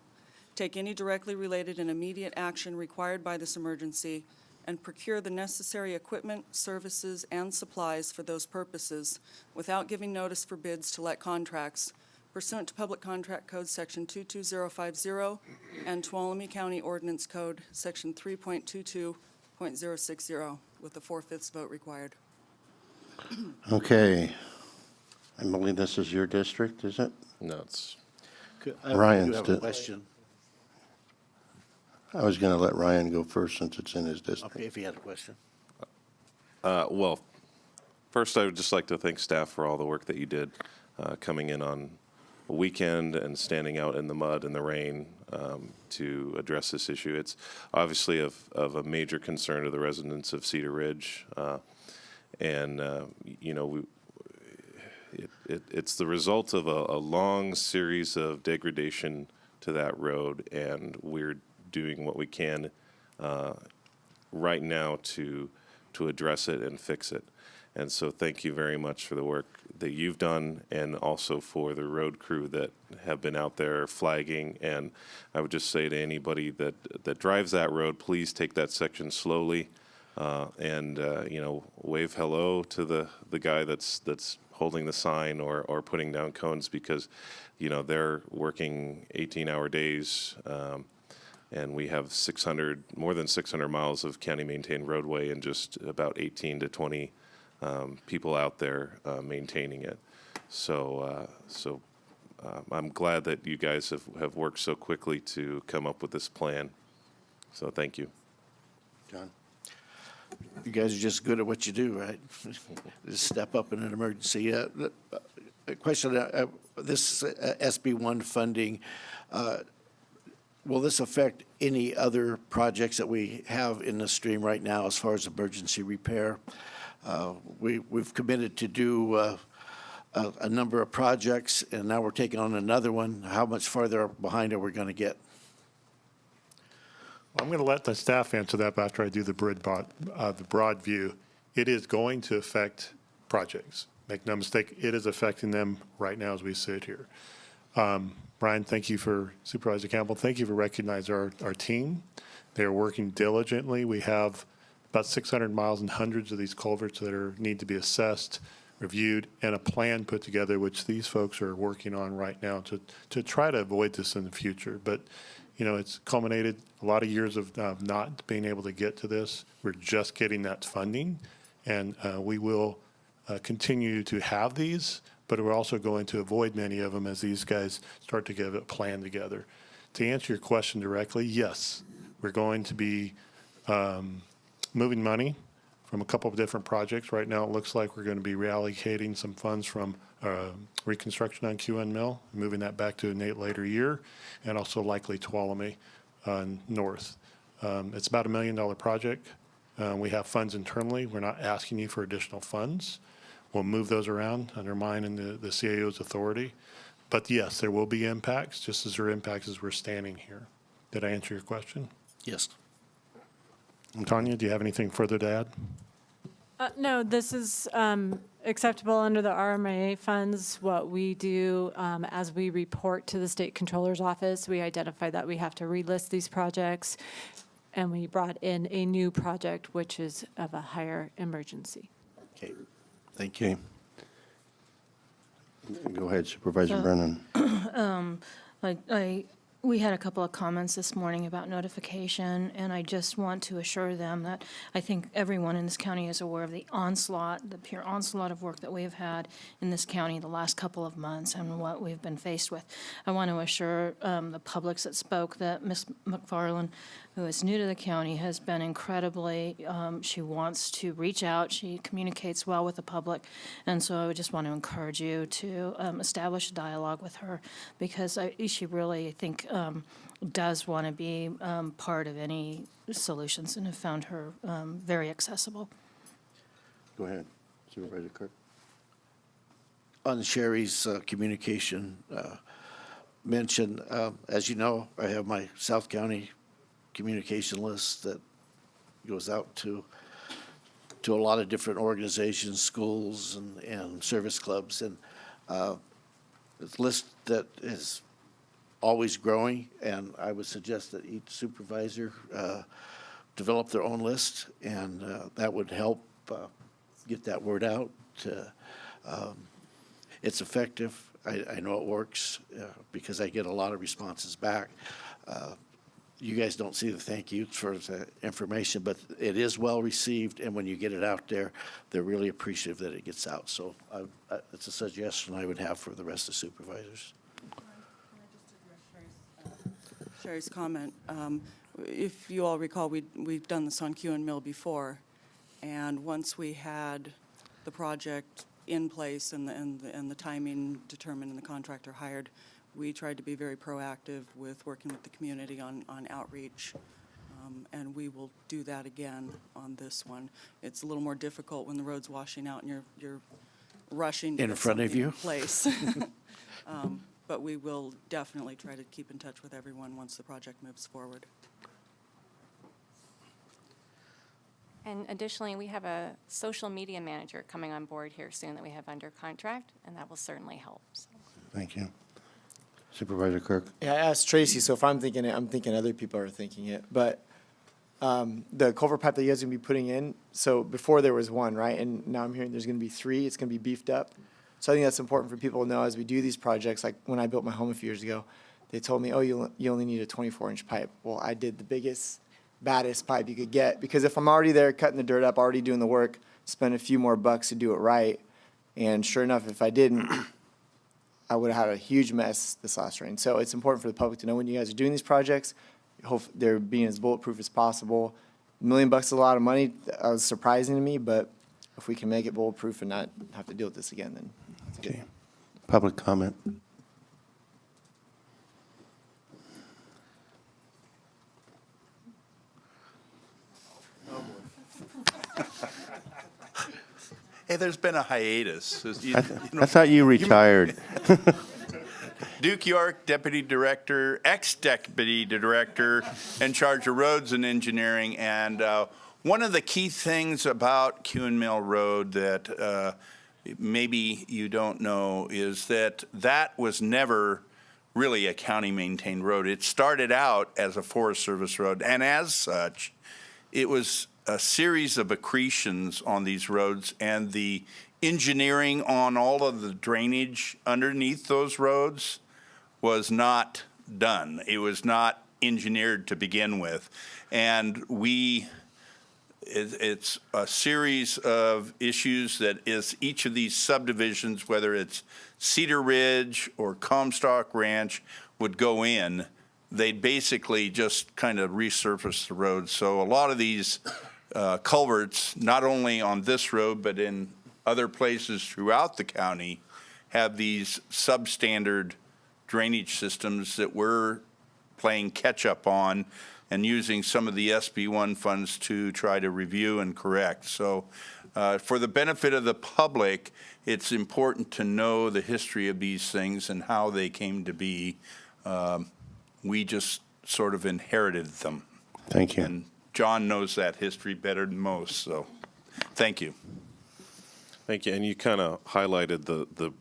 take any directly related and immediate action required by this emergency, and procure the necessary equipment, services, and supplies for those purposes without giving notice for bids to let contracts pursuant to Public Contract Code Section 22050 and Tuolumne County Ordinance Code Section 3.22.060 with the 4/5 vote required.
Okay. I believe this is your district, is it?
No, it's...
Ryan's
I do have a question.
I was going to let Ryan go first since it's in his district.
Okay, if he had a question.
Well, first, I would just like to thank staff for all the work that you did coming in on a weekend and standing out in the mud and the rain to address this issue. It's obviously of a major concern to the residents of Cedar Ridge. You know, it's the result of a long series of degradation to that road, and we're doing what we can right now to address it and fix it. And so thank you very much for the work that you've done and also for the road crew that have been out there flagging. And I would just say to anybody that drives that road, please take that section slowly and wave hello to the guy that's holding the sign or putting down cones, because they're working 18-hour days. And we have more than 600 miles of county maintained roadway and just about 18 to 20 people out there maintaining it. So I'm glad that you guys have worked so quickly to come up with this plan. So thank you.
John?
You guys are just good at what you do, right? Just step up in an emergency. A question, this SB1 funding, will this affect any other projects that we have in the stream right now as far as emergency repair? We've committed to do a number of projects, and now we're taking on another one. How much farther behind are we going to get?
Well, I'm going to let the staff answer that after I do the broad view. It is going to affect projects. Make no mistake, it is affecting them right now as we sit here. Brian, thank you for Supervisor Campbell. Thank you for recognizing our team. They are working diligently. We have about 600 miles and hundreds of these culverts that need to be assessed, reviewed, and a plan put together, which these folks are working on right now to try to avoid this in the future. But it's culminated a lot of years of not being able to get to this. We're just getting that funding, and we will continue to have these, but we're also going to avoid many of them as these guys start to get a plan together. To answer your question directly, yes, we're going to be moving money from a couple of different projects. Right now, it looks like we're going to be reallocating some funds from reconstruction on QN Mill, moving that back to a later year, and also likely Tuolumne north. It's about $1 million project. We have funds internally. We're not asking you for additional funds. We'll move those around under mine and the CAO's authority. But yes, there will be impacts, just as there are impacts as we're standing here. Did I answer your question?
Yes.
Tanya, do you have anything further to add?
No, this is acceptable under the RMA funds. What we do as we report to the State Controller's Office, we identify that we have to relist these projects, and we brought in a new project which is of a higher emergency.
Okay, thank you.
Go ahead, Supervisor Brennan.
We had a couple of comments this morning about notification, and I just want to assure them that I think everyone in this county is aware of the pure onslaught of work that we have had in this county the last couple of months and what we've been faced with. I want to assure the publics that spoke that Ms. McFarland, who is new to the county, has been incredibly, she wants to reach out, she communicates well with the public, and so I would just want to encourage you to establish a dialogue with her, because she really, I think, does want to be part of any solutions, and have found her very accessible.
Go ahead, Supervisor Kirk.
On Sherry's communication mention, as you know, I have my South County communication list that goes out to a lot of different organizations, schools, and service clubs, and it's a list that is always growing, and I would suggest that each supervisor develop their own list, and that would help get that word out. It's effective. I know it works because I get a lot of responses back. You guys don't see the thank yous for the information, but it is well received, and when you get it out there, they're really appreciative that it gets out. So it's a suggestion I would have for the rest of the supervisors.
Sherry's comment. If you all recall, we've done this on QN Mill before, and once we had the project in place and the timing determined and the contractor hired, we tried to be very proactive with working with the community on outreach, and we will do that again on this one. It's a little more difficult when the road's washing out and you're rushing to
in
get
front of
something
you
in place. But we will definitely try to keep in touch with everyone once the project moves forward.
And additionally, we have a social media manager coming on board here soon that we have under contract, and that will certainly help. So.
Thank you. Supervisor Kirk?
Yeah, I asked Tracy, so if I'm thinking it, I'm thinking other people are thinking it. But the culvert pipe that you guys are going to be putting in, so before there was one, right? And now I'm hearing there's going to be 3. It's going to be beefed up. So I think that's important for people to know as we do these projects. Like when I built my home a few years ago, they told me, oh, you only need a 24-inch pipe. Well, I did the biggest, baddest pipe you could get, because if I'm already there cutting the dirt up, already doing the work, spend a few more bucks to do it right. And sure enough, if I didn't, I would have had a huge mess this last rain. So it's important for the public to know when you guys are doing these projects, hope they're being as bulletproof as possible. $1 million is a lot of money. That was surprising to me, but if we can make it bulletproof and not have to deal with this again, then that's good.
Okay. Public comment.
Hey, there's been a hiatus.
I thought you retired.
Duke York, Deputy Director, ex-Deputy Director, in charge of roads and engineering. And one of the key things about Kewen Mill Road that maybe you don't know is that that was never really a county-maintained road. It started out as a Forest Service road, and as such, it was a series of accretions on these roads, and the engineering on all of the drainage underneath those roads was not done. It was not engineered to begin with. And it's a series of issues that is each of these subdivisions, whether it's Cedar Ridge or Comstock Ranch, would go in. They'd basically just kind of resurface the road. So a lot of these culverts, not only on this road, but in other places throughout the county, have these substandard drainage systems that we're playing catch up on and using some of the SB1 funds to try to review and correct. So for the benefit of the public, it's important to know the history of these things and how they came to be. We just sort of inherited them.
Thank you.
And John knows that history better than most, so thank you.
Thank you. And you kind of highlighted the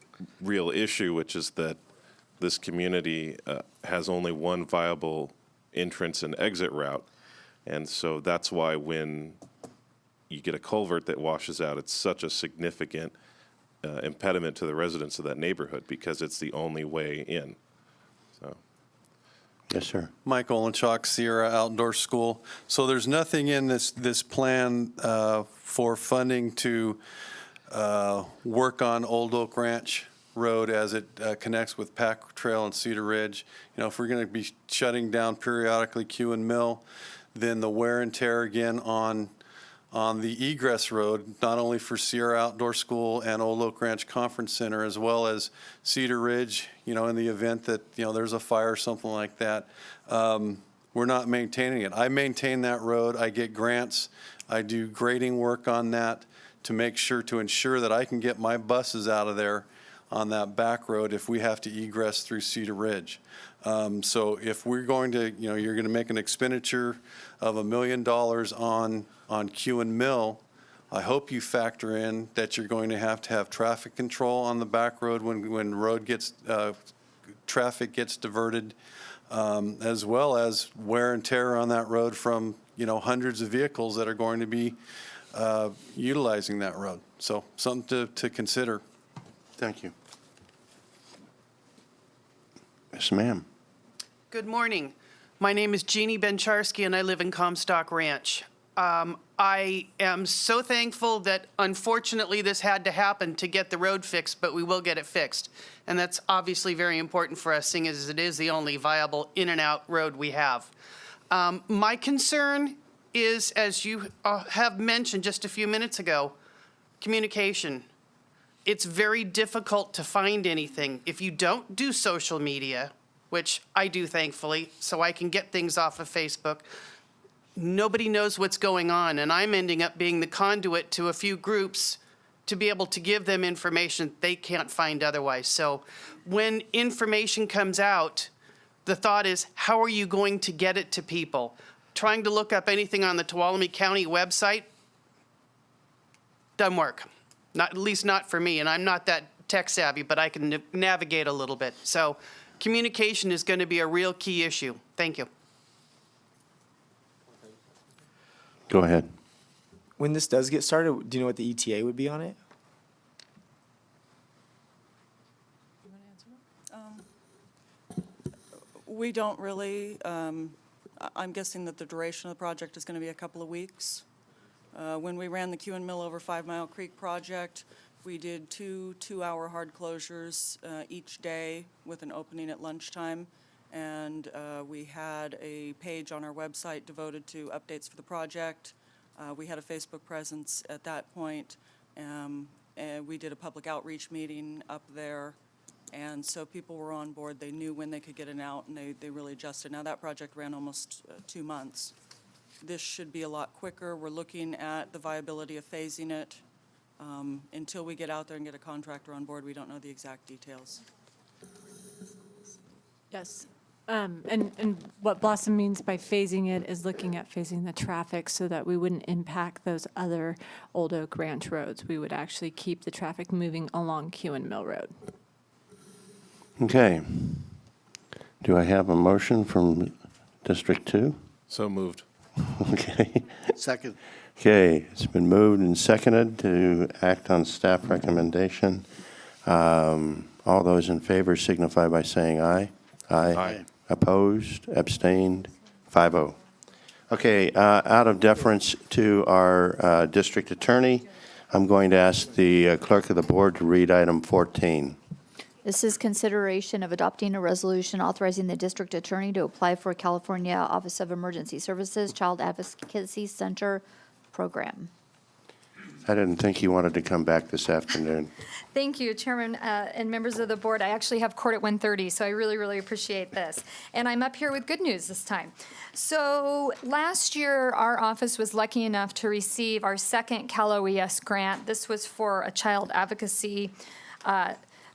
real issue, which is that this community has only one viable entrance and exit route. And so that's why when you get a culvert that washes out, it's such a significant impediment to the residents of that neighborhood because it's the only way in. So.
Yes, sir.
Mike Olenchuk, Sierra Outdoor School. So there's nothing in this plan for funding to work on Old Oak Ranch Road as it connects with Pack Trail and Cedar Ridge. You know, if we're going to be shutting down periodically Kewen Mill, then the wear and tear again on the egress road, not only for Sierra Outdoor School and Old Oak Ranch Conference Center, as well as Cedar Ridge, you know, in the event that, you know, there's a fire or something like that. We're not maintaining it. I maintain that road. I get grants. I do grading work on that to ensure that I can get my buses out of there on that back road if we have to egress through Cedar Ridge. So if we're going to, you know, you're going to make an expenditure of $1 million on Kewen Mill, I hope you factor in that you're going to have traffic control on the back road when traffic gets diverted, as well as wear and tear on that road from, you know, hundreds of vehicles that are going to be utilizing that road. So something to consider.
Thank you. Yes, ma'am.
Good morning. My name is Jeannie Bencharski, and I live in Comstock Ranch. I am so thankful that unfortunately this had to happen to get the road fixed, but we will get it fixed. And that's obviously very important for us, seeing as it is the only viable in and out road we have. My concern is, as you have mentioned just a few minutes ago, communication. It's very difficult to find anything. If you don't do social media, which I do thankfully, so I can get things off of Facebook, nobody knows what's going on, and I'm ending up being the conduit to a few groups to be able to give them information they can't find otherwise. So when information comes out, the thought is, how are you going to get it to people? Trying to look up anything on the Tuolumne County website, doesn't work. Not, at least not for me, and I'm not that tech savvy, but I can navigate a little bit. So communication is going to be a real key issue. Thank you.
Go ahead.
When this does get started, do you know what the ETA would be on it?
We don't really. I'm guessing that the duration of the project is going to be a couple of weeks. When we ran the Q and Mill over 5 Mile Creek project, we did two-hour hard closures each day with an opening at lunchtime. And we had a page on our website devoted to updates for the project. We had a Facebook presence at that point. And we did a public outreach meeting up there. And so people were on board. They knew when they could get it out, and they really adjusted. Now, that project ran almost 2 months. This should be a lot quicker. We're looking at the viability of phasing it. Until we get out there and get a contractor on board, we don't know the exact details.
Yes. And what Blossom means by phasing it is looking at phasing the traffic so that we wouldn't impact those other Old Oak Ranch roads. We would actually keep the traffic moving along Q and Mill Road.
Okay. Do I have a motion from District 2?
So moved.
Okay.
Second.
Okay, it's been moved and seconded to act on staff recommendation. All those in favor signify by saying aye.
Aye.
Opposed, abstained, 5-0. Okay, out of deference to our district attorney, I'm going to ask the clerk of the board to read item 14.
This is consideration of adopting a resolution authorizing the district attorney to apply for a California Office of Emergency Services Child Advocacy Center program.
I didn't think you wanted to come back this afternoon.
Thank you, Chairman and members of the board. I actually have court at 1:30, so I really, really appreciate this. And I'm up here with good news this time. So last year, our office was lucky enough to receive our second Cal OES grant. This was for a child advocacy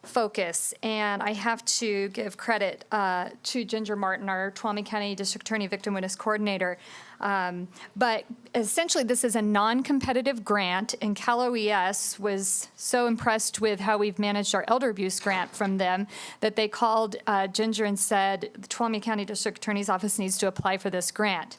focus, and I have to give credit to Ginger Martin, our Tuolumne County District Attorney Victim Witness Coordinator. But essentially, this is a non-competitive grant, and Cal OES was so impressed with how we've managed our elder abuse grant from them that they called Ginger and said, the Tuolumne County District Attorney's Office needs to apply for this grant.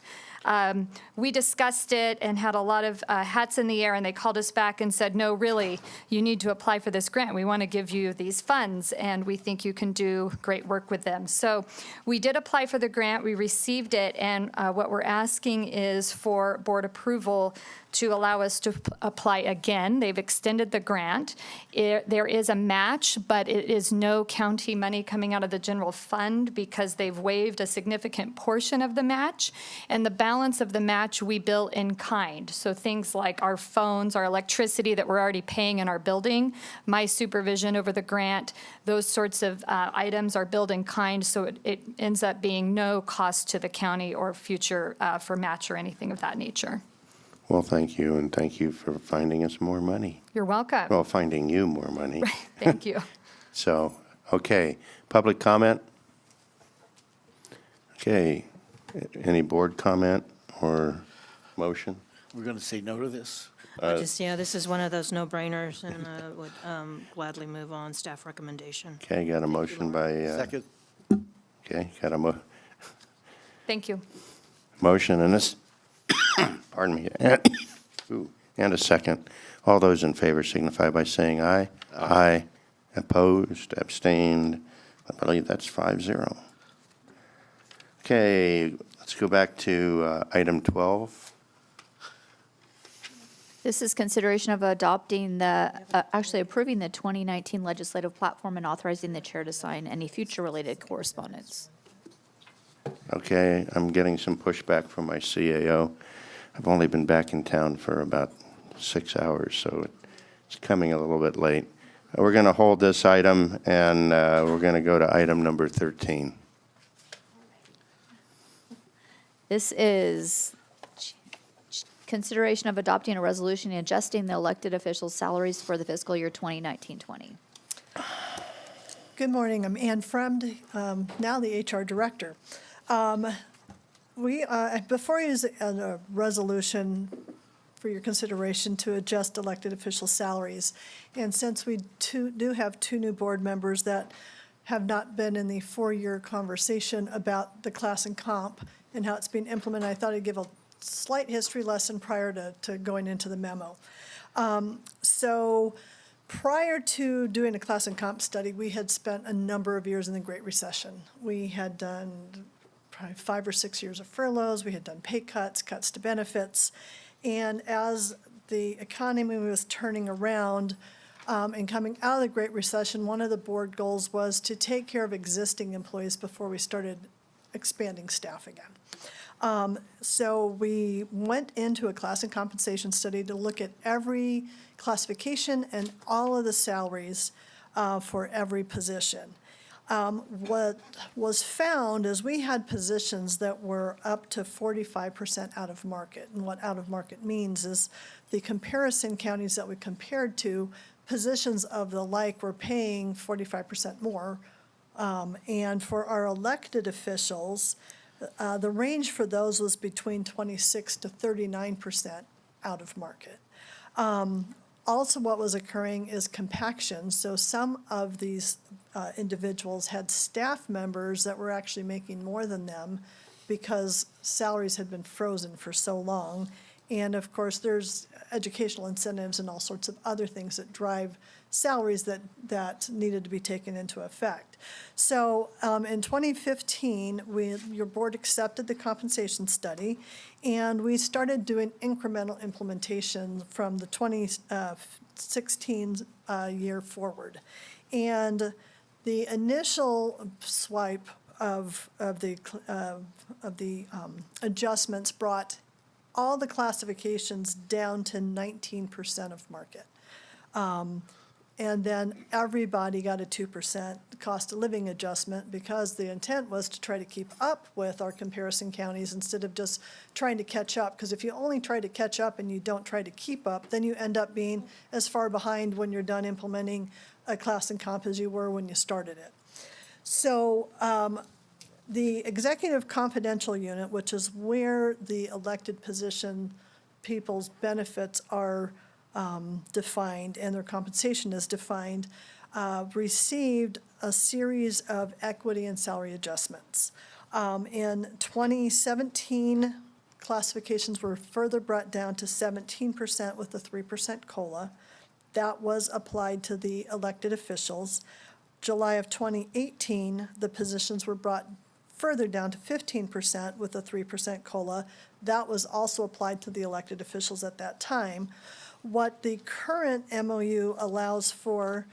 We discussed it and had a lot of hats in the air, and they called us back and said, no, really, you need to apply for this grant. We want to give you these funds, and we think you can do great work with them. So we did apply for the grant. We received it, and what we're asking is for board approval to allow us to apply again. They've extended the grant. There is a match, but it is no county money coming out of the general fund because they've waived a significant portion of the match, and the balance of the match we bill in kind. So things like our phones, our electricity that we're already paying in our building, my supervision over the grant, those sorts of items are billed in kind, so it ends up being no cost to the county or future for match or anything of that nature.
Well, thank you, and thank you for finding us more money.
You're welcome.
Well, finding you more money.
Thank you.
So, okay, public comment? Okay, any board comment or motion?
We're going to say no to this?
This is one of those no-brainers, and would gladly move on staff recommendation.
Okay, got a motion by,
Second.
okay, got a
Thank you.
motion and a, pardon me, and a second. All those in favor signify by saying aye. Aye. Opposed, abstained, I believe that's 5-0. Okay, let's go back to item 12.
This is consideration of adopting actually approving the 2019 legislative platform and authorizing the chair to sign any future related correspondence.
Okay, I'm getting some pushback from my CAO. I've only been back in town for about 6 hours, so it's coming a little bit late. We're going to hold this item, and we're going to go to item number 13.
This is consideration of adopting a resolution adjusting the elected officials' salaries for the fiscal year 2019-20.
Good morning. I'm Ann Fremd, now the HR Director. Before you is a resolution for your consideration to adjust elected official salaries. And since we do have two new board members that have not been in the four-year conversation about the class and comp and how it's being implemented, I thought I'd give a slight history lesson prior to going into the memo. So prior to doing a class and comp study, we had spent a number of years in the Great Recession. We had done probably 5 or 6 years of furloughs. We had done pay cuts, cuts to benefits. And as the economy was turning around and coming out of the Great Recession, one of the board goals was to take care of existing employees before we started expanding staff again. So we went into a class and compensation study to look at every classification and all of the salaries for every position. What was found is we had positions that were up to 45% out of market. And what out of market means is the comparison counties that we compared to, positions of the like were paying 45% more. And for our elected officials, the range for those was between 26 to 39% out of market. Also, what was occurring is compaction. So some of these individuals had staff members that were actually making more than them because salaries had been frozen for so long. And of course, there's educational incentives and all sorts of other things that drive salaries that needed to be taken into effect. So in 2015, your board accepted the compensation study, and we started doing incremental implementation from the 2016 year forward. And the initial swipe of the adjustments brought all the classifications down to 19% of market. And then everybody got a 2% cost of living adjustment because the intent was to try to keep up with our comparison counties instead of just trying to catch up. Because if you only try to catch up and you don't try to keep up, then you end up being as far behind when you're done implementing a class and comp as you were when you started it. So the executive confidential unit, which is where the elected position people's benefits are defined and their compensation is defined, received a series of equity and salary adjustments. In 2017, classifications were further brought down to 17% with a 3% COLA. That was applied to the elected officials. July of 2018, the positions were brought further down to 15% with a 3% COLA. That was also applied to the elected officials at that time. What the current MOU allows for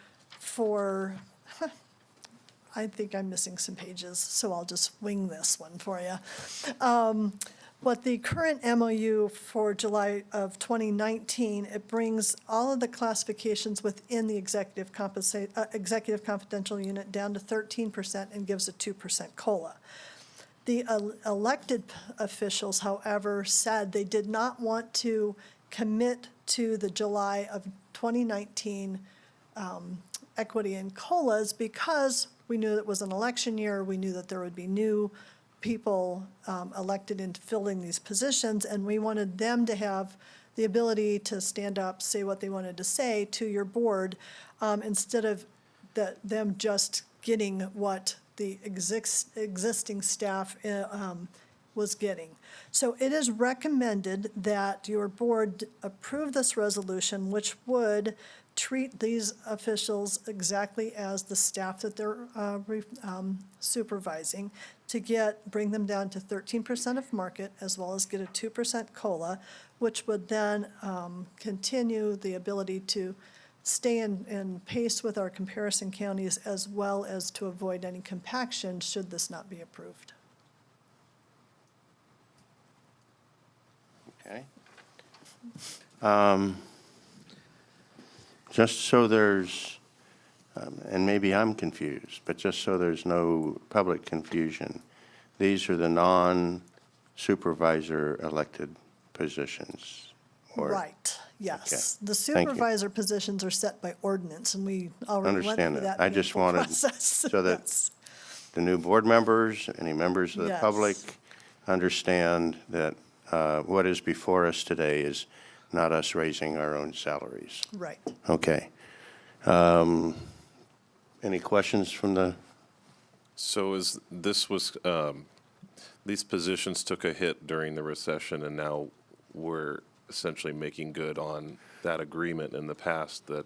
I think I'm missing some pages, so I'll just wing this one for you. What the current MOU for July of 2019, it brings all of the classifications within the executive confidential unit down to 13% and gives a 2% COLA. The elected officials, however, said they did not want to commit to the July of 2019 equity and COLAs because we knew it was an election year. We knew that there would be new people elected into filling these positions, and we wanted them to have the ability to stand up, say what they wanted to say to your board, instead of them just getting what the existing staff was getting. So it is recommended that your board approve this resolution, which would treat these officials exactly as the staff that they're supervising, to bring them down to 13% of market, as well as get a 2% COLA, which would then continue the ability to stay in pace with our comparison counties, as well as to avoid any compaction should this not be approved.
Okay. Just so there's, and maybe I'm confused, but just so there's no public confusion, these are the non-supervisor elected positions?
Right, yes.
Okay.
The
Thank you.
supervisor positions are set by ordinance, and we already went
Understand
through
that.
that
I just
painful
wanted,
process.
so that
Yes.
the new board members, any members of the
Yes.
public understand that what is before us today is not us raising our own salaries.
Right.
Okay. Any questions from the,
So these positions took a hit during the recession, and now we're essentially making good on that agreement in the past that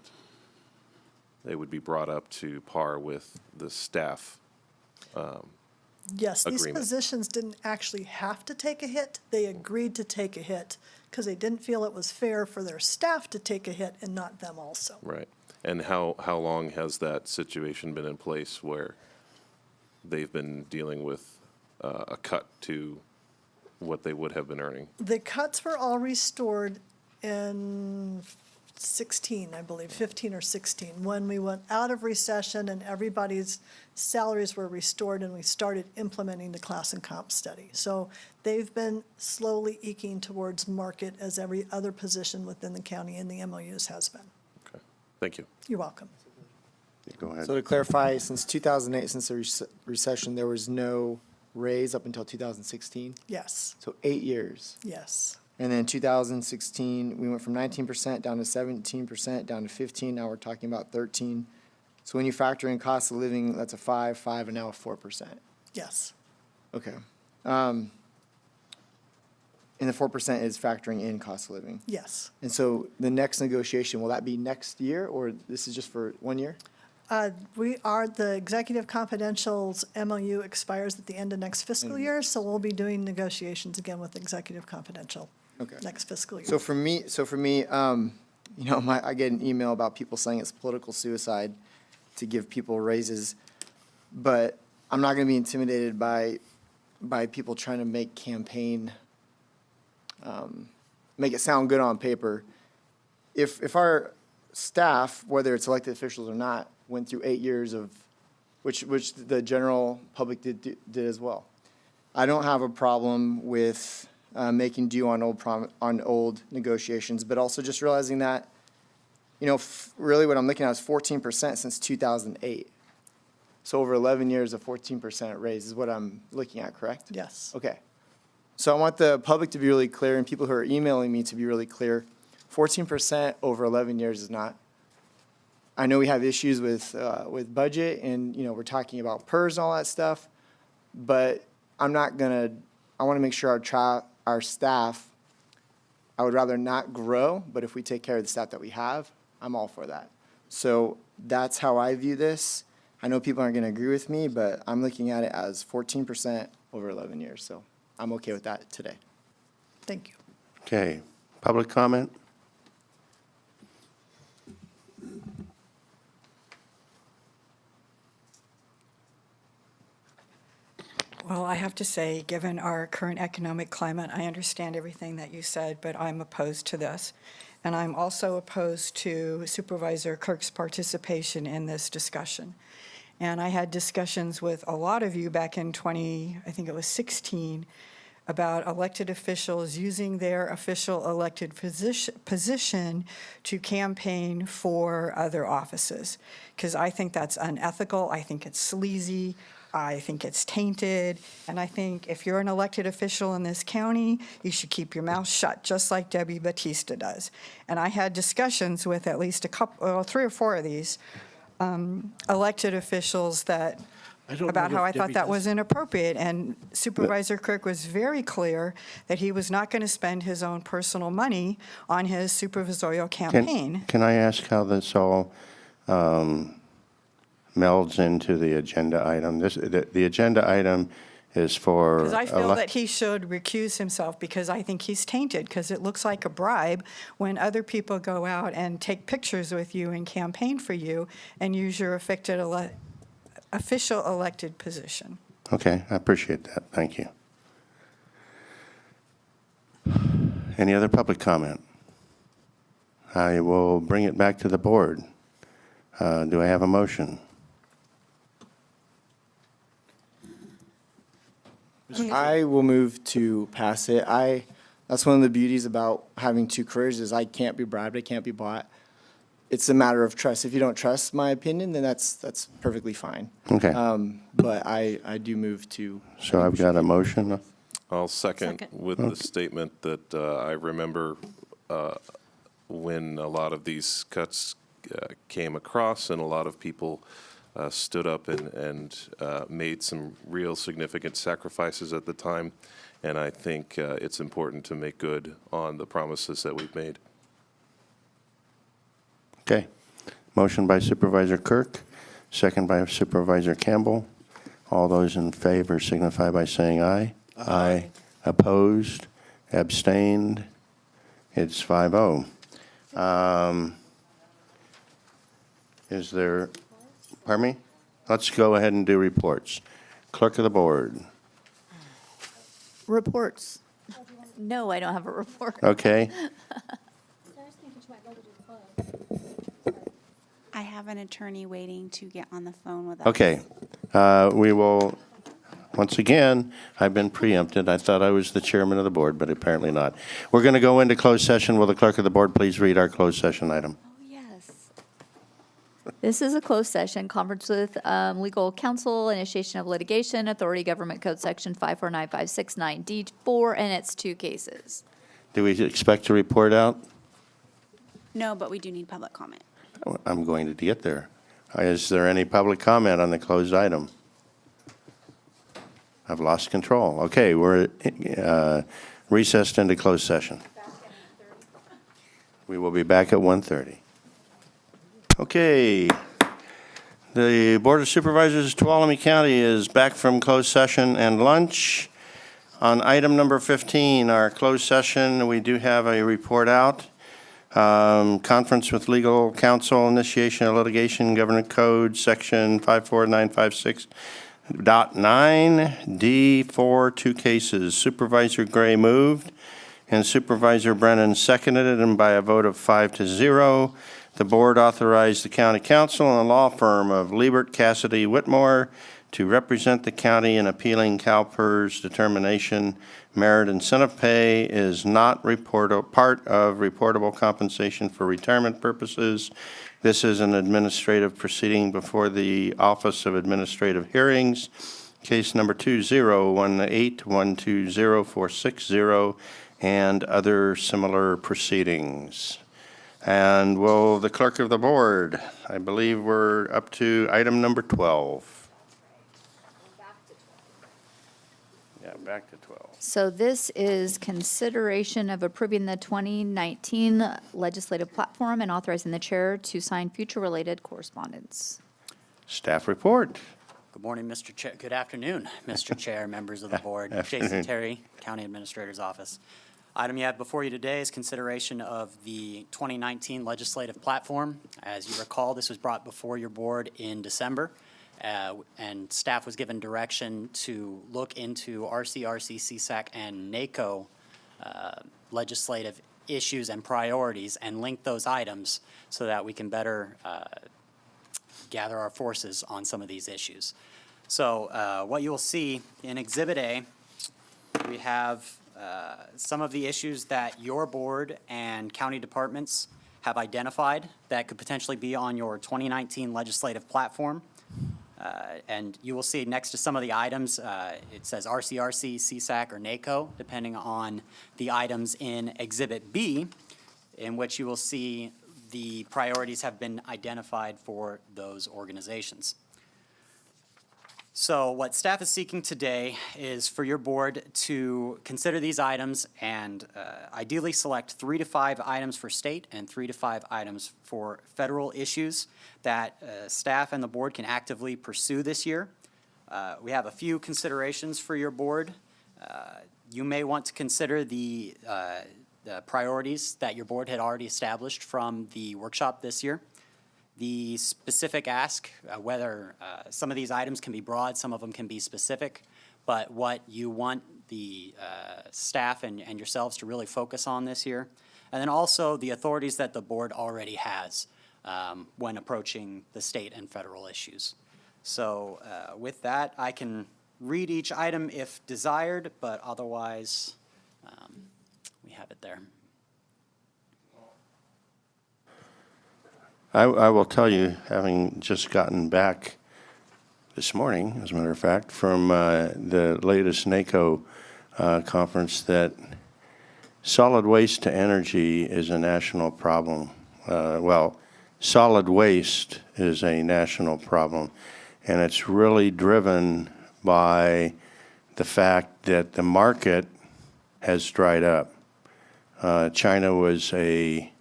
they would be brought up to par with the staff.
Yes, these
agreement.
positions didn't actually have to take a hit. They agreed to take a hit because they didn't feel it was fair for their staff to take a hit and not them also.
Right. And how long has that situation been in place where they've been dealing with a cut to what they would have been earning?
The cuts were all restored in 16, I believe, 15 or 16, when we went out of recession and everybody's salaries were restored and we started implementing the class and comp study. So they've been slowly eking towards market as every other position within the county and the MOUs has been.
Okay. Thank you.
You're welcome.
go ahead.
So to clarify, since 2008, since the recession, there was no raise up until 2016?
Yes,
So 8 years.
yes.
And then 2016, we went from 19% down to 17%, down to 15, now we're talking about 13. So when you factor in cost of living, that's a 5, and now a 4%.
Yes.
Okay. And the 4% is factoring in cost of living.
Yes.
And so the next negotiation, will that be next year, or this is just for 1 year?
The Executive Confidential's MOU expires at the end of next fiscal year, so we'll be doing negotiations again with Executive Confidential
Okay.
next fiscal year.
So for me, I get an email about people saying it's political suicide to give people raises, but I'm not going to be intimidated by people trying to make make it sound good on paper. If our staff, whether it's elected officials or not, went through 8 years of, which the general public did as well. I don't have a problem with making due on old negotiations, but also just realizing that, really what I'm looking at is 14% since 2008. So over 11 years of 14% raise is what I'm looking at, correct?
Yes.
Okay. So I want the public to be really clear and people who are emailing me to be really clear. 14% over 11 years is not. I know we have issues with budget and, we're talking about PERS and all that stuff, but I want to make sure our staff, I would rather not grow, but if we take care of the staff that we have, I'm all for that. So that's how I view this. I know people aren't going to agree with me, but I'm looking at it as 14% over 11 years. So I'm okay with that today.
Thank you.
Okay, public comment?
Well, I have to say, given our current economic climate, I understand everything that you said, but I'm opposed to this. And I'm also opposed to Supervisor Kirk's participation in this discussion. And I had discussions with a lot of you back in 16, about elected officials using their official elected position to campaign for other offices. Because I think that's unethical, I think it's sleazy, I think it's tainted, and I think if you're an elected official in this county, you should keep your mouth shut, just like Debbie Batista does. And I had discussions with at least 3 or 4 of these elected officials about how I thought that was inappropriate. And Supervisor Kirk was very clear that he was not going to spend his own personal money on his supervisorial campaign.
Can I ask how this all melds into the agenda item? The agenda item is for...
Because I feel that he should recuse himself because I think he's tainted, because it looks like a bribe when other people go out and take pictures with you and campaign for you and use your official elected position.
Okay, I appreciate that. Thank you. Any other public comment? I will bring it back to the board. Do I have a motion?
I will move to pass it. That's one of the beauties about having 2 careers is I can't be bribed, I can't be bought. It's a matter of trust. If you don't trust my opinion, then that's perfectly fine.
Okay.
But I do move to.
So I've got a motion.
I'll second with the statement that I remember when a lot of these cuts came across, and a lot of people stood up and made some real significant sacrifices at the time. And I think it's important to make good on the promises that we've made.
Okay. Motion by Supervisor Kirk, second by Supervisor Campbell. All those in favor signify by saying aye. Aye. Opposed? Abstained? It's 5-0. Is there, pardon me? Let's go ahead and do reports. Clerk of the Board.
Reports. No, I don't have a report.
Okay.
I have an attorney waiting to get on the phone with us.
Okay. We will, once again, I've been preempted. I thought I was the chairman of the board, but apparently not. We're going to go into closed session. Will the clerk of the board please read our closed session item?
Oh, yes. This is a closed session, conference with legal counsel, initiation of litigation, authority government code section 549569D4, and it's 2 cases.
Do we expect to report out?
No, but we do need public comment.
I'm going to get there. Is there any public comment on the closed item? I've lost control. Okay, we're recessed into closed session. We will be back at 1:30. Okay. The Board of Supervisors of Tuolumne County is back from closed session and lunch. On item number 15, our closed session, we do have a report out. Conference with legal counsel, initiation of litigation, Government Code, Section 54956.9D4, 2 cases. Supervisor Gray moved, and Supervisor Brennan seconded it, and by a vote of 5-0, the board authorized the county counsel and the law firm of Liebert, Cassidy, Whitmore to represent the county in appealing CalPERS determination merit incentive pay is not part of reportable compensation for retirement purposes. This is an administrative proceeding before the Office of Administrative Hearings, case number 2018120460, and other similar proceedings. And will the clerk of the board, I believe we're up to item number 12. Yeah, back to 12.
So this is consideration of approving the 2019 legislative platform and authorizing the chair to sign future related correspondence.
Staff report.
Good morning, Mr. Chair. Good afternoon, Mr. Chair, members of the board. Jason Terry, County Administrator's Office. Item you have before you today is consideration of the 2019 legislative platform. As you recall, this was brought before your board in December. And staff was given direction to look into RCRC, CSAC, and NACO legislative issues and priorities and link those items so that we can better gather our forces on some of these issues. So what you will see in Exhibit A, we have some of the issues that your board and county departments have identified that could potentially be on your 2019 legislative platform. And you will see next to some of the items, it says RCRC, CSAC, or NACO, depending on the items in Exhibit B, in which you will see the priorities have been identified for those organizations. So what staff is seeking today is for your board to consider these items and ideally select 3 to 5 items for state and 3 to 5 items for federal issues that staff and the board can actively pursue this year. We have a few considerations for your board. You may want to consider the priorities that your board had already established from the workshop this year. The specific ask, whether some of these items can be broad, some of them can be specific, but what you want the staff and yourselves to really focus on this year. And then also the authorities that the board already has when approaching the state and federal issues. So with that, I can read each item if desired, but otherwise we have it there.
I will tell you, having just gotten back this morning, as a matter of fact, from the latest NACO conference, that solid waste to energy is a national problem. Well, solid waste is a national problem, and it's really driven by the fact that the market has dried up. China was a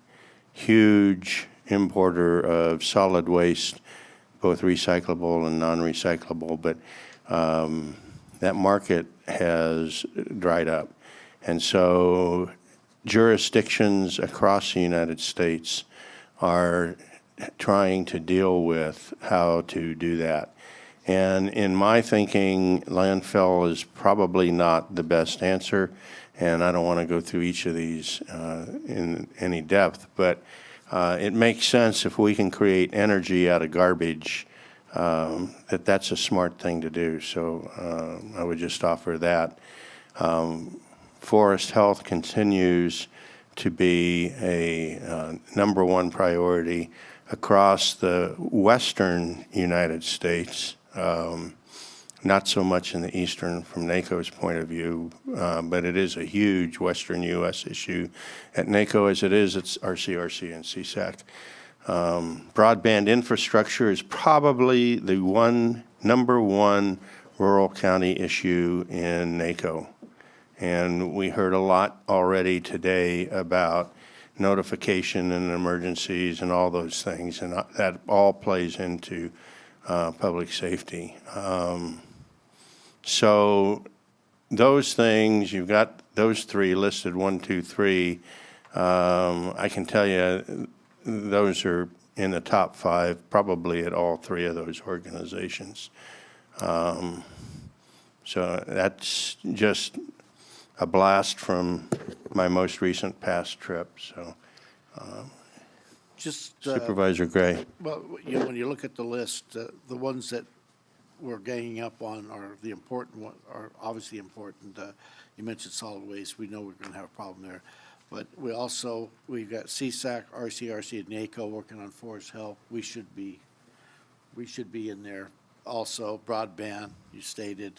huge importer of solid waste, both recyclable and non-recyclable, but that market has dried up. And so jurisdictions across the United States are trying to deal with how to do that. And in my thinking, landfill is probably not the best answer, and I don't want to go through each of these in any depth, but it makes sense if we can create energy out of garbage, that's a smart thing to do. So I would just offer that. Forest health continues to be a number one priority across the western United States, not so much in the eastern from NACO's point of view, but it is a huge western U.S. issue at NACO as it is at RCRC and CSAC. Broadband infrastructure is probably the number one rural county issue in NACO. And we heard a lot already today about notification and emergencies and all those things, and that all plays into public safety. So those things, you've got those three listed, 1, 2, 3. I can tell you those are in the top 5, probably at all 3 of those organizations. So that's just a blast from my most recent past trip. So, Supervisor Gray.
Well, when you look at the list, the ones that we're ganging up on are the important one, are obviously important. You mentioned solid waste. We know we're going to have a problem there. But we've got CSAC, RCRC, and NACO working on forest health. We should be in there. Also, broadband, you stated.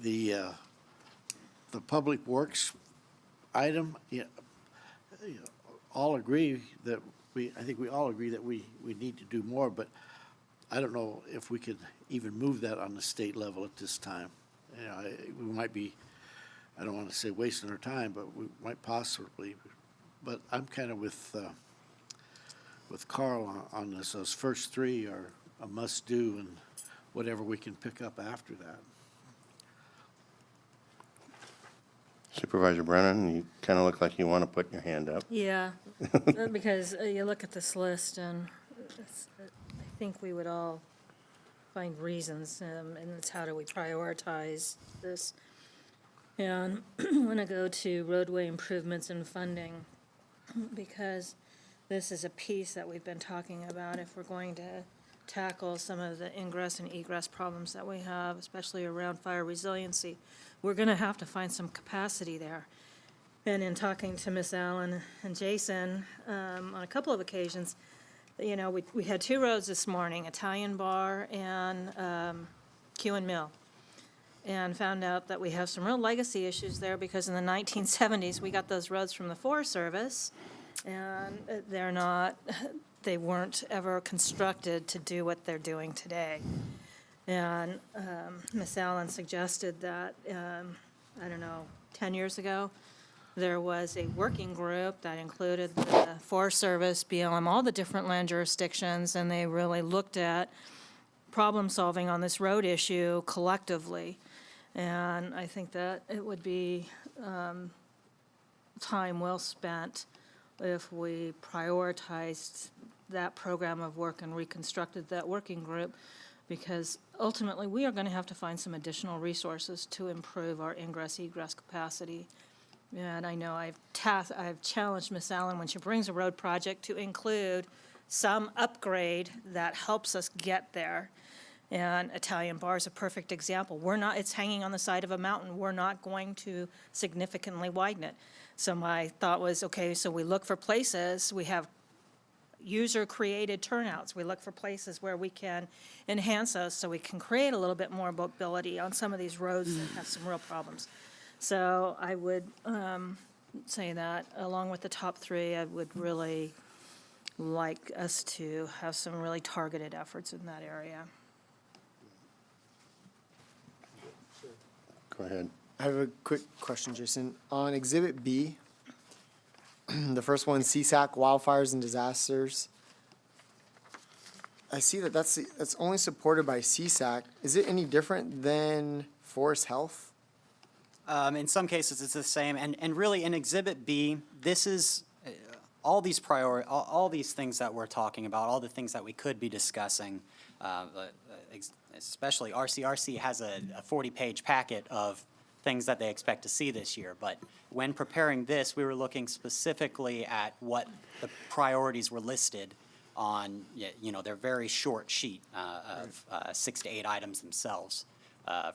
The public works item, all agree that I think we all agree that we need to do more, but I don't know if we could even move that on the state level at this time. We might be, I don't want to say wasting our time, but we might possibly. But I'm kind of with Carl on this. Those first 3 are a must-do, and whatever we can pick up after that.
Supervisor Brennan, you kind of look like you want to put your hand up.
Yeah, because you look at this list, and I think we would all find reasons, and it's how do we prioritize this. And I want to go to roadway improvements and funding, because this is a piece that we've been talking about if we're going to tackle some of the ingress and egress problems that we have, especially around fire resiliency. We're going to have to find some capacity there. And in talking to Miss Allen and Jason on a couple of occasions, we had 2 roads this morning, Italian Bar and Q and Mill, and found out that we have some real legacy issues there because in the 1970s, we got those roads from the Forest Service, and they weren't ever constructed to do what they're doing today. And Ms. Allen suggested that, 10 years ago, there was a working group that included the Forest Service, BLM, all the different land jurisdictions, and they really looked at problem solving on this road issue collectively. And I think that it would be time well spent if we prioritized that program of work and reconstructed that working group, because ultimately we are going to have to find some additional resources to improve our ingress-egress capacity. And I know I've challenged Ms. Allen when she brings a road project to include some upgrade that helps us get there. And Italian Bar is a perfect example. It's hanging on the side of a mountain. We're not going to significantly widen it. So my thought was, okay, so we look for places, we have user-created turnouts. We look for places where we can enhance those so we can create a little bit more mobility on some of these roads that have some real problems. So I would say that, along with the top three, I would really like us to have some really targeted efforts in that area.
Go ahead.
I have a quick question, Jason. On Exhibit B, the first one, CSAC, wildfires and disasters. I see that that's only supported by CSAC. Is it any different than Forest Health?
In some cases, it's the same, and really in Exhibit B, this is all these all these things that we're talking about, all the things that we could be discussing, especially RCRC has a 40-page packet of things that they expect to see this year. But when preparing this, we were looking specifically at what the priorities were listed on, their very short sheet of 6 to 8 items themselves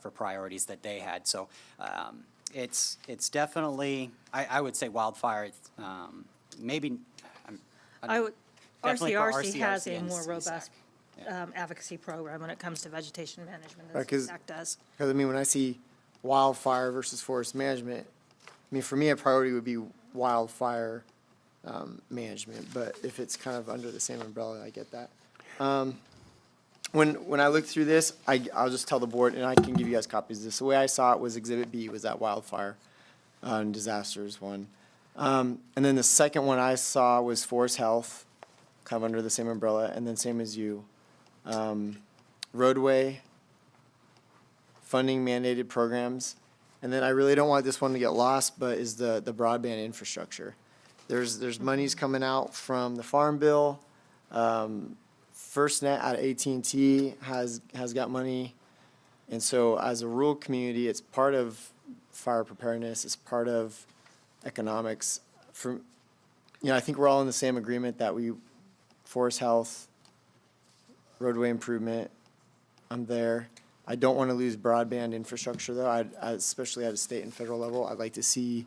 for priorities that they had. So it's definitely, I would say wildfire, maybe.
I would,
definitely for
RCRC has a
and
more
CSAC.
robust advocacy program when it comes to vegetation management,
Right,
as CSAC does.
Because, I mean, when I see wildfire versus forest management, I mean, for me, a priority would be wildfire management, but if it's kind of under the same umbrella, I get that. When I look through this, I'll just tell the board, and I can give you guys copies of this. The way I saw it was Exhibit B was that wildfire and disasters one. And then the second one I saw was forest health, kind of under the same umbrella, and then same as you. Roadway, funding mandated programs. And then I really don't want this one to get lost, but is the broadband infrastructure. There's monies coming out from the Farm Bill. FirstNet out of AT&T has got money. And so as a rural community, it's part of fire preparedness, it's part of economics. I think we're all in the same agreement that forest health, roadway improvement, I'm there. I don't want to lose broadband infrastructure, though, especially at a state and federal level. I'd like to see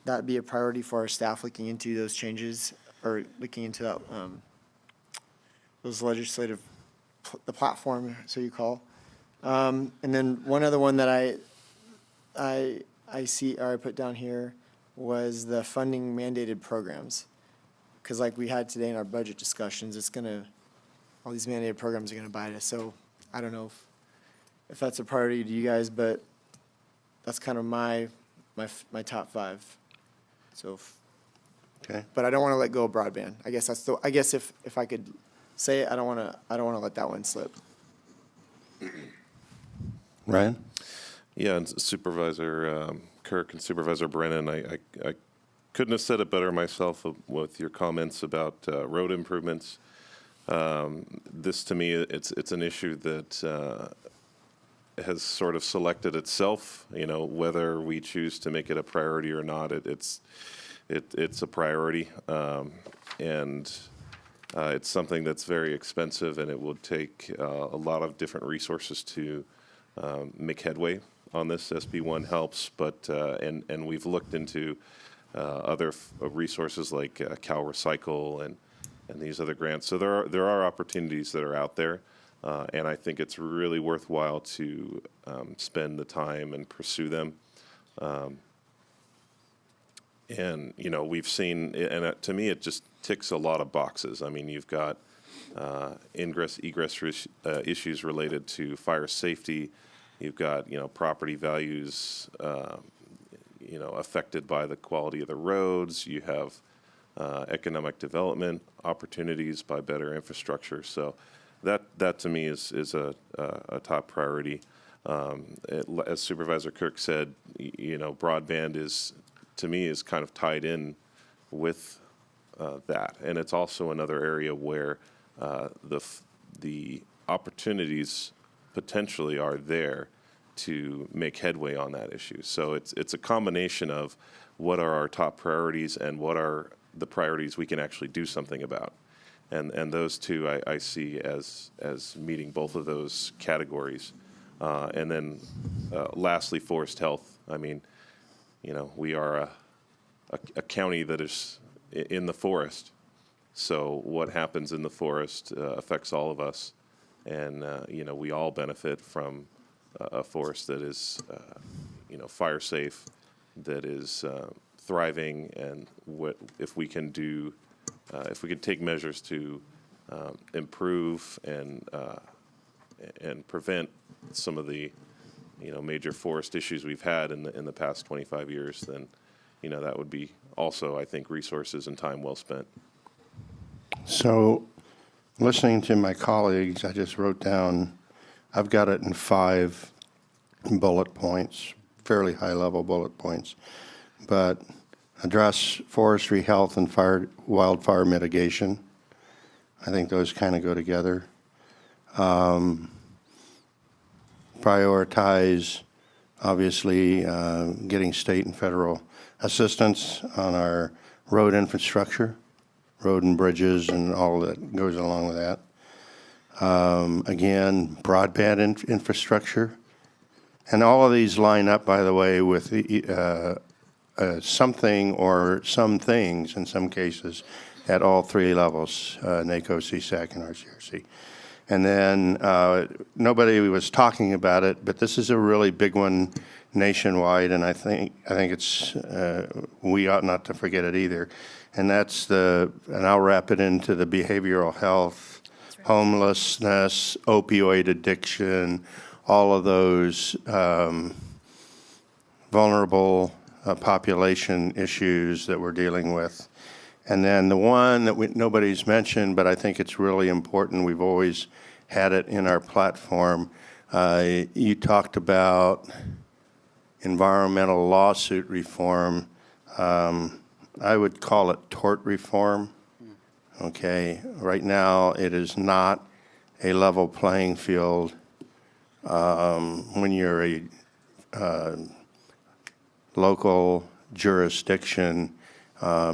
that be a priority for our staff looking into those changes, or looking into that, those legislative, the platform, so you call. And then one other one that I see, or I put down here, was the funding mandated programs. Because like we had today in our budget discussions, all these mandated programs are gonna bite us. So I don't know if that's a priority to you guys, but that's kind of my top 5. So,
Okay.
but I don't want to let go of broadband. I guess if I could say it, I don't want to let that one slip.
Ryan?
Yeah, and Supervisor Kirk and Supervisor Brennan, I couldn't have said it better myself with your comments about road improvements. This, to me, it's an issue that has sort of selected itself. Whether we choose to make it a priority or not, it's a priority, and it's something that's very expensive, and it would take a lot of different resources to make headway on this. SB1 helps, but and we've looked into other resources like Cal Recycle and these other grants. So there are opportunities that are out there, and I think it's really worthwhile to spend the time and pursue them. And we've seen, and to me, it just ticks a lot of boxes. I mean, you've got ingress, egress issues related to fire safety. You've got, property values, affected by the quality of the roads. You have economic development opportunities by better infrastructure. So that to me is a top priority. As Supervisor Kirk said, broadband to me is kind of tied in with that, and it's also another area where the opportunities potentially are there to make headway on that issue. So it's a combination of what are our top priorities and what are the priorities we can actually do something about, and those two I see as meeting both of those categories. And then lastly, forest health. I mean, we are a county that is in the forest, so what happens in the forest affects all of us, and we all benefit from a forest that is fire safe, that is thriving, and what if we can do, if we can take measures to improve and prevent some of the major forest issues we've had in the past 25 years, then that would be also, I think, resources and time well spent.
So, listening to my colleagues, I just wrote down, I've got it in 5 bullet points, fairly high-level bullet points, but address forestry health and wildfire mitigation. I think those kind of go together. Prioritize, obviously, getting state and federal assistance on our road infrastructure, road and bridges and all that goes along with that. Again, broadband infrastructure. And all of these line up, by the way, with something or some things in some cases at all 3 levels, NACO, CSAC, and RCRC. And then nobody was talking about it, but this is a really big one nationwide, and I think it's we ought not to forget it either. And that's and I'll wrap it into the behavioral health, homelessness, opioid addiction, all of those vulnerable population issues that we're dealing with. And then the one that nobody's mentioned, but I think it's really important, we've always had it in our platform. You talked about environmental lawsuit reform. I would call it tort reform. Okay, right now it is not a level playing field when you're a local jurisdiction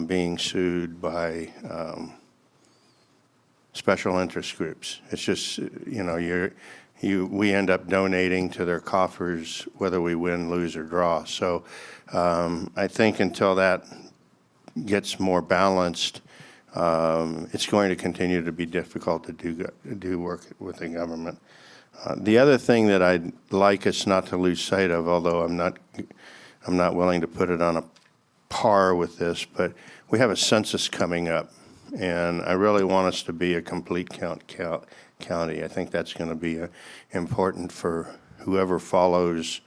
being sued by special interest groups. It's just, we end up donating to their coffers whether we win, lose, or draw. So I think until that gets more balanced, it's going to continue to be difficult to do work with the government. The other thing that I'd like us not to lose sight of, although I'm not willing to put it on a par with this, but we have a census coming up, and I really want us to be a complete county. I think that's going to be important for whoever follows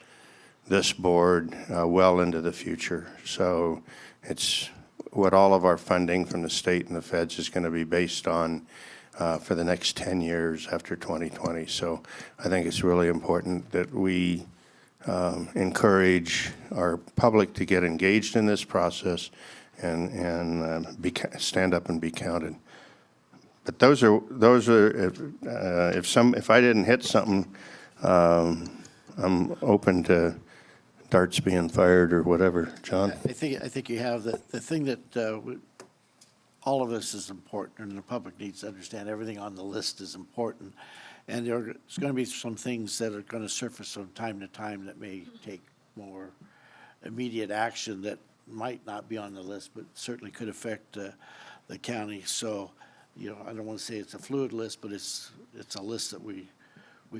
this board well into the future. So it's what all of our funding from the state and the feds is going to be based on for the next 10 years after 2020. So I think it's really important that we encourage our public to get engaged in this process and stand up and be counted. But those are if I didn't hit something, I'm open to darts being fired or whatever. John?
I think you have the thing that all of us is important, and the public needs to understand everything on the list is important. And there's going to be some things that are going to surface from time to time that may take more immediate action that might not be on the list, but certainly could affect the county. So, I don't want to say it's a fluid list, but it's a list that we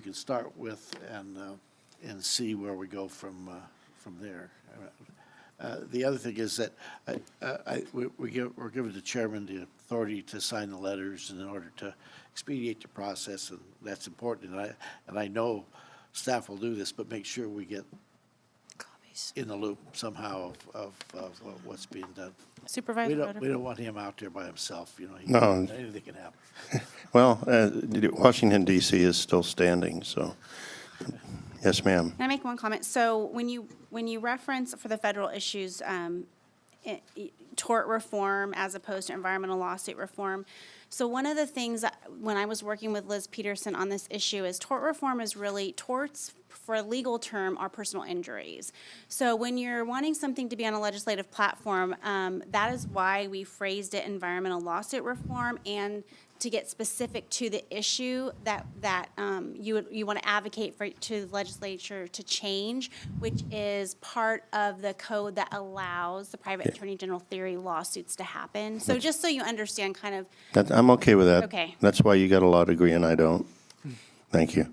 can start with and see where we go from there. The other thing is that we're giving the chairman the authority to sign the letters in order to expedite the process, and that's important. And I know staff will do this, but make sure we get in the loop somehow of what's being done.
Supervisor
We don't want him out there by himself.
No.
Anything can happen.
Well, Washington, D.C. is still standing, so. Yes, ma'am.
Can I make one comment? So when you reference for the federal issues, tort reform as opposed to environmental lawsuit reform, so one of the things that, when I was working with Liz Peterson on this issue, is tort reform is really torts, for a legal term, are personal injuries. So when you're wanting something to be on a legislative platform, that is why we phrased it environmental lawsuit reform, and to get specific to the issue that you want to advocate for to the legislature to change, which is part of the code that allows the private attorney general theory lawsuits to happen. So just so you understand kind of.
I'm okay with that.
Okay.
That's why you got a law degree and I don't. Thank you.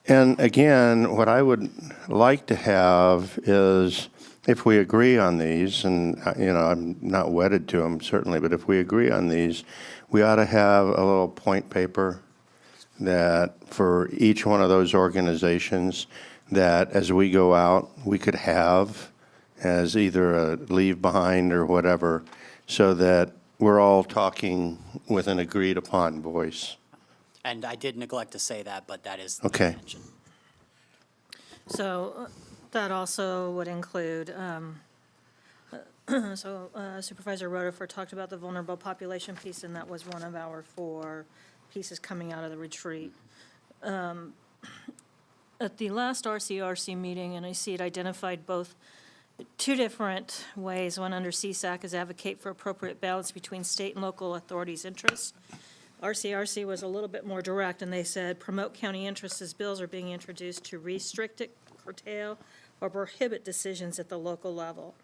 And again, what I would like to have is, if we agree on these, and, I'm not wedded to them certainly, but if we agree on these, we ought to have a little point paper that for each one of those organizations, that as we go out, we could have as either a leave behind or whatever, so that we're all talking with an agreed upon voice.
And I did neglect to say that, but that is the
Okay.
intention.
So that also would include, Supervisor Rutherford talked about the vulnerable population piece, and that was one of our 4 pieces coming out of the retreat. At the last RCRC meeting, and I see it identified both 2 different ways. One under CSAC is advocate for appropriate balance between state and local authorities' interests. RCRC was a little bit more direct, and they said promote county interests as bills are being introduced to restrict it, curtail, or prohibit decisions at the local level.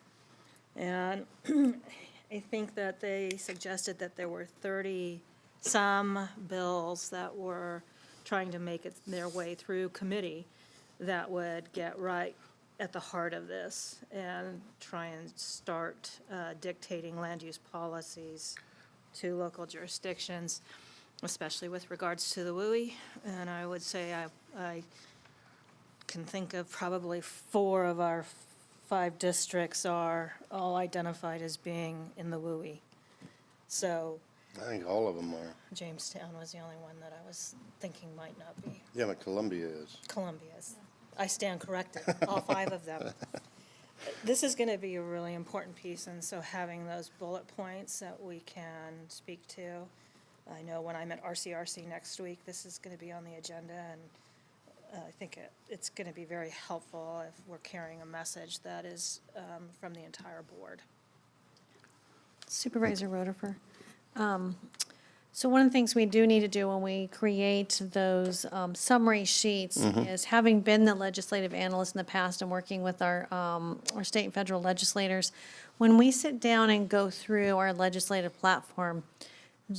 And I think that they suggested that there were 30-some bills that were trying to make it their way through committee that would get right at the heart of this and try and start dictating land use policies to local jurisdictions, especially with regards to the WUI. And I would say I can think of probably 4 of our 5 districts are all identified as being in the WUI. So
I think all of them are.
Jamestown was the only one that I was thinking might not be.
Yeah, but Columbia is.
Columbia is. I stand corrected, all 5 of them. This is going to be a really important piece, and so having those bullet points that we can speak to. I know when I'm at RCRC next week, this is going to be on the agenda, and I think it's going to be very helpful if we're carrying a message that is from the entire board.
Supervisor Rutherford. So one of the things we do need to do when we create those summary sheets is, having been the legislative analyst in the past and working with our state and federal legislators, when we sit down and go through our legislative platform,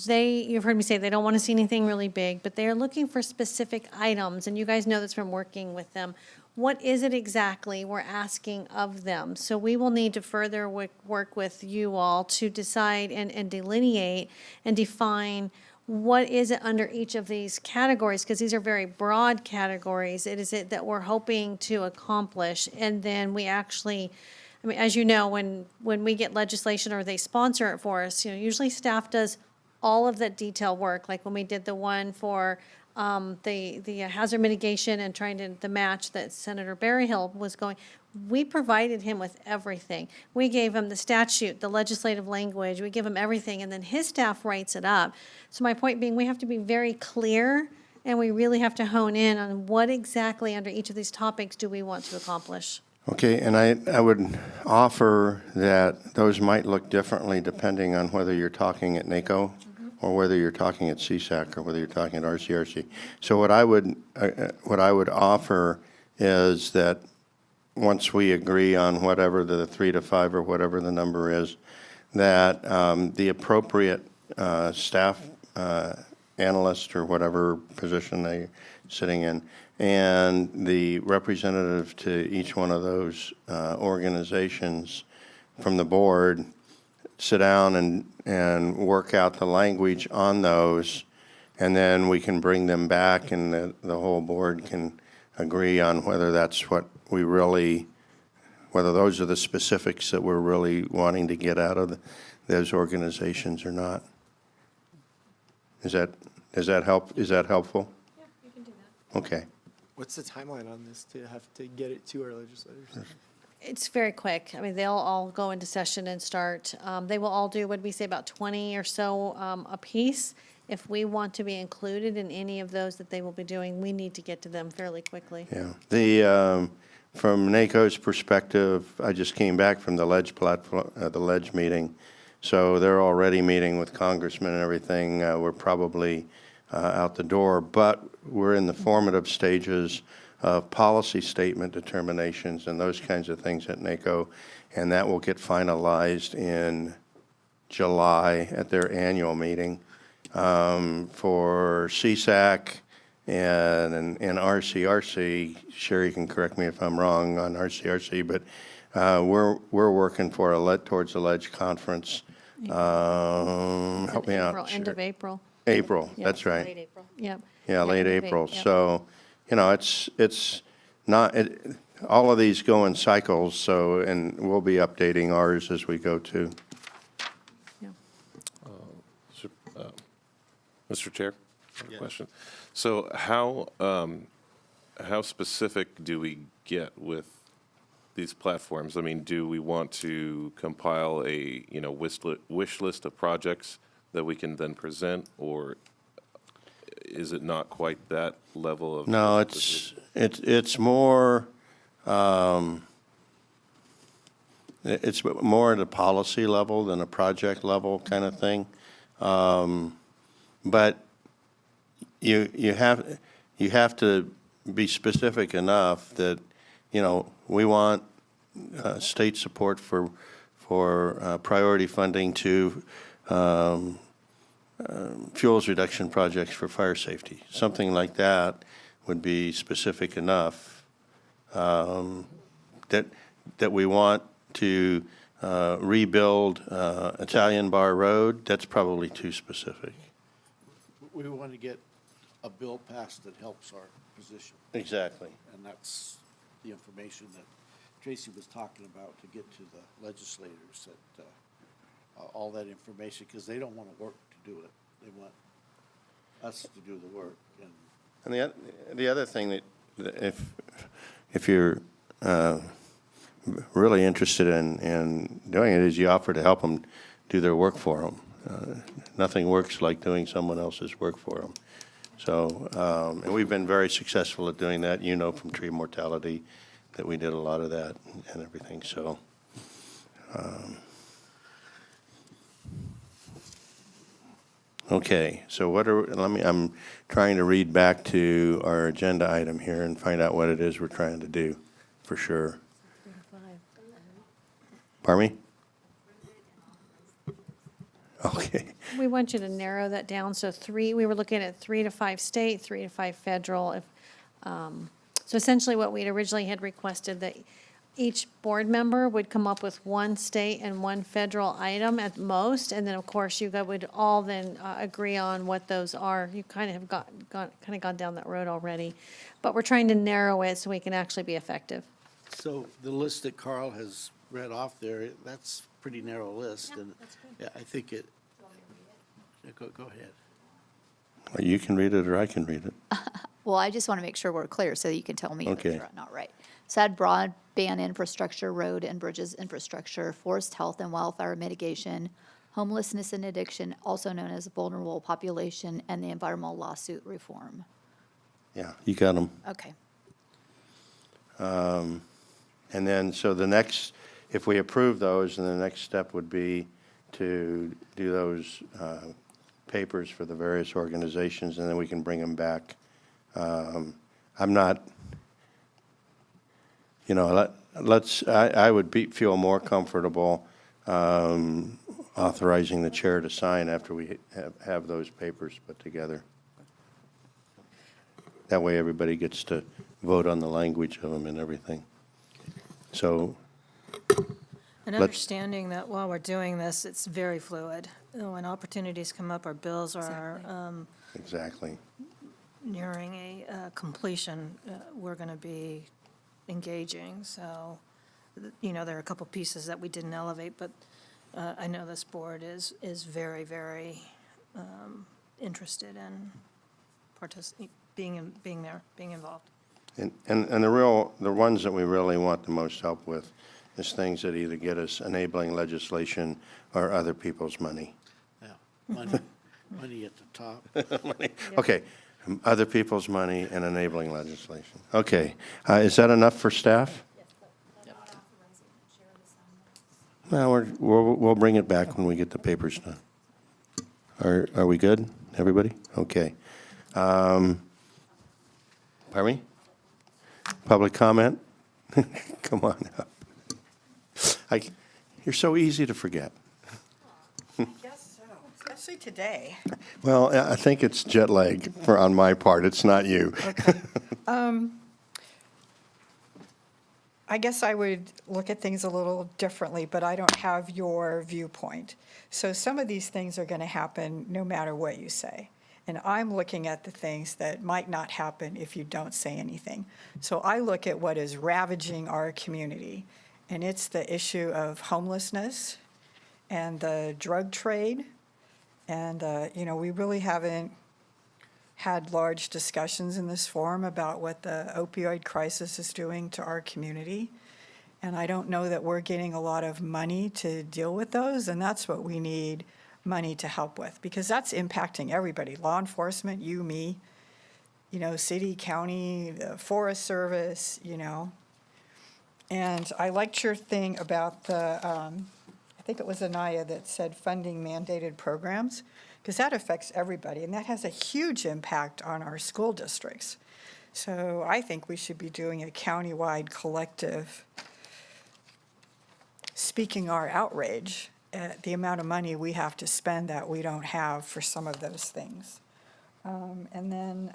you've heard me say they don't want to see anything really big, but they're looking for specific items, and you guys know this from working with them. What is it exactly we're asking of them? So we will need to further work with you all to decide and delineate and define what is it under each of these categories, because these are very broad categories. It is it that we're hoping to accomplish, and then we actually, I mean, as you know, when we get legislation or they sponsor it for us, usually staff does all of that detail work, like when we did the one for the hazard mitigation and trying to, the match that Senator Berryhill was going, we provided him with everything. We gave him the statute, the legislative language, we give him everything, and then his staff writes it up. So my point being, we have to be very clear, and we really have to hone in on what exactly under each of these topics do we want to accomplish.
Okay, and I would offer that those might look differently depending on whether you're talking at NACO or whether you're talking at CSAC or whether you're talking at RCRC. So what I would offer is that once we agree on whatever the 3 to 5 or whatever the number is, that the appropriate staff analyst or whatever position they're sitting in, and the representative to each one of those organizations from the board sit down and work out the language on those, and then we can bring them back, and the whole board can agree on whether that's what we really, whether those are the specifics that we're really wanting to get out of those organizations or not. Does that help? Is that helpful?
Yeah, you can do that.
Okay.
What's the timeline on this to have to get it to our legislators?
It's very quick. I mean, they'll all go into session and start. They will all do, what did we say, about 20 or so a piece. If we want to be included in any of those that they will be doing, we need to get to them fairly quickly.
Yeah. From NACO's perspective, I just came back from the Ledge platform, the Ledge meeting, so they're already meeting with congressmen and everything. We're probably out the door, but we're in the formative stages of policy statement determinations and those kinds of things at NACO, and that will get finalized in July at their annual meeting. For CSAC, and RCRC, Sherry can correct me if I'm wrong on RCRC, but we're working for towards the Ledge Conference. Help me out.
End of
Sherry.
April.
April,
Yeah.
that's right.
Late April. Yep.
Yeah, late
end of
April.
Yep.
So, it's not, all of these go in cycles, so, and we'll be updating ours as we go too.
Mr. Chair, I have a question. So how specific do we get with these platforms? I mean, do we want to compile a, wish list of projects that we can then present, or is it not quite that level of?
No, it's more, it's more at a policy level than a project level kind of thing. But you have to be specific enough that, we want state support for priority funding to fuels reduction projects for fire safety. Something like that would be specific enough that we want to rebuild Italian Bar Road. That's probably too specific.
We want to get a bill passed that helps our position.
Exactly.
And that's the information that Tracy was talking about, to get to the legislators, that all that information, because they don't want to work to do it. They want us to do the work.
And the other thing that if you're really interested in doing it, is you offer to help them do their work for them. Nothing works like doing someone else's work for them. So, and we've been very successful at doing that. From tree mortality, that we did a lot of that and everything. So, okay. So I'm trying to read back to our agenda item here and find out what it is we're trying to do, for sure. Pardon me? Okay.
We want you to narrow that down. So we were looking at 3 to 5 state, 3 to 5 federal. So essentially what we'd originally had requested, that each board member would come up with 1 state and 1 federal item at most. And then, of course, you guys would all then agree on what those are. You kind of have gone down that road already. But we're trying to narrow it so we can actually be effective.
So the list that Carl has read off there, that's a pretty narrow list.
Yeah,
And
that's good.
yeah, I think it, go ahead.
Or you can read it or I can read it.
Well, I just want to make sure we're clear so you can tell me if
Okay.
you're not right. Said broadband infrastructure, road and bridges infrastructure, forest health and wildfire mitigation, homelessness and addiction, also known as vulnerable population, and the environmental lawsuit reform.
Yeah, you got them.
Okay.
And then, so the next, if we approve those, then the next step would be to do those papers for the various organizations, and then we can bring them back. I'm not, I would feel more comfortable authorizing the chair to sign after we have those papers put together. That way, everybody gets to vote on the language of them and everything. So,
And understanding that while we're doing this, it's very fluid. When opportunities come up, our bills are
exactly.
nearing a completion, we're going to be engaging. So, there are a couple pieces that we didn't elevate, but I know this board is very, very interested in being there, being involved.
And the ones that we really want the most help with is things that either get us enabling legislation or other people's money.
Yeah, money at the top.
Money. Okay, other people's money and enabling legislation. Okay, is that enough for staff? No, we'll bring it back when we get the papers done. Are we good, everybody? Okay. Pardon me? Public comment? Come on up. You're so easy to forget.
Especially today.
Well, I think it's jet lag on my part. It's not you.
I guess I would look at things a little differently, but I don't have your viewpoint. So some of these things are going to happen no matter what you say. And I'm looking at the things that might not happen if you don't say anything. So I look at what is ravaging our community, and it's the issue of homelessness and the drug trade. And, we really haven't had large discussions in this forum about what the opioid crisis is doing to our community. And I don't know that we're getting a lot of money to deal with those, and that's what we need money to help with, because that's impacting everybody, law enforcement, you, me, city, county, the Forest Service, And I liked your thing about the, I think it was Anaya that said funding mandated programs, because that affects everybody, and that has a huge impact on our school districts. So I think we should be doing a countywide collective speaking our outrage at the amount of money we have to spend that we don't have for some of those things. And then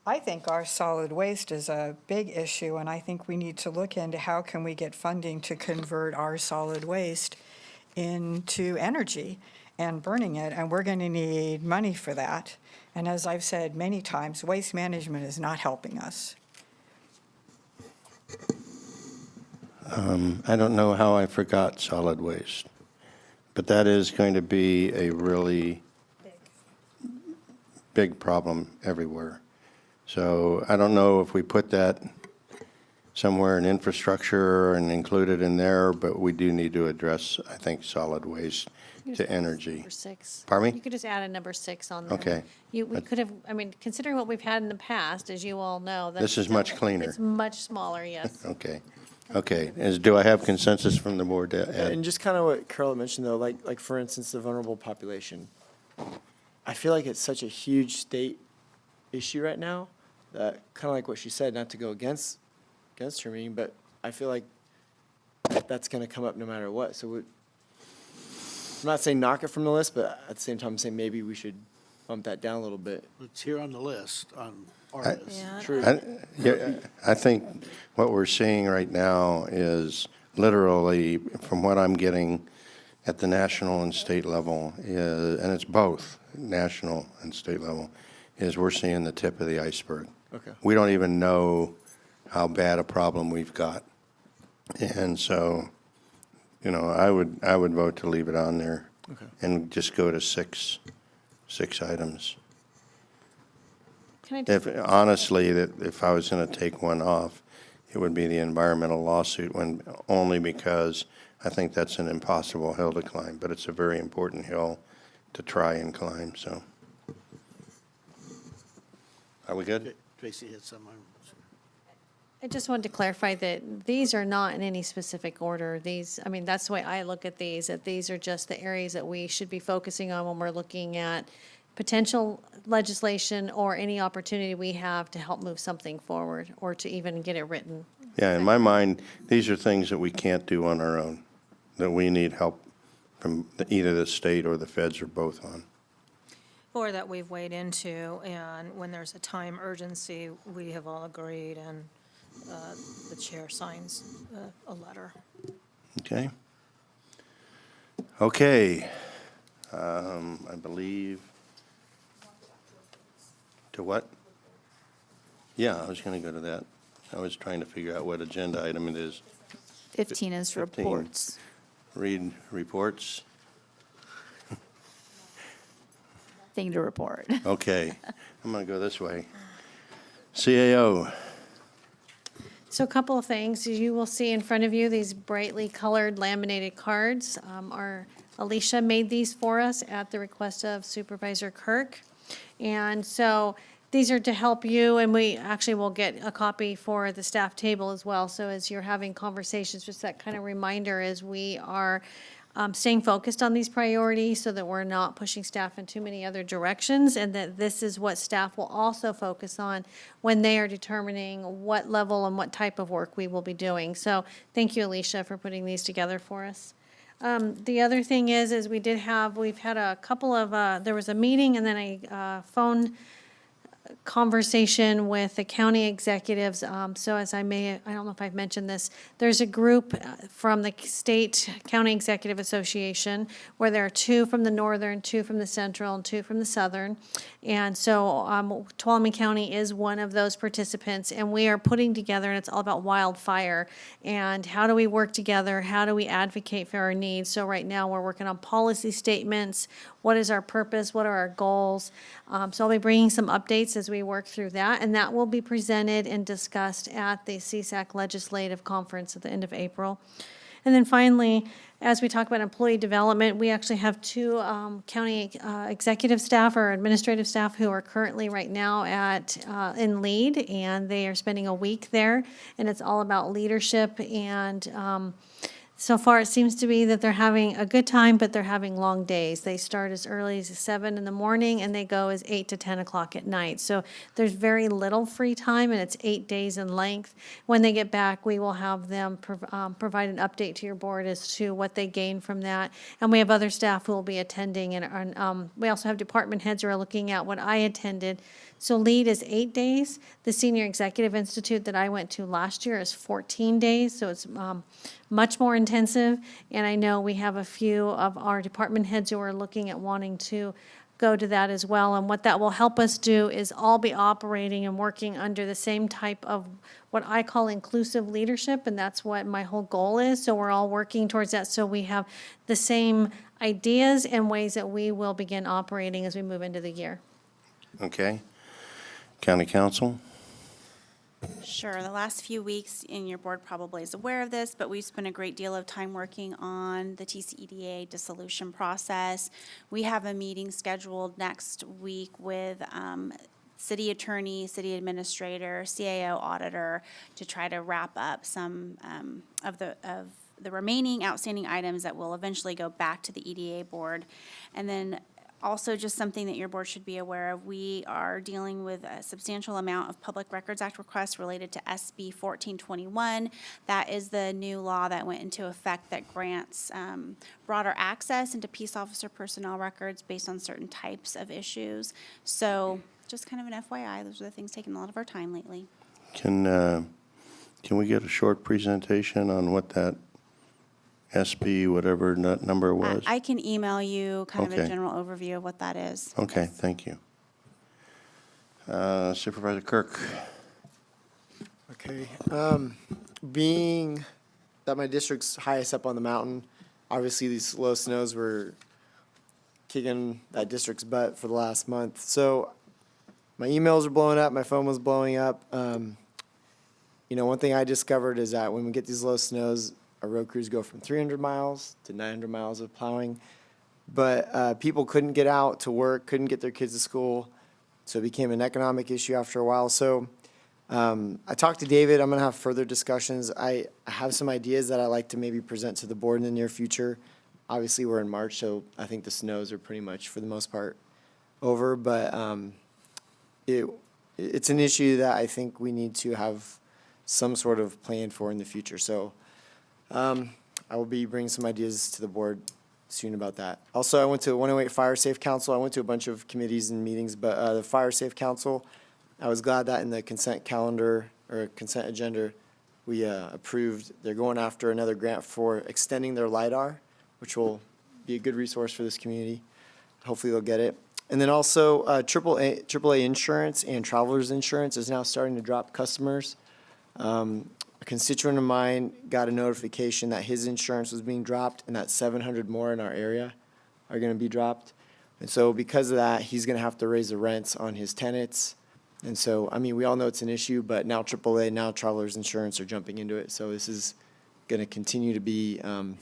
I think our solid waste is a big issue, and I think we need to look into how can we get funding to convert our solid waste into energy and burning it, and we're going to need money for that. And as I've said many times, waste management is not helping us.
I don't know how I forgot solid waste, but that is going to be a really big problem everywhere. So I don't know if we put that somewhere in infrastructure and include it in there, but we do need to address, I think, solid waste to energy.
Number 6.
Pardon me?
You could just add a number 6 on there.
Okay.
We could have, considering what we've had in the past, as you all know.
This is much cleaner.
It's much smaller, yes.
Okay. Okay. Do I have consensus from the board to add?
And just kind of what Carol mentioned, though, like for instance, the vulnerable population. I feel like it's such a huge state issue right now that, kind of like what she said, not to go against her meaning, but I feel like that's going to come up no matter what. So I'm not saying knock it from the list, but at the same time, I'm saying maybe we should bump that down a little bit.
It's here on the list, on our list.
True.
I think what we're seeing right now is literally, from what I'm getting at the national and state level, and it's both national and state level, is we're seeing the tip of the iceberg.
Okay.
We don't even know how bad a problem we've got. And so, I would vote to leave it on there.
Okay.
And just go to six items.
Can I just,
Honestly, if I was going to take one off, it would be the environmental lawsuit only because I think that's an impossible hill to climb, but it's a very important hill to try and climb, so. Are we good?
Tracy had some.
I just wanted to clarify that these are not in any specific order. That's the way I look at these, that these are just the areas that we should be focusing on when we're looking at potential legislation or any opportunity we have to help move something forward or to even get it written.
Yeah, in my mind, these are things that we can't do on our own, that we need help from either the state or the feds or both on.
Or that we've weighed into, and when there's a time urgency, we have all agreed, and the chair signs a letter.
Okay. Okay. I believe. To what? Yeah, I was going to go to that. I was trying to figure out what agenda item it is.
15 is
15.
reports.
Read reports.
Thing to report.
Okay. I'm going to go this way. CAO.
So a couple of things. You will see in front of you these brightly colored laminated cards. Alicia made these for us at the request of Supervisor Kirk. And so these are to help you, and we actually will get a copy for the staff table as well. So as you're having conversations, just that kind of reminder as we are staying focused on these priorities so that we're not pushing staff in too many other directions, and that this is what staff will also focus on when they are determining what level and what type of work we will be doing. So thank you, Alicia, for putting these together for us. The other thing is we've had a couple of, there was a meeting and then a phone conversation with the county executives. So as I don't know if I've mentioned this, there's a group from the State County Executive Association where there are 2 from the northern, 2 from the central, and 2 from the southern. And so Tuolumne County is one of those participants, and we are putting together, and it's all about wildfire, and how do we work together, how do we advocate for our needs. So right now, we're working on policy statements, what is our purpose, what are our goals. So I'll be bringing some updates as we work through that, and that will be presented and discussed at the CSAC Legislative Conference at the end of April. And then finally, as we talk about employee development, we actually have 2 county executive staff or administrative staff who are currently right now in LEAD, and they are spending a week there, and it's all about leadership. And so far, it seems to be that they're having a good time, but they're having long days. They start as early as 7 in the morning, and they go as 8 to 10 o'clock at night. So there's very little free time, and it's 8 days in length. When they get back, we will have them provide an update to your board as to what they gain from that. And we have other staff who will be attending, and we also have department heads who are looking at what I attended. So LEAD is 8 days. The Senior Executive Institute that I went to last year is 14 days, so it's much more intensive. And I know we have a few of our department heads who are looking at wanting to go to that as well. And what that will help us do is all be operating and working under the same type of what I call inclusive leadership, and that's what my whole goal is. So we're all working towards that, so we have the same ideas and ways that we will begin operating as we move into the year.
Okay. County Council?
Sure. The last few weeks, and your board probably is aware of this, but we've spent a great deal of time working on the TCEDA dissolution process. We have a meeting scheduled next week with city attorney, city administrator, CAO auditor to try to wrap up some of the remaining outstanding items that will eventually go back to the EDA board. And then also, just something that your board should be aware of, we are dealing with a substantial amount of Public Records Act requests related to SB 1421. That is the new law that went into effect that grants broader access into peace officer personnel records based on certain types of issues. So just kind of an FYI, those are the things taking a lot of our time lately.
Can we get a short presentation on what that SB, whatever number was?
I can email you kind of a
Okay.
general overview of what that is.
Okay, thank you. Supervisor Kirk?
Okay. Being that my district's highest up on the mountain, obviously these low snows were kicking that district's butt for the last month. So my emails were blowing up, my phone was blowing up. One thing I discovered is that when we get these low snows, our road crews go from 300 miles to 900 miles of plowing. But people couldn't get out to work, couldn't get their kids to school, so it became an economic issue after a while. So I talked to David. I'm going to have further discussions. I have some ideas that I'd like to maybe present to the board in the near future. Obviously, we're in March, so I think the snows are pretty much, for the most part, over. But it's an issue that I think we need to have some sort of plan for in the future. So I will be bringing some ideas to the board soon about that. Also, I went to 108 Fire Safe Council. I went to a bunch of committees and meetings, but the Fire Safe Council, I was glad that in the consent calendar or consent agenda, we approved, they're going after another grant for extending their LiDAR, which will be a good resource for this community. Hopefully they'll get it. And then also AAA insurance and traveler's insurance is now starting to drop customers. A constituent of mine got a notification that his insurance was being dropped and that 700 more in our area are going to be dropped. And so because of that, he's going to have to raise the rents on his tenants. And so, I mean, we all know it's an issue, but now AAA, now travelers insurance are jumping into it. So this is going to continue to be an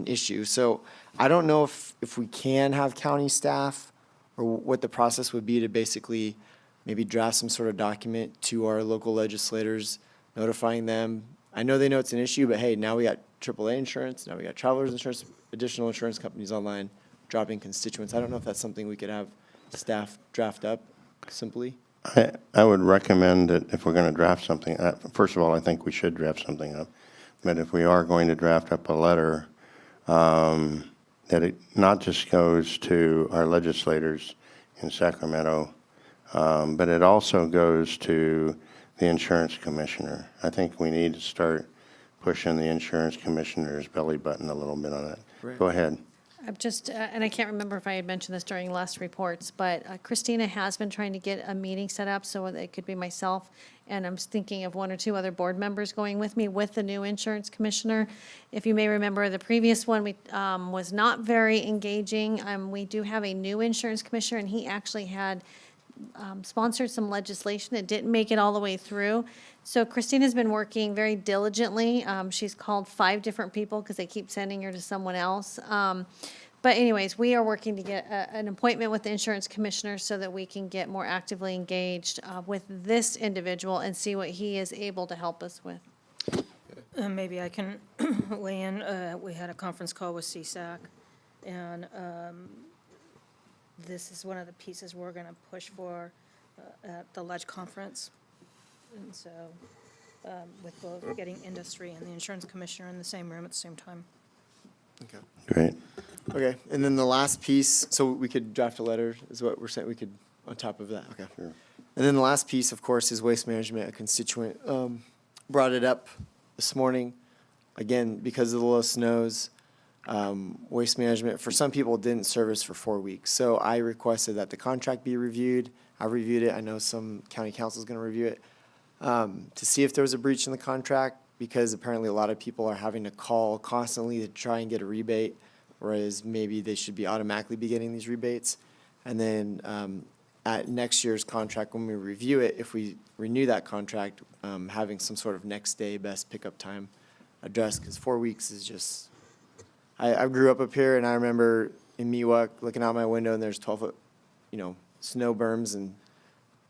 issue. So I don't know if we can have county staff or what the process would be to basically maybe draft some sort of document to our local legislators, notifying them. I know they know it's an issue, but hey, now we got AAA insurance, now we got travelers insurance, additional insurance companies online dropping constituents. I don't know if that's something we could have staff draft up simply.
I would recommend that if we're going to draft something, first of all, I think we should draft something up. But if we are going to draft up a letter, that it not just goes to our legislators in Sacramento, but it also goes to the insurance commissioner. I think we need to start pushing the insurance commissioner's belly button a little bit on it.
Right.
Go ahead.
I've just, and I can't remember if I had mentioned this during last reports, but Christina has been trying to get a meeting set up so that it could be myself, and I'm thinking of one or two other board members going with me with the new insurance commissioner. If you may remember, the previous one was not very engaging. We do have a new insurance commissioner, and he actually had sponsored some legislation that didn't make it all the way through. So Christina's been working very diligently. She's called 5 different people because they keep sending her to someone else. But anyways, we are working to get an appointment with the insurance commissioner so that we can get more actively engaged with this individual and see what he is able to help us with.
Maybe I can weigh in. We had a conference call with CSAC, and this is one of the pieces we're going to push for at the Ledge Conference. And so, with both getting industry and the insurance commissioner in the same room at the same time.
Okay.
Great.
Okay, and then the last piece, so we could draft a letter, is what we're saying, we could, on top of that, okay.
Sure.
And then the last piece, of course, is waste management. A constituent brought it up this morning. Again, because of the low snows, waste management, for some people, didn't service for 4 weeks. So I requested that the contract be reviewed. I reviewed it. I know some county council is going to review it to see if there was a breach in the contract, because apparently a lot of people are having to call constantly to try and get a rebate, whereas maybe they should be automatically be getting these rebates. And then at next year's contract, when we review it, if we renew that contract, having some sort of next day best pickup time addressed, because 4 weeks is just, I grew up here, and I remember in Miwok looking out my window, and there's 12-foot, snow berms, and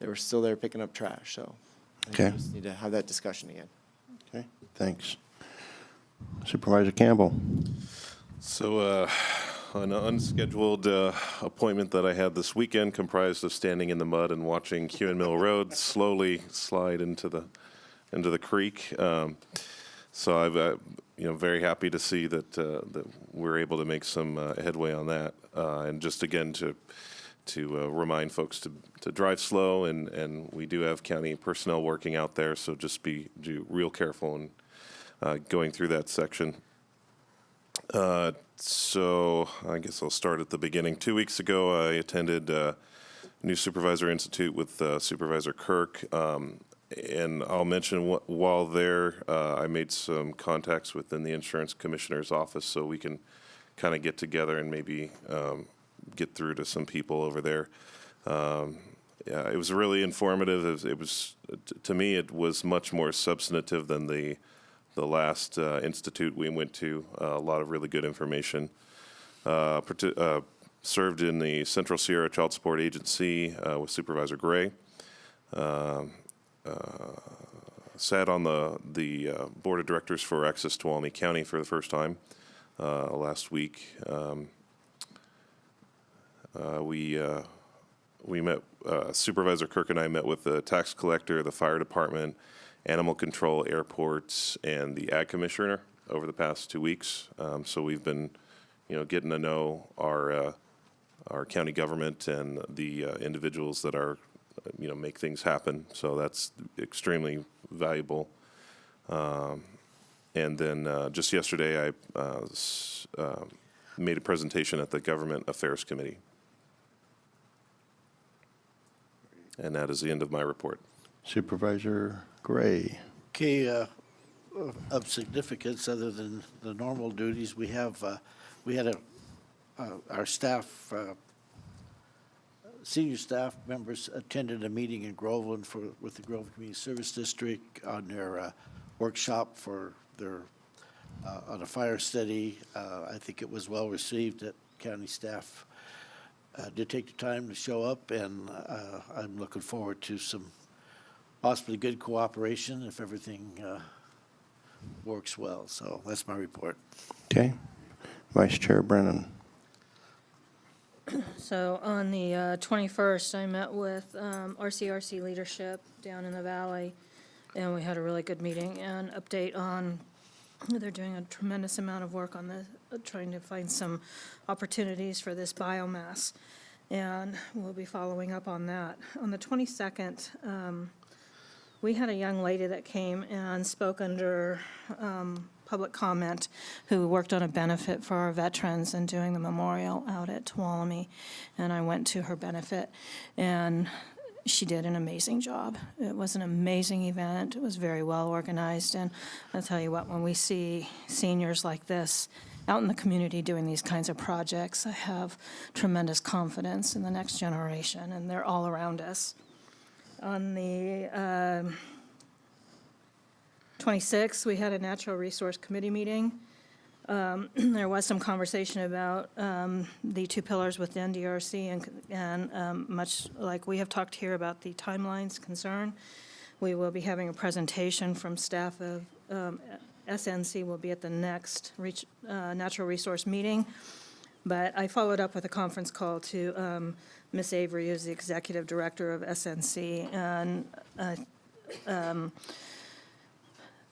they were still there picking up trash, so. I think
Okay.
we just need to have that discussion again.
Okay, thanks. Supervisor Campbell.
So an unscheduled appointment that I had this weekend comprised of standing in the mud and watching Hewen Mill Road slowly slide into the creek. So I'm very happy to see that we're able to make some headway on that, and just again to remind folks to drive slow, and we do have county personnel working out there, so just be real careful in going through that section. So I guess I'll start at the beginning. 2 weeks ago, I attended New Supervisor Institute with Supervisor Kirk, and I'll mention while there, I made some contacts within the insurance commissioner's office, so we can kind of get together and maybe get through to some people over there. Yeah, it was really informative. It was to me, it was much more substantive than the last institute we went to. A lot of really good information. Served in the Central Sierra Child Support Agency with Supervisor Gray. Sat on the board of directors for Access Tuolumne County for the first time last week. We met, Supervisor Kirk and I met with the tax collector, the fire department, animal control, airports, and the ag commissioner over the past 2 weeks. So we've been, getting to know our county government and the individuals that are, make things happen. So that's extremely valuable. And then just yesterday, I made a presentation at the Government Affairs Committee. And that is the end of my report.
Supervisor Gray.
Okay, of significance other than the normal duties, we had our staff, senior staff members attended a meeting in Groveland with the Groveland Community Service District on their workshop for their on a fire study. I think it was well received that county staff did take the time to show up, and I'm looking forward to some possibly good cooperation if everything works well. So that's my report.
Okay. Vice Chair Brennan.
So on the 21st, I met with RCRC leadership down in the valley, and we had a really good meeting and update on They're doing a tremendous amount of work on trying to find some opportunities for this biomass, and we'll be following up on that. On the 22nd, we had a young lady that came and spoke under public comment who worked on a benefit for our veterans and doing the memorial out at Tuolumne, and I went to her benefit, and she did an amazing job. It was an amazing event. It was very well organized, and I'll tell you what, when we see seniors like this out in the community doing these kinds of projects, I have tremendous confidence in the next generation, and they're all around us. On the 26th, we had a Natural Resource Committee meeting. There was some conversation about the two pillars within DRC, and much like we have talked here about the timelines concern, we will be having a presentation from staff of SNC will be at the next natural resource meeting. But I followed up with a conference call to Ms. Avery, who's the executive director of SNC, and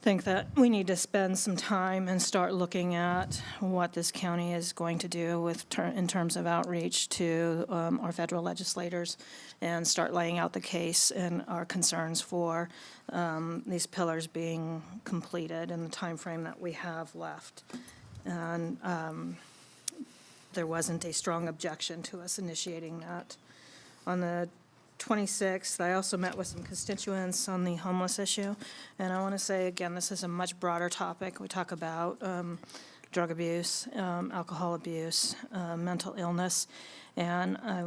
think that we need to spend some time and start looking at what this county is going to do in terms of outreach to our federal legislators, and start laying out the case and our concerns for these pillars being completed in the time frame that we have left. And there wasn't a strong objection to us initiating that. On the 26th, I also met with some constituents on the homeless issue, and I want to say again, this is a much broader topic. We talk about drug abuse, alcohol abuse, mental illness, and I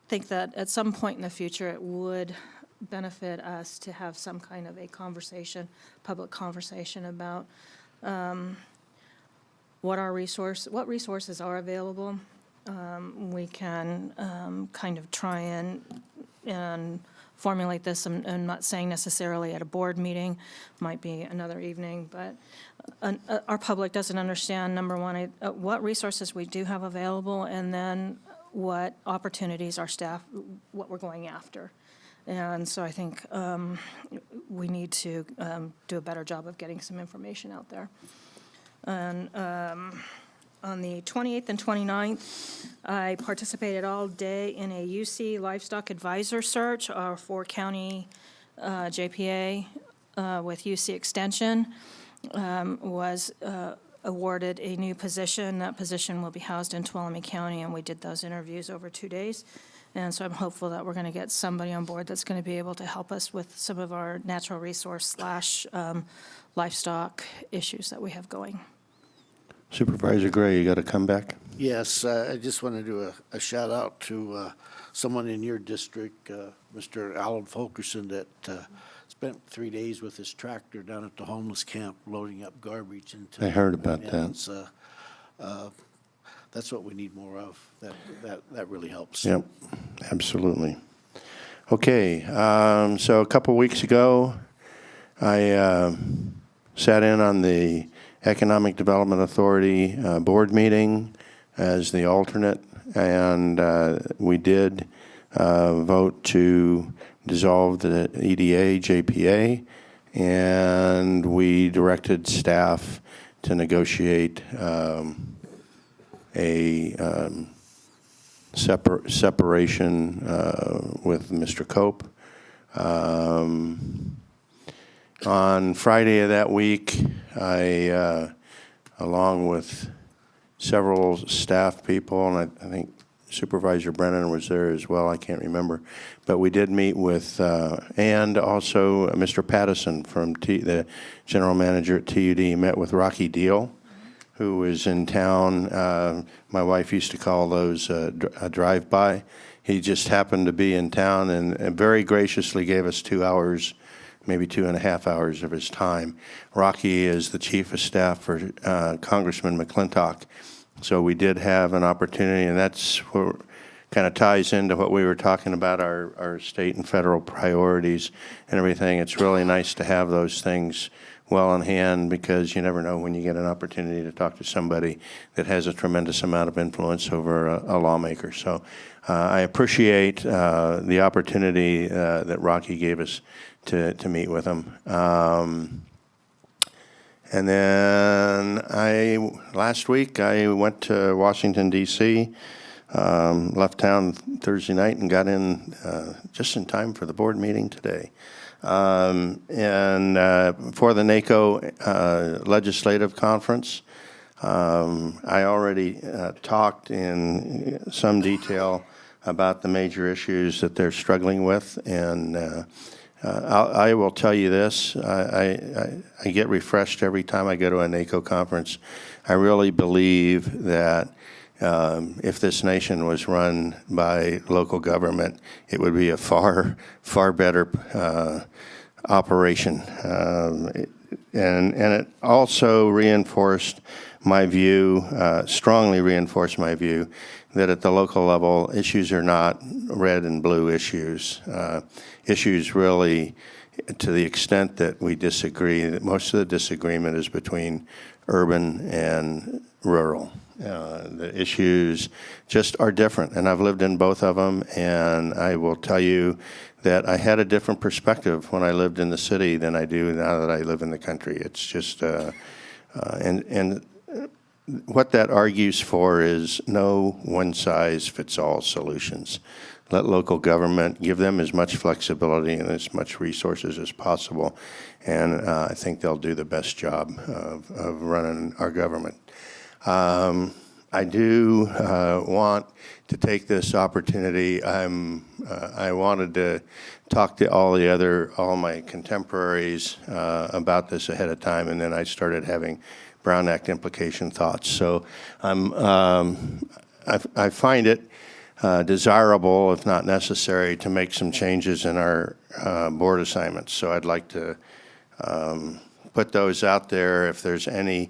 think that at some point in the future it would benefit us to have some kind of a conversation, public conversation about what resources are available. We can kind of try and formulate this. I'm not saying necessarily at a board meeting, might be another evening, but our public doesn't understand, number one, what resources we do have available, and then what opportunities our staff, what we're going after. And so I think we need to do a better job of getting some information out there. And on the 28th and 29th, I participated all day in a UC Livestock Advisor Search, our 4-county JPA with UC Extension, was awarded a new position. That position will be housed in Tuolumne County, and we did those interviews over 2 days. And so I'm hopeful that we're going to get somebody on board that's going to be able to help us with some of our natural resource / livestock issues that we have going.
Supervisor Gray, you got to come back?
Yes, I just want to do a shout out to someone in your district, Mr. Alan Fulkerson, that spent 3 days with his tractor down at the homeless camp loading up garbage into.
I heard about that.
That's what we need more of. That really helps.
Yep, absolutely. Okay, so a couple weeks ago, I sat in on the Economic Development Authority board meeting as the alternate, and we did vote to dissolve the EDA JPA, and we directed staff to negotiate a separation with Mr. Cope. On Friday of that week, I, along with several staff people, and I think Supervisor Brennan was there as well, I can't remember, but we did meet with, and also Mr. Pattison from the general manager at TUD, met with Rocky Deal, who was in town. My wife used to call those a drive-by. He just happened to be in town and very graciously gave us 2 hours, maybe 2.5 hours of his time. Rocky is the chief of staff for Congressman McClintock. So we did have an opportunity, and that's what kind of ties into what we were talking about, our state and federal priorities and everything. It's really nice to have those things well in hand, because you never know when you get an opportunity to talk to somebody that has a tremendous amount of influence over a lawmaker. So I appreciate the opportunity that Rocky gave us to meet with him. And then last week, I went to Washington, D.C., left town Thursday night and got in just in time for the board meeting today. And for the NACO Legislative Conference, I already talked in some detail about the major issues that they're struggling with, and I will tell you this, I get refreshed every time I go to a NACO conference. I really believe that if this nation was run by local government, it would be a far, far better operation. And it also reinforced my view, strongly reinforced my view, that at the local level, issues are not red and blue issues. Issues really, to the extent that we disagree, that most of the disagreement is between urban and rural. The issues just are different, and I've lived in both of them, and I will tell you that I had a different perspective when I lived in the city than I do now that I live in the country. It's just, and what that argues for is no one-size-fits-all solutions. Let local government, give them as much flexibility and as much resources as possible, and I think they'll do the best job of running our government. I do want to take this opportunity. I wanted to talk to all my contemporaries about this ahead of time, and then I started having Brown Act implication thoughts. So I find it desirable, if not necessary, to make some changes in our board assignments. So I'd like to put those out there. If there's any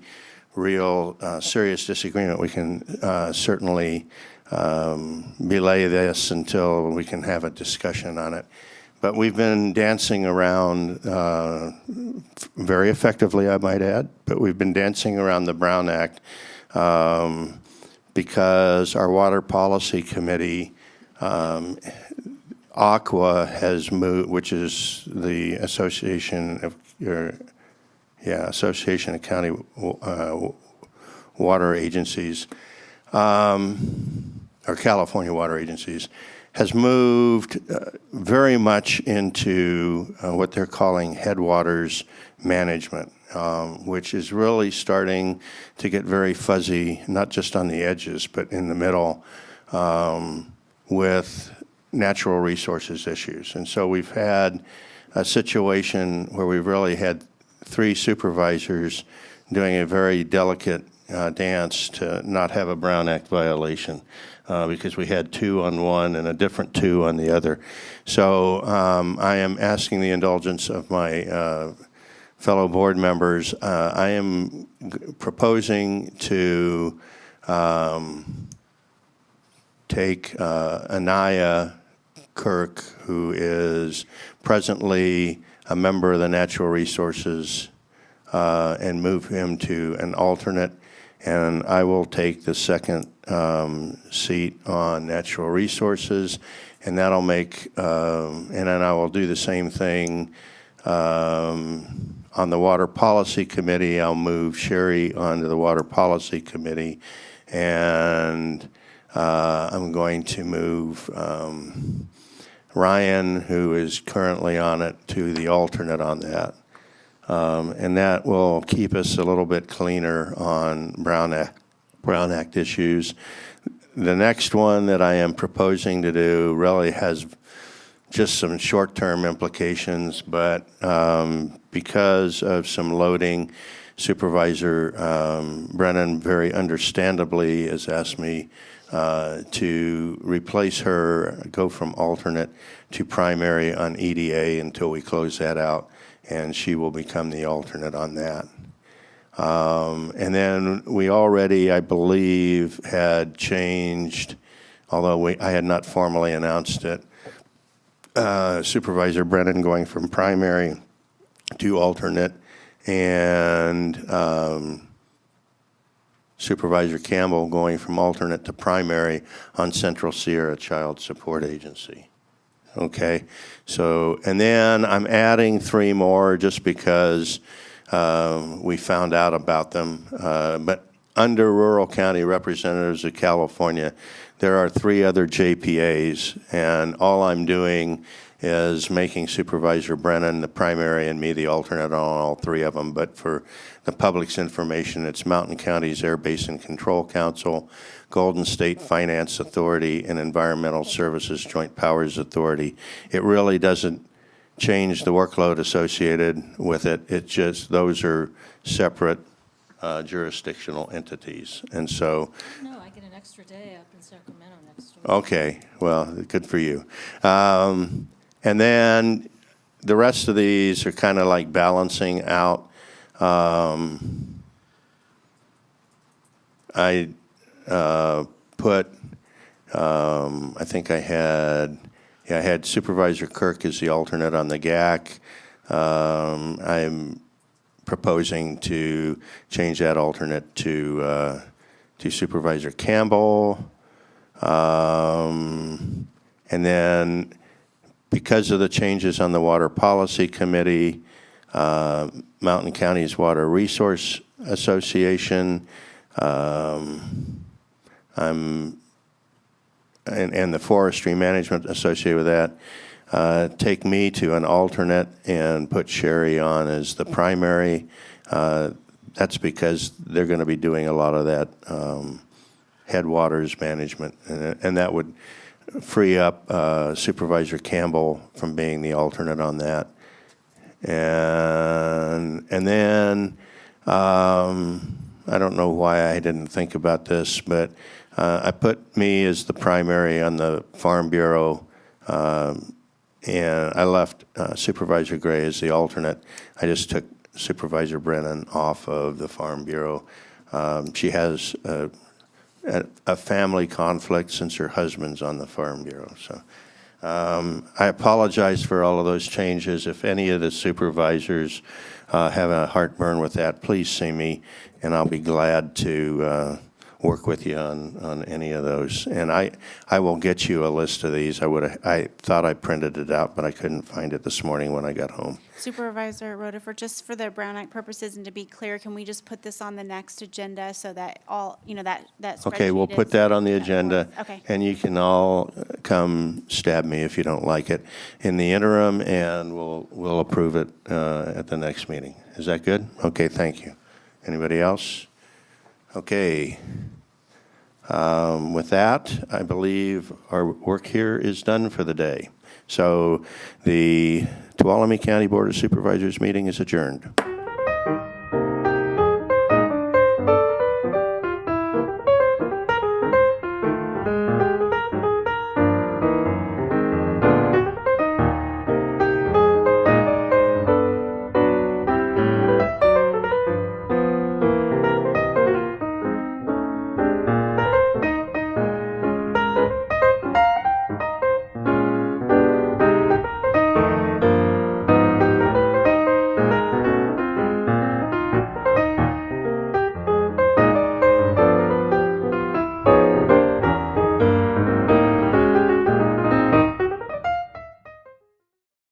real serious disagreement, we can certainly belay this until we can have a discussion on it. But we've been dancing around very effectively, I might add, but we've been dancing around the Brown Act because our Water Policy Committee, ACWA, has moved, which is the Association of County Water Agencies, or California Water Agencies, has moved very much into what they're calling headwaters management, which is really starting to get very fuzzy, not just on the edges, but in the middle with natural resources issues. And so we've had a situation where we've really had 3 supervisors doing a very delicate dance to not have a Brown Act violation. Because we had 2 on one and a different 2 on the other. So I am asking the indulgence of my fellow board members. I am proposing to take Anaya Kirk, who is presently a member of the Natural Resources, and move him to an alternate. And I will take the second seat on Natural Resources, and that'll make, and then I will do the same thing on the Water Policy Committee. I'll move Sherry onto the Water Policy Committee, and I'm going to move Ryan, who is currently on it, to the alternate on that. And that will keep us a little bit cleaner on Brown Act issues. The next one that I am proposing to do really has just some short-term implications, but because of some loading, Supervisor Brennan very understandably has asked me to replace her, go from alternate to primary on EDA until we close that out, and she will become the alternate on that. And then we already, I believe, had changed, although I had not formally announced it, Supervisor Brennan going from primary to alternate, and Supervisor Campbell going from alternate to primary on Central Sierra Child Support Agency. Okay, so, and then I'm adding 3 more just because we found out about them. But under Rural County Representatives of California, there are 3 other JPAs, and all I'm doing is making Supervisor Brennan the primary and me the alternate on all 3 of them. But for the public's information, it's Mountain Counties Air Basin Control Council, Golden State Finance Authority, and Environmental Services Joint Powers Authority. It really doesn't change the workload associated with it. It just, those are separate jurisdictional entities. And so,
No, I get an extra day up in Sacramento next week.
okay, well, good for you. And then the rest of these are kind of like balancing out. I put, I think I had Supervisor Kirk as the alternate on the GAC. I'm proposing to change that alternate to Supervisor Campbell. And then because of the changes on the Water Policy Committee, Mountain Counties Water Resource Association, and the forestry management associated with that, take me to an alternate and put Sherry on as the primary. That's because they're going to be doing a lot of that headwaters management, and that would free up Supervisor Campbell from being the alternate on that. And then I don't know why I didn't think about this, but I put me as the primary on the Farm Bureau, and I left Supervisor Gray as the alternate. I just took Supervisor Brennan off of the Farm Bureau. She has a family conflict since her husband's on the Farm Bureau. So I apologize for all of those changes. If any of the supervisors have a heartburn with that, please see me, and I'll be glad to work with you on any of those. And I will get you a list of these. I thought I printed it out, but I couldn't find it this morning when I got home.
Supervisor Rutherford, just for the Brown Act purposes and to be clear, can we just put this on the next agenda so that all, that
Okay, we'll
spreadsheet
put
is-
that on the agenda.
Okay.
And you can all come stab me if you don't like it in the interim, and we'll approve it at the next meeting. Is that good? Okay, thank you. Anybody else? Okay. With that, I believe our work here is done for the day. So the Tuolumne County Board of Supervisors meeting is adjourned.